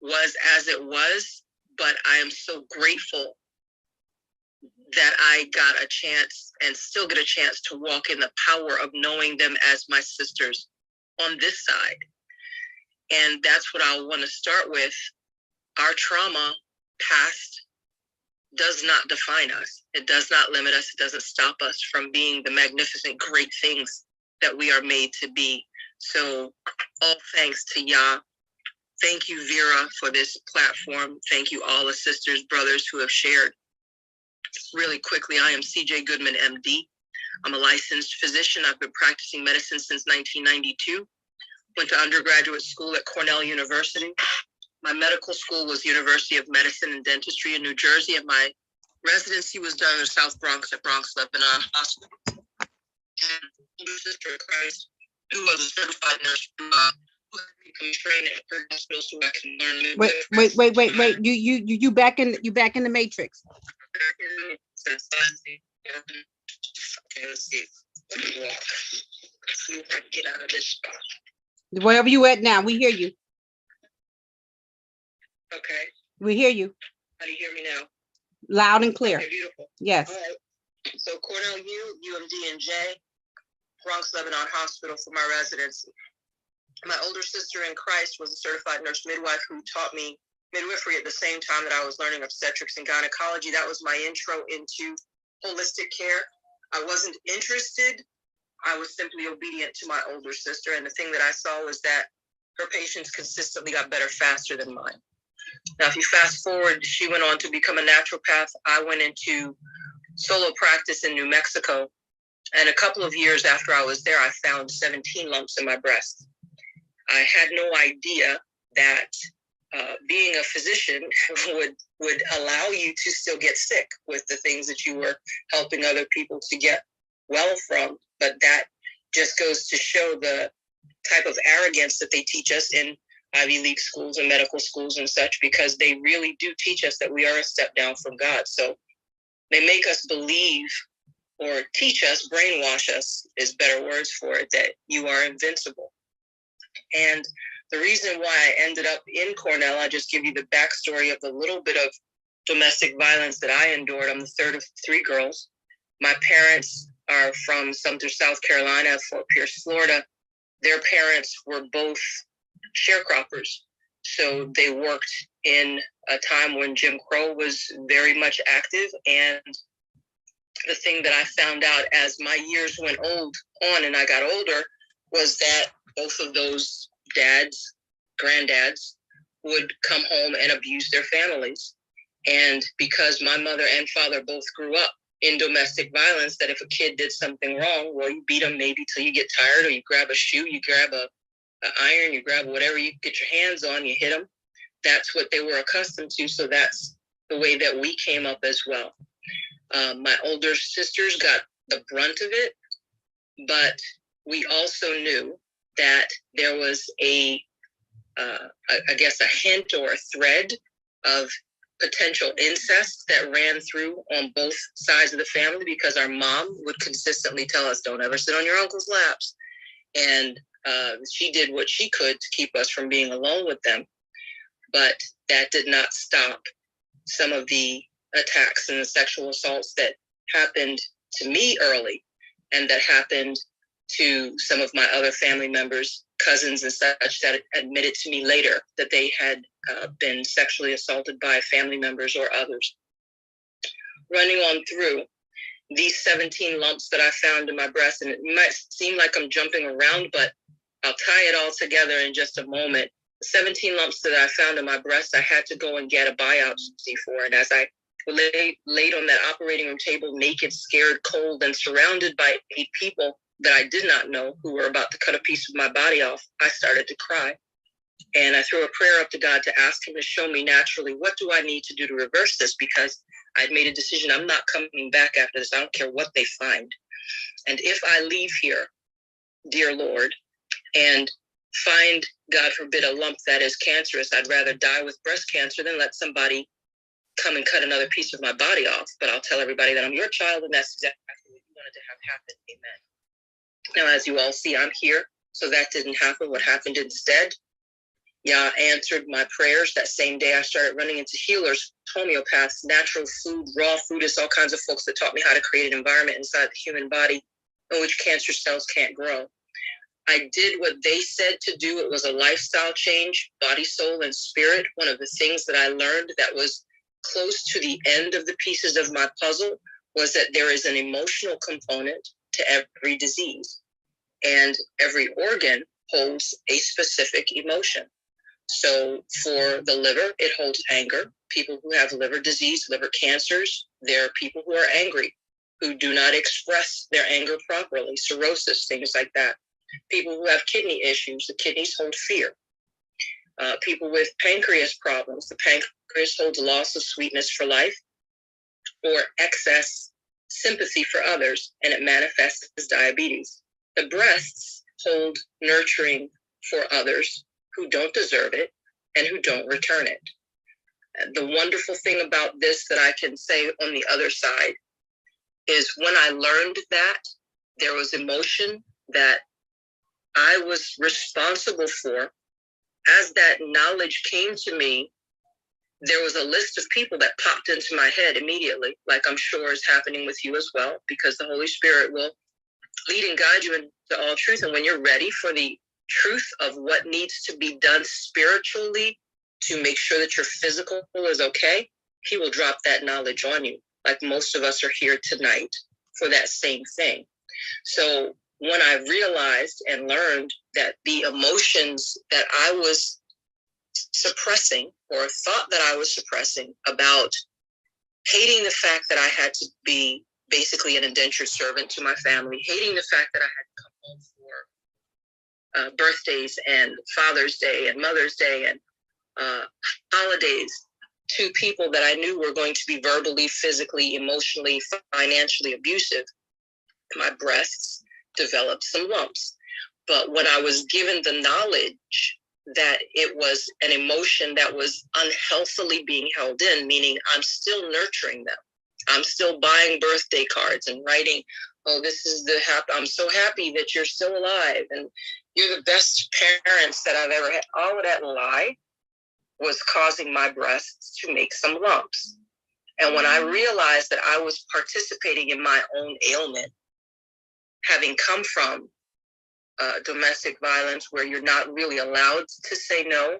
was as it was, but I am so grateful that I got a chance and still get a chance to walk in the power of knowing them as my sisters on this side. And that's what I want to start with. Our trauma past does not define us. It does not limit us. It doesn't stop us from being the magnificent, great things that we are made to be. So all thanks to Yah. Thank you, Vera, for this platform. Thank you, all the sisters, brothers who have shared. Really quickly, I am CJ Goodman, MD. I'm a licensed physician. I've been practicing medicine since 1992. Went to undergraduate school at Cornell University. My medical school was University of Medicine and Dentistry in New Jersey, and my residency was done in the South Bronx at Bronx Lebanon Hospital. And Sister of Christ, who was a certified nurse who had me come train at her hospital so I can learn. Wait. You back in the matrix. Okay, let's see. Let me walk. See if I can get out of this spot. Wherever you at now, we hear you. Okay. We hear you. How do you hear me now? Loud and clear. Okay, beautiful. Yes. All right. So Cornell U, UMD, and J, Bronx Lebanon Hospital for my residency. My older sister in Christ was a certified nurse midwife who taught me midwifery at the same time that I was learning obstetrics and gynecology. That was my intro into holistic care. I wasn't interested. I was simply obedient to my older sister. And the thing that I saw was that her patients consistently got better faster than mine. Now, if you fast forward, she went on to become a naturopath. I went into solo practice in New Mexico. And a couple of years after I was there, I found 17 lumps in my breast. I had no idea that being a physician would allow you to still get sick with the things that you were helping other people to get well from. But that just goes to show the type of arrogance that they teach us in Ivy League schools and medical schools and such, because they really do teach us that we are a step down from God. So they make us believe, or teach us, brainwash us is better words for it, that you are invincible. And the reason why I ended up in Cornell, I'll just give you the backstory of the little bit of domestic violence that I endured. I'm the third of 3 girls. My parents are from Sumter, South Carolina, Fort Pierce, Florida. Their parents were both sharecroppers. So they worked in a time when Jim Crow was very much active. And the thing that I found out as my years went on and I got older was that both of those dads, granddads, would come home and abuse their families. And because my mother and father both grew up in domestic violence, that if a kid did something wrong, well, you beat them maybe till you get tired, or you grab a shoe, you grab an iron, you grab whatever you get your hands on, you hit them. That's what they were accustomed to. So that's the way that we came up as well. My older sisters got the brunt of it, but we also knew that there was I guess a hint or a thread of potential incest that ran through on both sides of the family, because our mom would consistently tell us, don't ever sit on your uncle's laps. And she did what she could to keep us from being alone with them. But that did not stop some of the attacks and the sexual assaults that happened to me early, and that happened to some of my other family members, cousins and such, that admitted to me later that they had been sexually assaulted by family members or others. Running on through, these 17 lumps that I found in my breast, and it might seem like I'm jumping around, but I'll tie it all together in just a moment. The 17 lumps that I found in my breast, I had to go and get a biopsy for. And as I laid on that operating room table, naked, scared, cold, and surrounded by 8 people that I did not know who were about to cut a piece of my body off, I started to cry. And I threw a prayer up to God to ask him to show me naturally, what do I need to do to reverse this? Because I'd made a decision, I'm not coming back after this. I don't care what they find. And if I leave here, dear Lord, and find, God forbid, a lump that is cancerous, I'd rather die with breast cancer than let somebody come and cut another piece of my body off. But I'll tell everybody that I'm your child, and that's exactly what you wanted to have happen. Amen. Now, as you all see, I'm here. So that didn't happen. What happened instead? Yah answered my prayers. That same day, I started running into healers, homeopaths, natural food, raw foodists, all kinds of folks that taught me how to create an environment inside the human body in which cancer cells can't grow. I did what they said to do. It was a lifestyle change, body, soul, and spirit. One of the things that I learned that was close to the end of the pieces of my puzzle was that there is an emotional component to every disease, and every organ holds a specific emotion. So for the liver, it holds anger. People who have liver disease, liver cancers, there are people who are angry, who do not express their anger properly, cirrhosis, things like that. People who have kidney issues, the kidneys hold fear. People with pancreas problems, the pancreas holds loss of sweetness for life or excess sympathy for others, and it manifests as diabetes. The breasts hold nurturing for others who don't deserve it and who don't return it. The wonderful thing about this that I can say on the other side is when I learned that there was emotion that I was responsible for, as that knowledge came to me, there was a list of people that popped into my head immediately, like I'm sure is happening with you as well, because the Holy Spirit will lead and guide you into all truth. And when you're ready for the truth of what needs to be done spiritually to make sure that your physical is okay, he will drop that knowledge on you. Like most of us are here tonight for that same thing. So when I realized and learned that the emotions that I was suppressing or thought that I was suppressing about hating the fact that I had to be basically an indentured servant to my family, hating the fact that I had to come home for birthdays and Father's Day and Mother's Day and holidays to people that I knew were going to be verbally, physically, emotionally, financially abusive, my breasts developed some lumps. But when I was given the knowledge that it was an emotion that was unhealthily being held in, meaning I'm still nurturing them. I'm still buying birthday cards and writing, oh, this is I'm so happy that you're still alive and you're the best parents that I've ever had. All of that lie was causing my breasts to make some lumps. And when I realized that I was participating in my own ailment, having come from domestic violence where you're not really allowed to say no,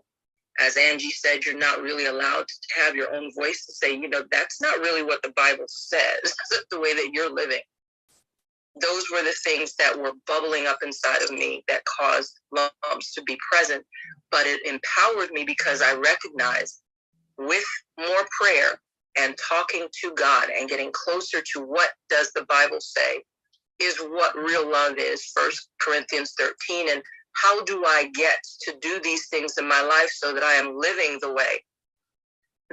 as Angie said, you're not really allowed to have your own voice to say, you know, that's not really what the Bible says, the way that you're living. Those were the things that were bubbling up inside of me that caused lumps to be present. But it empowered me because I recognized with more prayer and talking to God and getting closer to what does the Bible say is what real love is, 1 Corinthians 13. And how do I get to do these things in my life so that I am living the way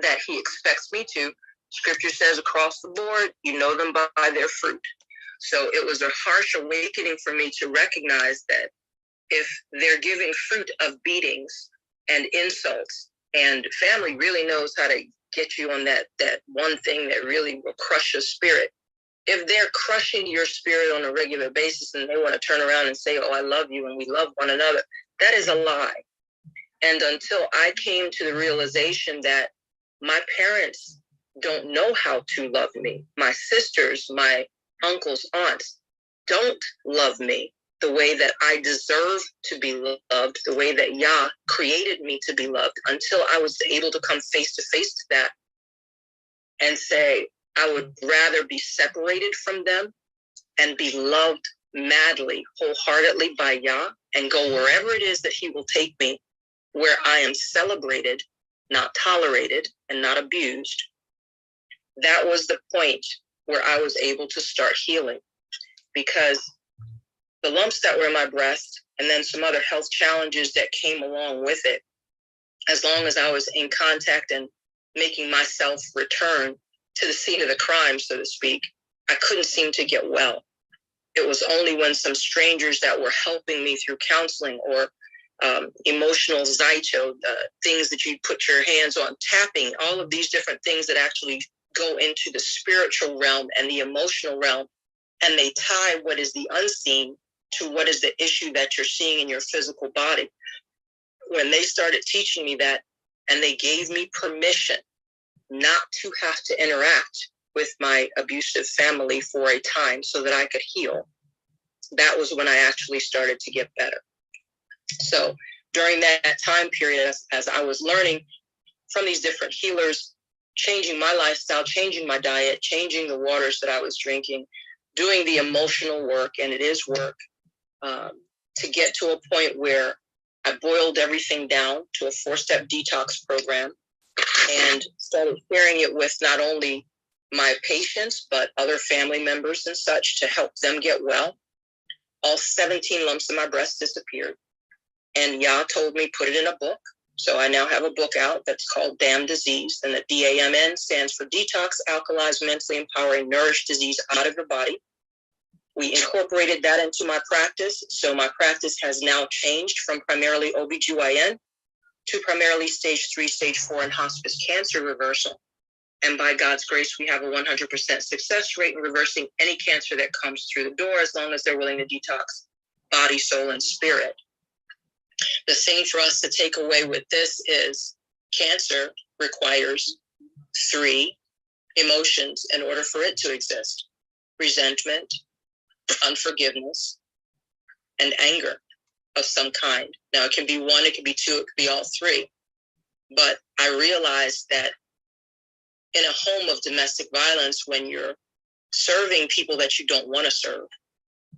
that he expects me to? Scripture says across the board, you know them by their fruit. So it was a harsh awakening for me to recognize that if they're giving fruit of beatings and insults, and family really knows how to get you on that one thing that really will crush your spirit. If they're crushing your spirit on a regular basis and they want to turn around and say, oh, I love you and we love one another, that is a lie. And until I came to the realization that my parents don't know how to love me, my sisters, my uncles, aunts don't love me the way that I deserve to be loved, the way that Yah created me to be loved, until I was able to come face to face to that and say, I would rather be separated from them and be loved madly, wholeheartedly by Yah, and go wherever it is that he will take me, where I am celebrated, not tolerated, and not abused. That was the point where I was able to start healing, because the lumps that were in my breast and then some other health challenges that came along with it, as long as I was in contact and making myself return to the scene of the crime, so to speak, I couldn't seem to get well. It was only when some strangers that were helping me through counseling or emotional Zyto, things that you put your hands on, tapping, all of these different things that actually go into the spiritual realm and the emotional realm, and they tie what is the unseen to what is the issue that you're seeing in your physical body. When they started teaching me that, and they gave me permission not to have to interact with my abusive family for a time so that I could heal, that was when I actually started to get better. So during that time period, as I was learning from these different healers, changing my lifestyle, changing my diet, changing the waters that I was drinking, doing the emotional work, and it is work, to get to a point where I boiled everything down to a 4-step detox program and started sharing it with not only my patients, but other family members and such to help them get well. All 17 lumps in my breast disappeared. And Yah told me, put it in a book. So I now have a book out that's called Damn Disease. And the DAMN stands for Detox, Alkalize, Mentally Empowering, Nourish Disease Out of Your Body. We incorporated that into my practice. So my practice has now changed from primarily OBGYN to primarily stage 3, stage 4, and hospice cancer reversal. And by God's grace, we have a 100% success rate in reversing any cancer that comes through the door, as long as they're willing to detox body, soul, and spirit. The thing for us to take away with this is cancer requires 3 emotions in order for it to exist: resentment, unforgiveness, and anger of some kind. Now, it can be 1, it can be 2, it could be all 3. But I realized that in a home of domestic violence, when you're serving people that you don't want to serve,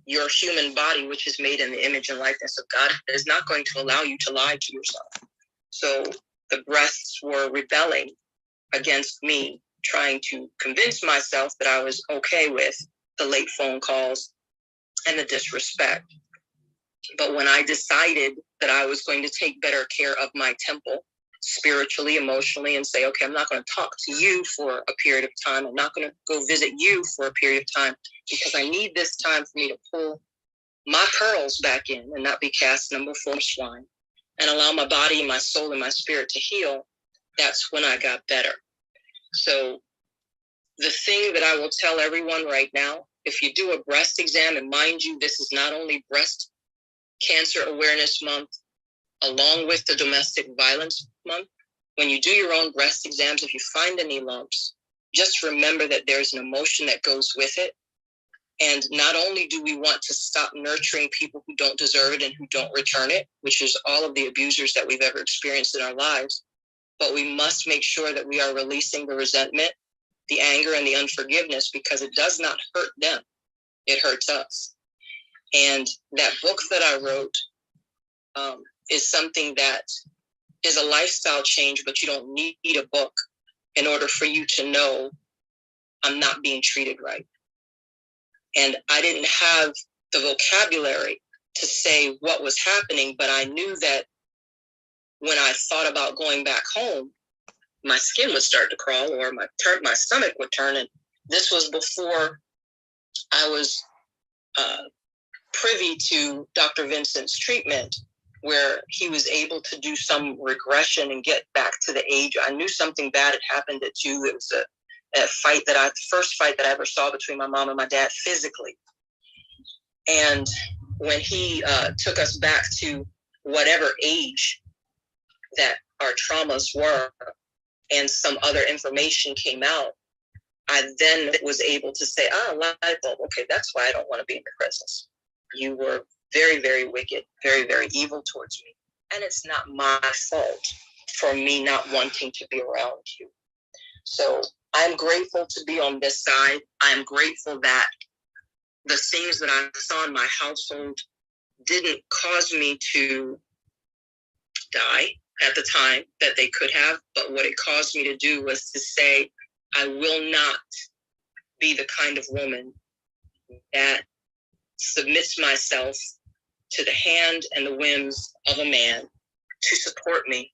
your human body, which is made in the image and likeness of God, is not going to allow you to lie to yourself. So the breaths were rebelling against me, trying to convince myself that I was okay with the late phone calls and the disrespect. But when I decided that I was going to take better care of my temple, spiritually, emotionally, and say, okay, I'm not going to talk to you for a period of time. I'm not going to go visit you for a period of time, because I need this time for me to pull my pearls back in and not be cast them before swine, and allow my body, my soul, and my spirit to heal. That's when I got better. So the thing that I will tell everyone right now, if you do a breast exam, and mind you, this is not only Breast Cancer Awareness Month, along with the Domestic Violence Month, when you do your own breast exams, if you find any lumps, just remember that there's an emotion that goes with it. And not only do we want to stop nurturing people who don't deserve it and who don't return it, which is all of the abusers that we've ever experienced in our lives, but we must make sure that we are releasing the resentment, the anger, and the unforgiveness, because it does not hurt them. It hurts us. And that book that I wrote is something that is a lifestyle change, but you don't need a book in order for you to know I'm not being treated right. And I didn't have the vocabulary to say what was happening, but I knew that when I thought about going back home, my skin would start to crawl, or my stomach would turn. And this was before I was privy to Dr. Vincent's treatment, where he was able to do some regression and get back to the age. I knew something bad had happened at 2. It was the first fight that I ever saw between my mom and my dad physically. And when he took us back to whatever age that our traumas were, and some other information came out, I then was able to say, light bulb, okay, that's why I don't want to be in your presence. You were very, very wicked, very, very evil towards me. And it's not my fault for me not wanting to be around you. So I'm grateful to be on this side. I'm grateful that the things that I saw in my household didn't cause me to die at the time that they could have, but what it caused me to do was to say, I will not be the kind of woman that submits myself to the hand and the whims of a man to support me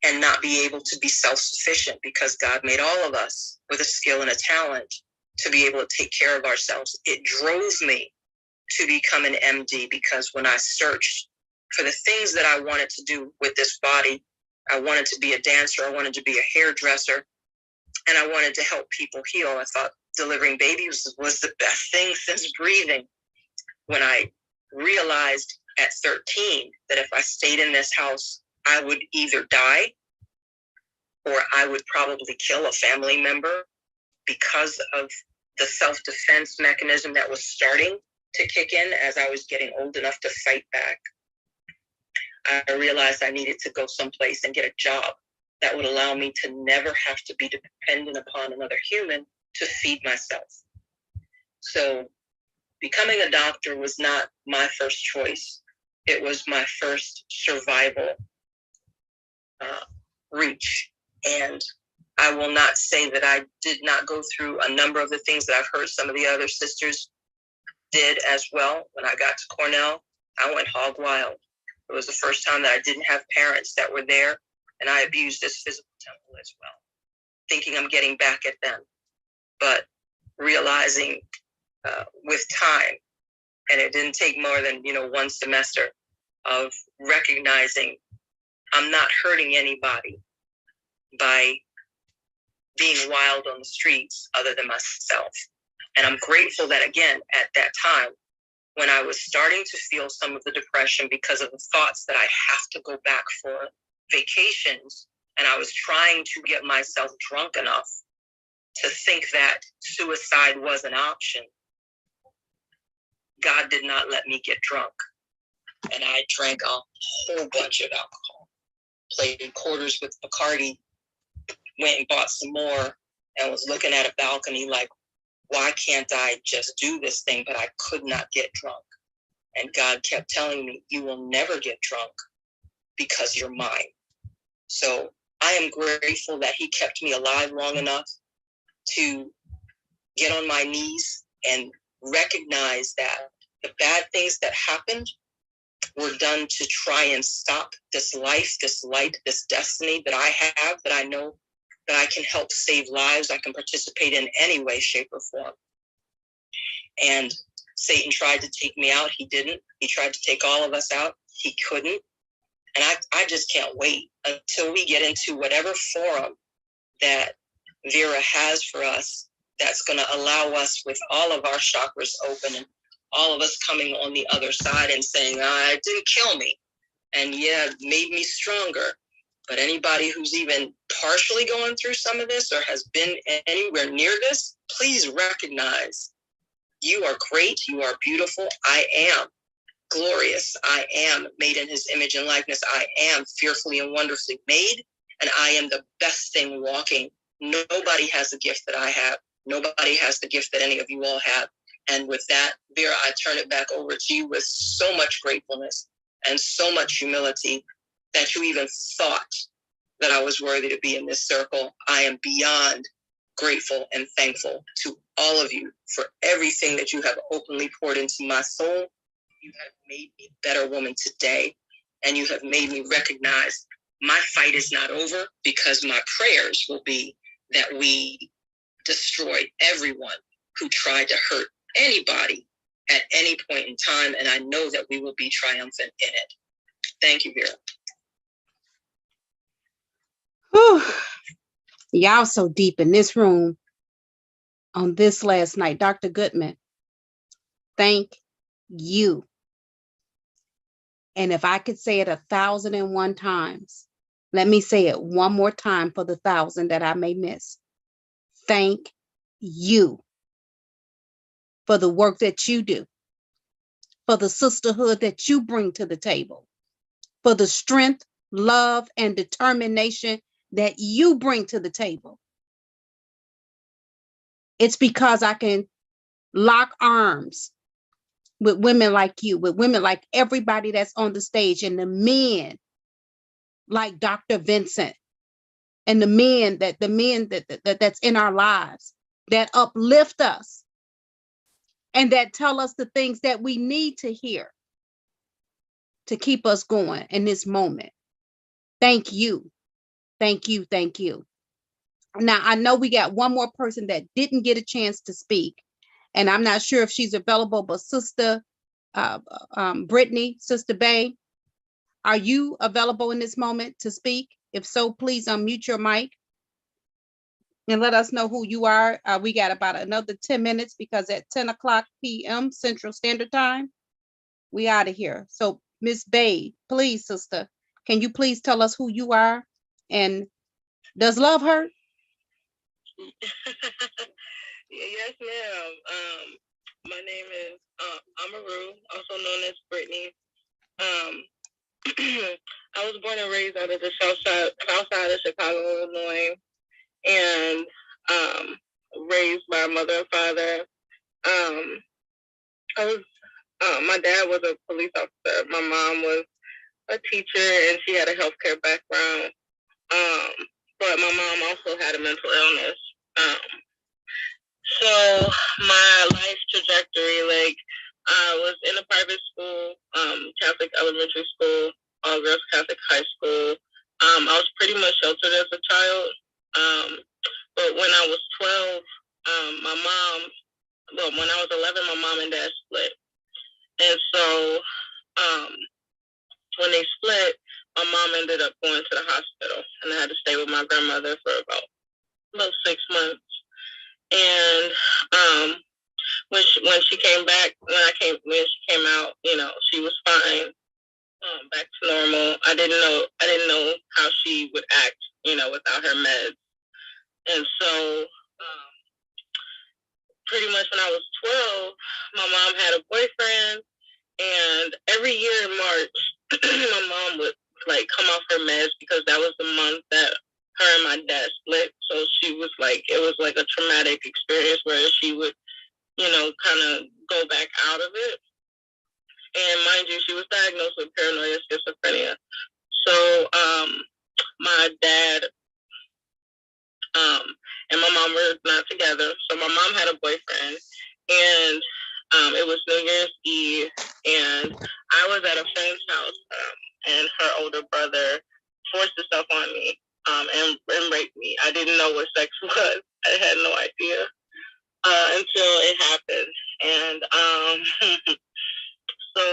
and not be able to be self-sufficient, because God made all of us with a skill and a talent to be able to take care of ourselves. It drove me to become an MD, because when I searched for the things that I wanted to do with this body, I wanted to be a dancer, I wanted to be a hairdresser, and I wanted to help people heal. I thought delivering babies was the best thing since breathing. When I realized at 13 that if I stayed in this house, I would either die or I would probably kill a family member because of the self-defense mechanism that was starting to kick in as I was getting old enough to fight back. I realized I needed to go someplace and get a job that would allow me to never have to be dependent upon another human to feed myself. So becoming a doctor was not my first choice. It was my first survival reach. And I will not say that I did not go through a number of the things that I've heard some of the other sisters did as well. When I got to Cornell, I went hog wild. It was the first time that I didn't have parents that were there, and I abused this physical temple as well, thinking I'm getting back at them, but realizing with time. And it didn't take more than, one semester of recognizing I'm not hurting anybody by being wild on the streets other than myself. And I'm grateful that, again, at that time, when I was starting to feel some of the depression because of the thoughts that I have to go back for vacations, and I was trying to get myself drunk enough to think that suicide was an option, God did not let me get drunk. And I drank a whole bunch of alcohol, played quarters with Bacardi, went and bought some more, and was looking at a balcony like, why can't I just do this thing? But I could not get drunk. And God kept telling me, you will never get drunk because you're mine. So I am grateful that he kept me alive long enough to get on my knees and recognize that the bad things that happened were done to try and stop this life, this light, this destiny that I have, that I know that I can help save lives, I can participate in any way, shape, or form. And Satan tried to take me out. He didn't. He tried to take all of us out. He couldn't. And I just can't wait until we get into whatever forum that Vera has for us that's going to allow us, with all of our chakras open and all of us coming on the other side and saying, it didn't kill me. And yeah, it made me stronger. But anybody who's even partially going through some of this or has been anywhere near this, please recognize you are great. You are beautiful. I am glorious. I am made in his image and likeness. I am fearfully and wonderfully made. And I am the best thing walking. Nobody has the gift that I have. Nobody has the gift that any of you all have. And with that, Vera, I turn it back over to you with so much gratefulness and so much humility that you even thought that I was worthy to be in this circle. I am beyond grateful and thankful to all of you for everything that you have openly poured into my soul. You have made me a better woman today, and you have made me recognize my fight is not over, because my prayers will be that we destroy everyone who tried to hurt anybody at any point in time, and I know that we will be triumphant in it. Thank you, Vera. Whew. Y'all so deep in this room on this last night. Dr. Goodman, thank you. And if I could say it 1,001 times, let me say it one more time for the 1,000 that I may miss. Thank you for the work that you do, for the sisterhood that you bring to the table, for the strength, love, and determination that you bring to the table. It's because I can lock arms with women like you, with women like everybody that's on the stage, and the men like Dr. Vincent, and the men that's in our lives that uplift us and that tell us the things that we need to hear to keep us going in this moment. Thank you. Thank you. Thank you. Now, I know we got one more person that didn't get a chance to speak, and I'm not sure if she's available, but Sister Brittany, Sister Bay, are you available in this moment to speak? If so, please unmute your mic and let us know who you are. We got about another 10 minutes because at 10 o'clock p.m. Central Standard Time, we out of here. So Miss Bay, please, sister, can you please tell us who you are? And does love hurt? Yes, ma'am. My name is Amaru, also known as Brittany. I was born and raised out of the south side of Chicago, Illinois, and raised by a mother and father. My dad was a police officer. My mom was a teacher, and she had a healthcare background. But my mom also had a mental illness. So my life trajectory, I was in a private school, Catholic elementary school, all girls Catholic high school. I was pretty much sheltered as a child. But when I was 12, my mom well, when I was 11, my mom and dad split. And so when they split, my mom ended up going to the hospital, and I had to stay with my grandmother for about 6 months. And when she came back, when she came out, she was fine, back to normal. I didn't know how she would act, without her meds. And so pretty much when I was 12, my mom had a boyfriend, and every year in March, my mom would come off her meds because that was the month that her and my dad split. So she was it was like a traumatic experience where she would, kind of go back out of it. And mind you, she was diagnosed with paranoid schizophrenia. So my dad and my mom were not together. So my mom had a boyfriend, and it was New Year's Eve, and I was at a friend's house, and her older brother forced himself on me and raped me. I didn't know what sex was. I had no idea until it happened. And so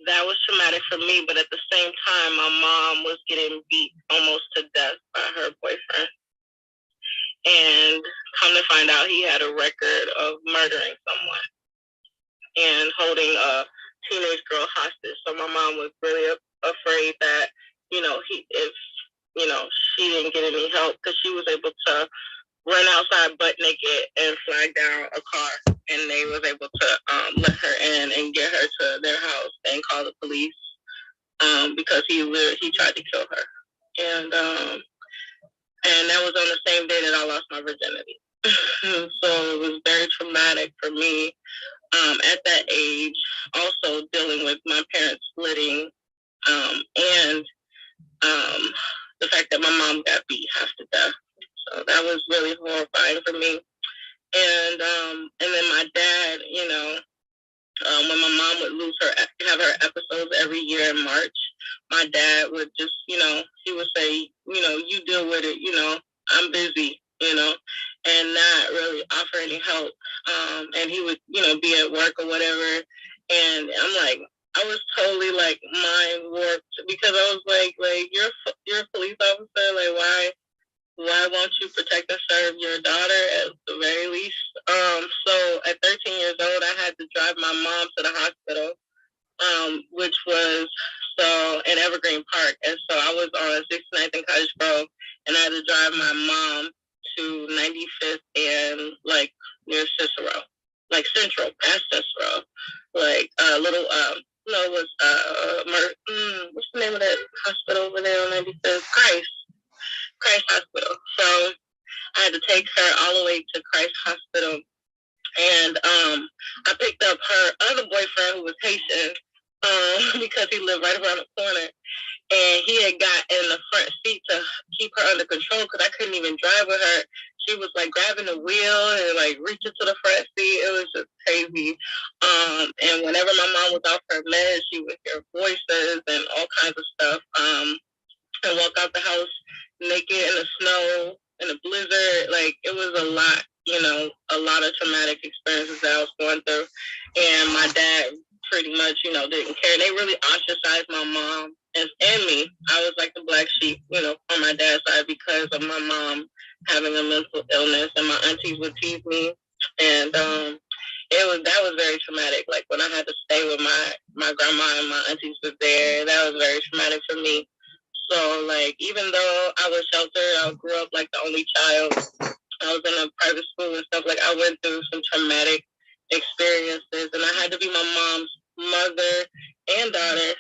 that was traumatic for me, but at the same time, my mom was getting beat almost to death by her boyfriend. And come to find out, he had a record of murdering someone and holding a teenage girl hostage. So my mom was really afraid that, if she didn't get any help, because she was able to run outside butt naked and flag down a car, and they was able to let her in and get her to their house and call the police because he tried to kill her. And that was on the same day that I lost my virginity. So it was very traumatic for me at that age, also dealing with my parents splitting, and the fact that my mom got beat half to death. So that was really horrifying for me. And then my dad, when my mom would have her episodes every year in March, my dad would just, he would say, you deal with it, I'm busy, and not really offer any help. And he would, be at work or whatever. And I'm like, I was totally mind warped because I was like, you're a police officer, why won't you protect and serve your daughter at the very least? So at 13 years old, I had to drive my mom to the hospital, which was in Evergreen Park. And so I was on 69th and Cottage Grove, and I had to drive my mom to 95th and near Cicero, Central, past Cicero, little, it was, what's the name of that hospital over there on 95th? Christ Hospital. So I had to take her all the way to Christ Hospital. And I picked up her other boyfriend who was Haitian because he lived right around the corner. And he had got in the front seat to keep her under control because I couldn't even drive with her. She was grabbing the wheel and reaching to the front seat. It was just crazy. And whenever my mom was off her meds, she would hear voices and all kinds of stuff. And walk out the house naked in the snow, in a blizzard. It was a lot, a lot of traumatic experiences that I was going through. And my dad pretty much, didn't care. They really ostracized my mom and me. I was like the black sheep, on my dad's side because of my mom having a mental illness, and my aunties would tease me. And that was very traumatic. When I had to stay with my grandma and my aunties was there, that was very traumatic for me. So, even though I was sheltered, I grew up the only child. I was in a private school and stuff. I went through some traumatic experiences, and I had to be my mom's mother and daughter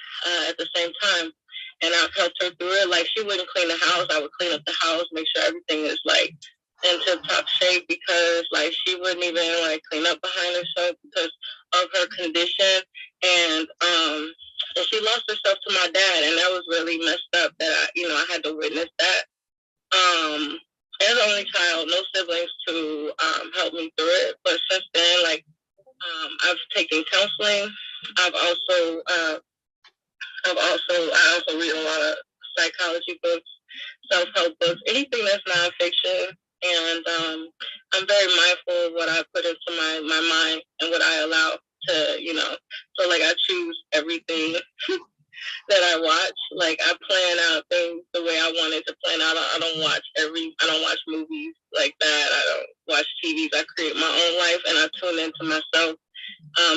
at the same time. And I helped her through it. She wouldn't clean the house. I would clean up the house, make sure everything is in tip-top shape because she wouldn't even clean up behind herself because of her condition. And she lost herself to my dad, and that was really messed up that I had to witness that. As an only child, no siblings to help me through it. But since then, I've taken counseling. I also read a lot of psychology books, self-help books, anything that's nonfiction. And I'm very mindful of what I put into my mind and what I allow to, you know. So like I choose everything that I watch. Like I plan out things the way I want it to plan out. I don't watch movies like that. I don't watch TVs. I create my own life and I tune into myself.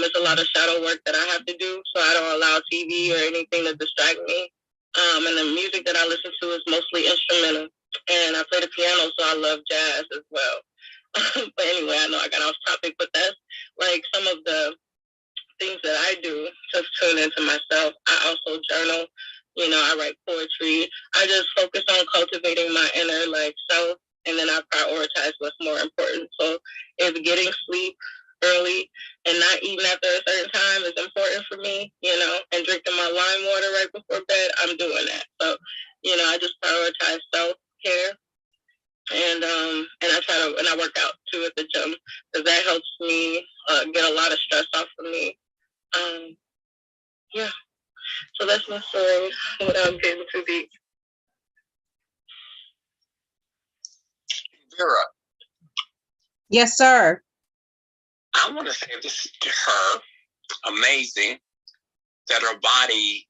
It's a lot of shadow work that I have to do, so I don't allow TV or anything to distract me. And the music that I listen to is mostly instrumental. And I play the piano, so I love jazz as well. But anyway, I know I got off topic, but that's like some of the things that I do to tune into myself. I also journal, you know, I write poetry. I just focus on cultivating my inner like self, and then I prioritize what's more important. So if getting sleep early and not eating after a certain time is important for me, you know, and drinking my lime water right before bed, I'm doing that. So, you know, I just prioritize self-care. And I work out too at the gym because that helps me get a lot of stress off of me. Yeah, so that's my story without getting too deep. Vera, Yes, sir. I want to say this to her. Amazing that her body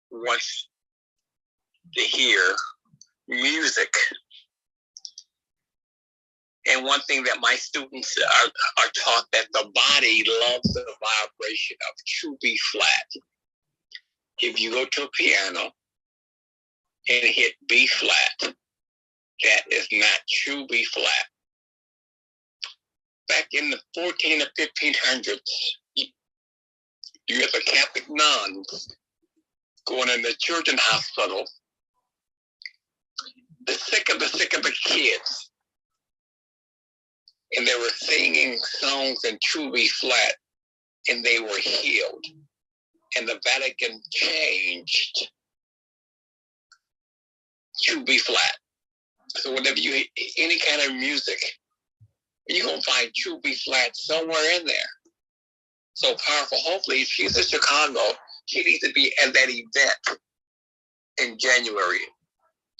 wants to hear music. And one thing that my students are taught, that the body loves the vibration of true B flat. If you go to a piano and hit B flat, that is not true B flat. Back in the 14 or 1500s, you had the Catholic nuns going in the children's hospital, the sick of the kids, and they were singing songs in true B flat, and they were healed. And the Vatican changed to B flat. So whenever you hear any kind of music, you're gonna find true B flat somewhere in there. So powerful. Hopefully, if she's in Chicago, she needs to be at that event in January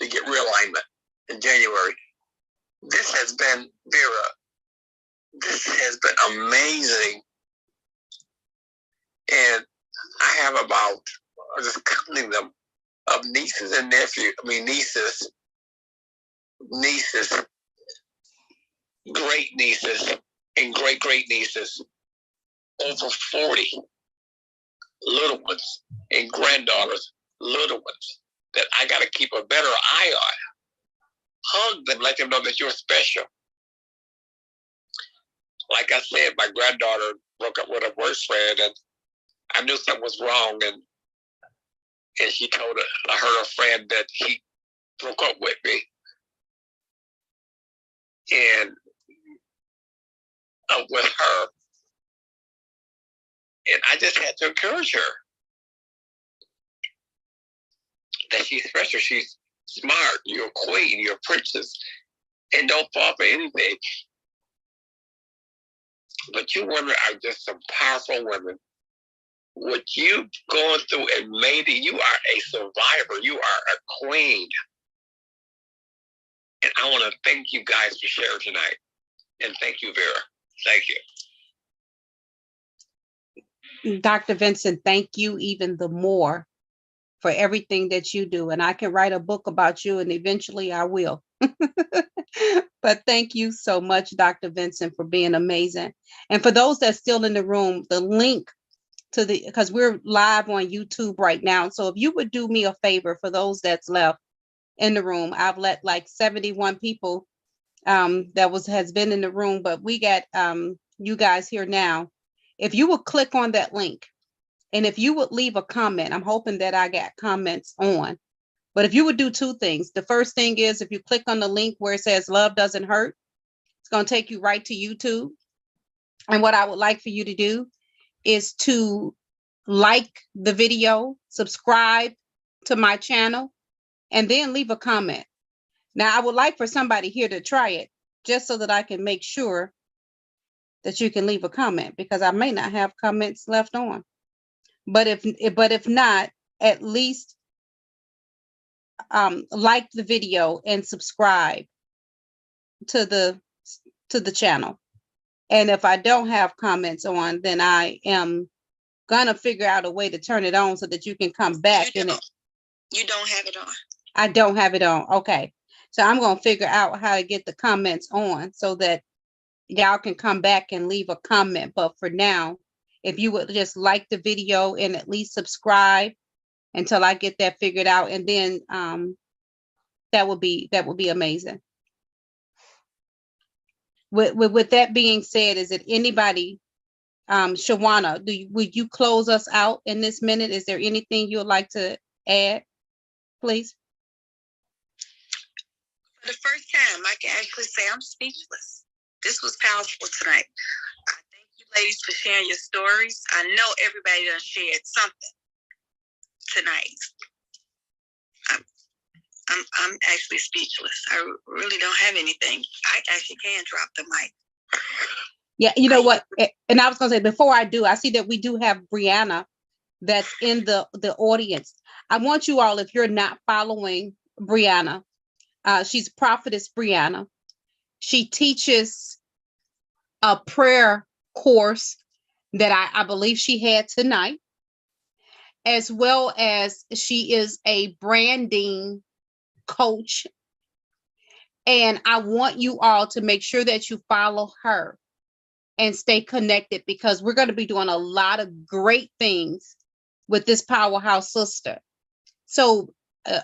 to get realignment in January. This has been, Vera, this has been amazing. And I have about, I'm just counting them, of nieces and nephews, nieces, great nieces, and great nieces, over 40 little ones, and granddaughters, little ones, that I got to keep a better eye on. Hug them, let them know that you're special. Like I said, my granddaughter broke up with her boyfriend, and I knew something was wrong, and she told her friend that he broke up with me. And with her. And I just had to encourage her that she's special, she's smart, you're a queen, you're a princess, and don't fall for anything. But you women are just some powerful women. What you've gone through and made it, you are a survivor. You are a queen. And I want to thank you guys for sharing tonight. And thank you, Vera. Thank you. Dr. Vincent, thank you even the more for everything that you do. And I can write a book about you, and eventually I will. But thank you so much, Dr. Vincent, for being amazing. And for those that's still in the room, the link to because we're live on YouTube right now. So if you would do me a favor, for those that's left in the room, I've let like 71 people has been in the room, but we got you guys here now. If you would click on that link, and if you would leave a comment, I'm hoping that I got comments on. But if you would do two things, the first thing is if you click on the link where it says Love Doesn't Hurt, it's going to take you right to YouTube. And what I would like for you to do is to like the video, subscribe to my channel, and then leave a comment. Now, I would like for somebody here to try it, just so that I can make sure that you can leave a comment, because I may not have comments left on. But if not, at least like the video and subscribe to the to the channel. And if I don't have comments on, then I am gonna figure out a way to turn it on so that you can come back. You don't have it on. I don't have it on. Okay. So I'm gonna figure out how to get the comments on so that y'all can come back and leave a comment. But for now, if you would just like the video and at least subscribe until I get that figured out, and then that would be amazing. With that being said, is it anybody, Shawana, would you close us out in this minute? Is there anything you would like to add, please? For the first time, I can actually say I'm speechless. This was powerful tonight. I thank you ladies for sharing your stories. I know everybody done shared something tonight. I'm actually speechless. I really don't have anything. I actually can drop the mic. Yeah, you know what? And I was gonna say, before I do, I see that we do have Brianna that's in the audience. I want you all, if you're not following Brianna, she's Prophetess Brianna. She teaches a prayer course that I believe she had tonight, as well as she is a branding coach. And I want you all to make sure that you follow her and stay connected, because we're going to be doing a lot of great things with this powerhouse sister. So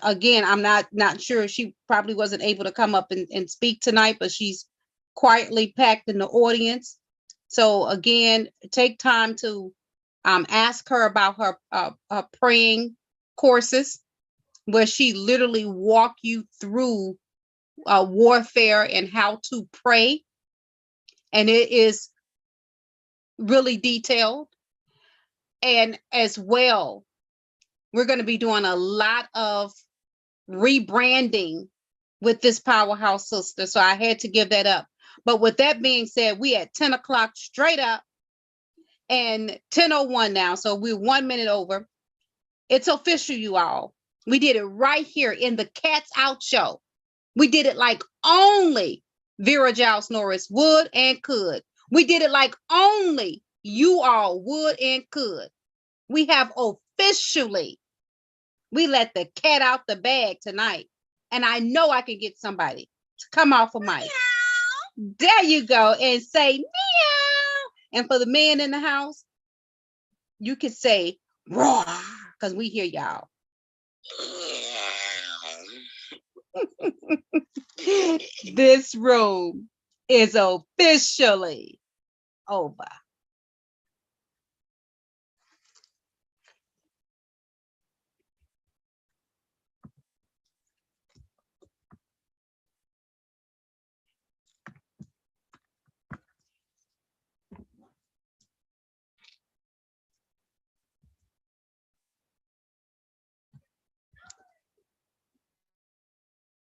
again, I'm not sure, she probably wasn't able to come up and speak tonight, but she's quietly packed in the audience. So again, take time to ask her about her praying courses, where she literally walk you through warfare and how to pray. And it is really detailed. And as well, we're going to be doing a lot of rebranding with this powerhouse sister. So I had to give that up. But with that being said, we at 10 o'clock straight up, and 10:01 now. So we're 1 minute over. It's official, you all. We did it right here in the Cats Out Show. We did it like only Vera Giles Norris would and could. We did it like only you all would and could. We have officially, we let the cat out the bag tonight. And I know I can get somebody to come off of mic. There you go, and say meow. And for the man in the house, you can say roar, because we hear y'all. This room is officially over.